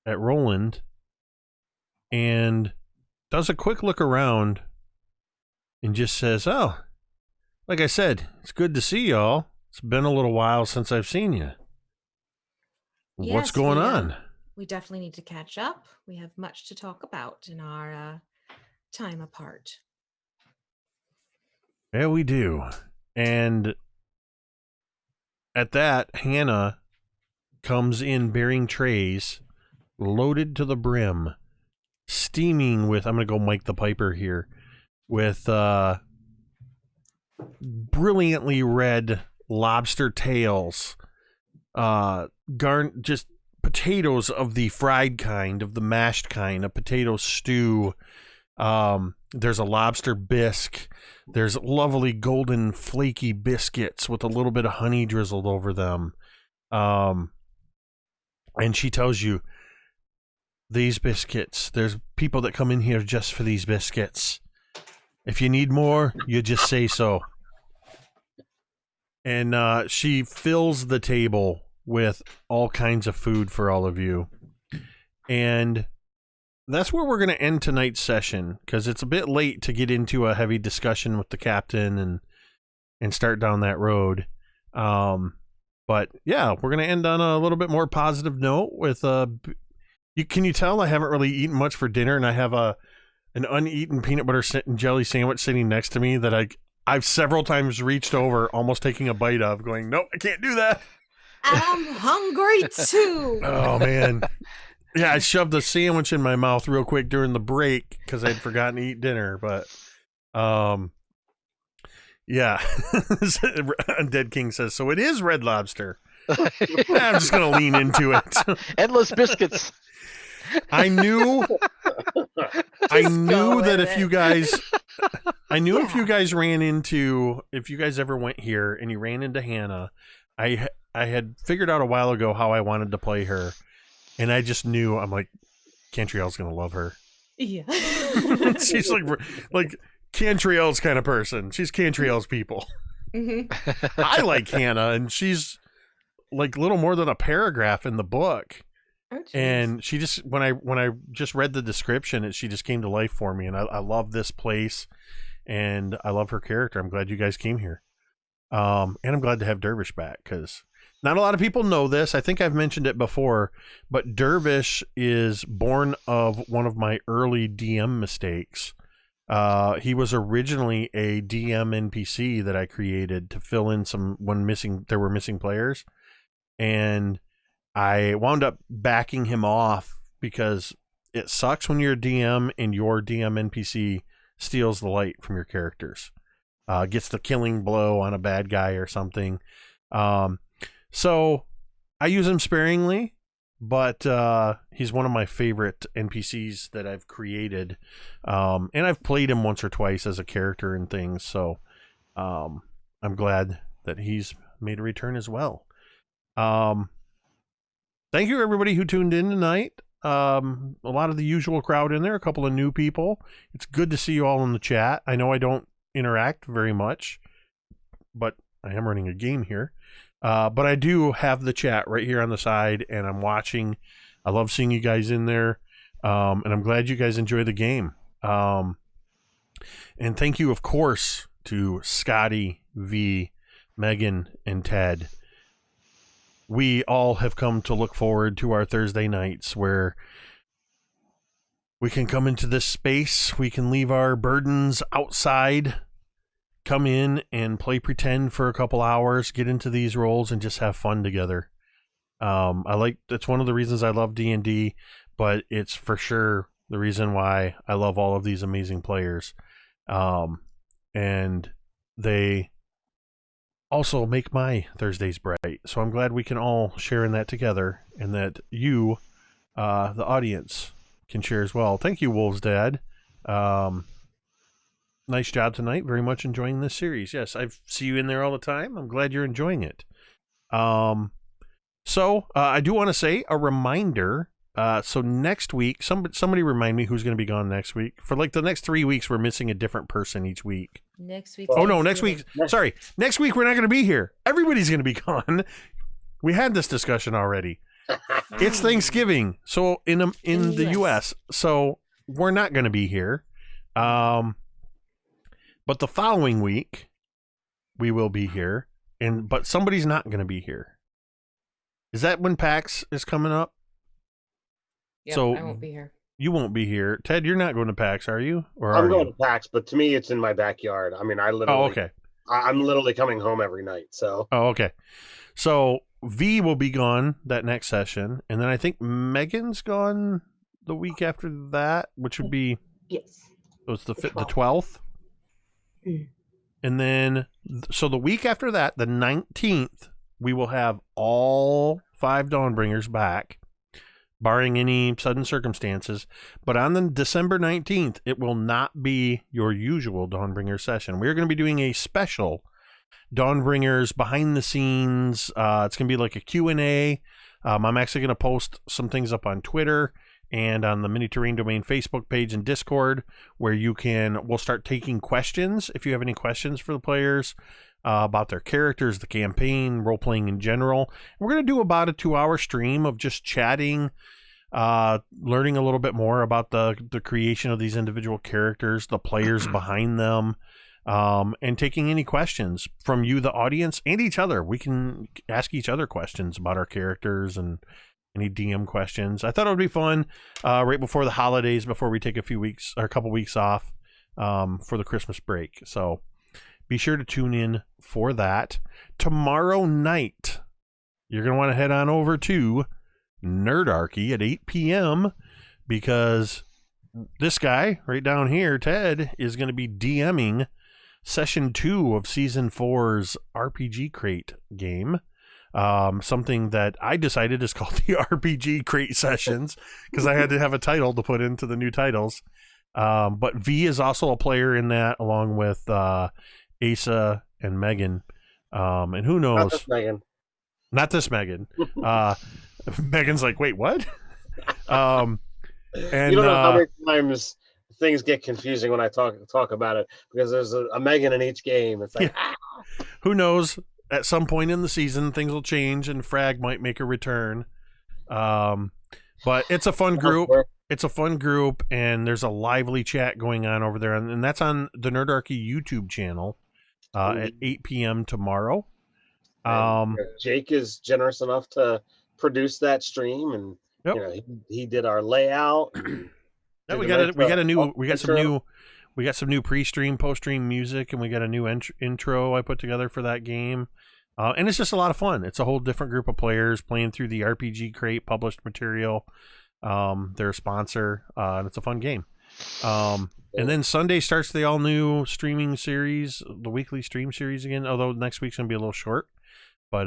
at Roland and does a quick look around and just says, oh, like I said, it's good to see y'all. It's been a little while since I've seen you. Yes, what's going on? We definitely need to catch up. We have much to talk about in our time apart. Yeah, we do. And at that, Hannah comes in bearing trays loaded to the brim, steaming with, I'm going to go Mike the Piper here, with brilliantly red lobster tails, just potatoes of the fried kind, of the mashed kind, a potato stew. There's a lobster bisque. There's lovely golden flaky biscuits with a little bit of honey drizzled over them. And she tells you, these biscuits, there's people that come in here just for these biscuits. If you need more, you just say so. And she fills the table with all kinds of food for all of you. And that's where we're going to end tonight's session, because it's a bit late to get into a heavy discussion with the captain and start down that road. But yeah, we're going to end on a little bit more positive note with can you tell I haven't really eaten much for dinner, and I have an uneaten peanut butter and jelly sandwich sitting next to me that I've several times reached over, almost taking a bite of, going, nope, I can't do that. I'm hungry too. Oh, man. Yeah, I shoved the sandwich in my mouth real quick during the break because I'd forgotten to eat dinner. But, yeah. Undead King says, so it is Red Lobster. I'm just going to lean into it. Endless biscuits. I knew that if you guys... if you guys ever went here and you ran into Hannah, I had figured out a while ago how I wanted to play her, and I just knew, I'm like, Cantriel's gonna love her. Yeah. She's like Cantriel's kind of person. She's Cantriel's people. Mm-hmm. I like Hannah, and she's like little more than a paragraph in the book. Oh, and she just, when I just read the description, she just came to life for me, and I love this place. And I love her character. I'm glad you guys came here. And I'm glad to have Dervish back, because not a lot of people know this. I think I've mentioned it before, but Dervish is born of one of my early DM mistakes. He was originally a DM NPC that I created to fill in when there were missing players. And I wound up backing him off because it sucks when you're a DM and your DM NPC steals the light from your characters, gets the killing blow on a bad guy or something. So I use him sparingly, but he's one of my favorite NPCs that I've created. And I've played him once or twice as a character and things. So I'm glad that he's made a return as well. Thank you everybody who tuned in tonight. A lot of the usual crowd in there, a couple of new people. It's good to see you all in the chat. I know I don't interact very much, but I am running a game here. But I do have the chat right here on the side, and I'm watching. I love seeing you guys in there, and I'm glad you guys enjoy the game. And thank you, of course, to Scotty V, Megan, and Ted, we all have come to look forward to our Thursday nights where we can come into this space, we can leave our burdens outside, come in and play pretend for a couple hours, get into these roles, and just have fun together. It's one of the reasons I love D&D, but it's for sure the reason why I love all of these amazing players. And they also make my Thursdays bright. So I'm glad we can all share in that together, and that you, the audience, can share as well. Thank you, Wolves Dad. Nice job tonight. Very much enjoying this series. Yes, I see you in there all the time. I'm glad you're enjoying it. So I do want to say a reminder. So next week, somebody remind me who's going to be gone next week. For like the next 3 weeks, we're missing a different person each week. Next week. Oh no, next week. Sorry, next week we're not going to be here. Everybody's going to be gone. We had this discussion already. It's Thanksgiving, so in the US, so we're not going to be here. But the following week we will be here, but somebody's not going to be here. Is that when PAX is coming up? Yep, So I won't be here. You won't be here. Ted, you're not going to PAX, are you? Or I'm are going you? to PAX, but to me, it's in my backyard. I mean, I literally. Oh, okay. I'm literally coming home every night. So. Oh, okay. So V will be gone that next session, and then I think Megan's gone the week after that, which would be Yes. it was the 12th. Mm. And then, so the week after that, the 19th, we will have all 5 Dawnbringers back, barring any sudden circumstances. But on the December 19th, it will not be your usual Dawnbringer session. We're going to be doing a special Dawnbringers behind the scenes. It's going to be like a Q&A. I'm actually going to post some things up on Twitter and on the Mini Terrain Domain Facebook page and Discord, where we'll start taking questions. If you have any questions for the players about their characters, the campaign, role-playing in general. We're going to do about a 2-hour stream of just chatting, learning a little bit more about the creation of these individual characters, the players behind them, and taking any questions from you, the audience, and each other. We can ask each other questions about our characters and any DM questions. I thought it would be fun right before the holidays, before we take a couple weeks off for the Christmas break. So be sure to tune in for that. Tomorrow night, you're going to want to head on over to Nerdarchy at 8 p.m. because this guy right down here, Ted, is going to be DMing Session 2 of Season 4's RPG Crate game. Something that I decided is called the RPG Crate Sessions because I had to have a title to put into the new titles. But V is also a player in that, along with Asa and Megan. And who knows? Not this Megan. Not this Megan. Megan's like, wait, what? And you don't know how many times things get confusing when I talk about it, because there's a Megan in each game. It's like, who knows? At some point in the season, things will change, and Frag might make a return. But it's a fun group. It's a fun group, and there's a lively chat going on over there, and that's on the Nerdarchy YouTube channel at 8 p.m. tomorrow. Jake is generous enough to produce that stream, and yep. you know, he did our layout. Yeah, we got some new pre-stream, post-stream music, and we got a new intro I put together for that game. And it's just a lot of fun. It's a whole different group of players playing through the RPG Crate published material. They're a sponsor, and it's a fun game. And then Sunday starts the all-new streaming series, the weekly stream series again, although next week's going to be a little short. But,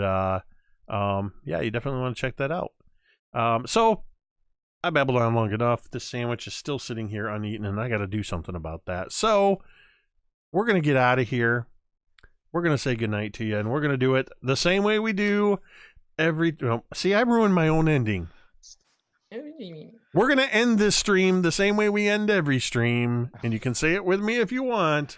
yeah, you definitely want to check that out. So I babbled on long enough. This sandwich is still sitting here uneaten, and I got to do something about that. So we're going to get out of here. We're going to say goodnight to you, and we're going to do it the same way we do every... see, I ruined my own ending. We're going to end this stream the same way we end every stream, and you can say it with me if you want.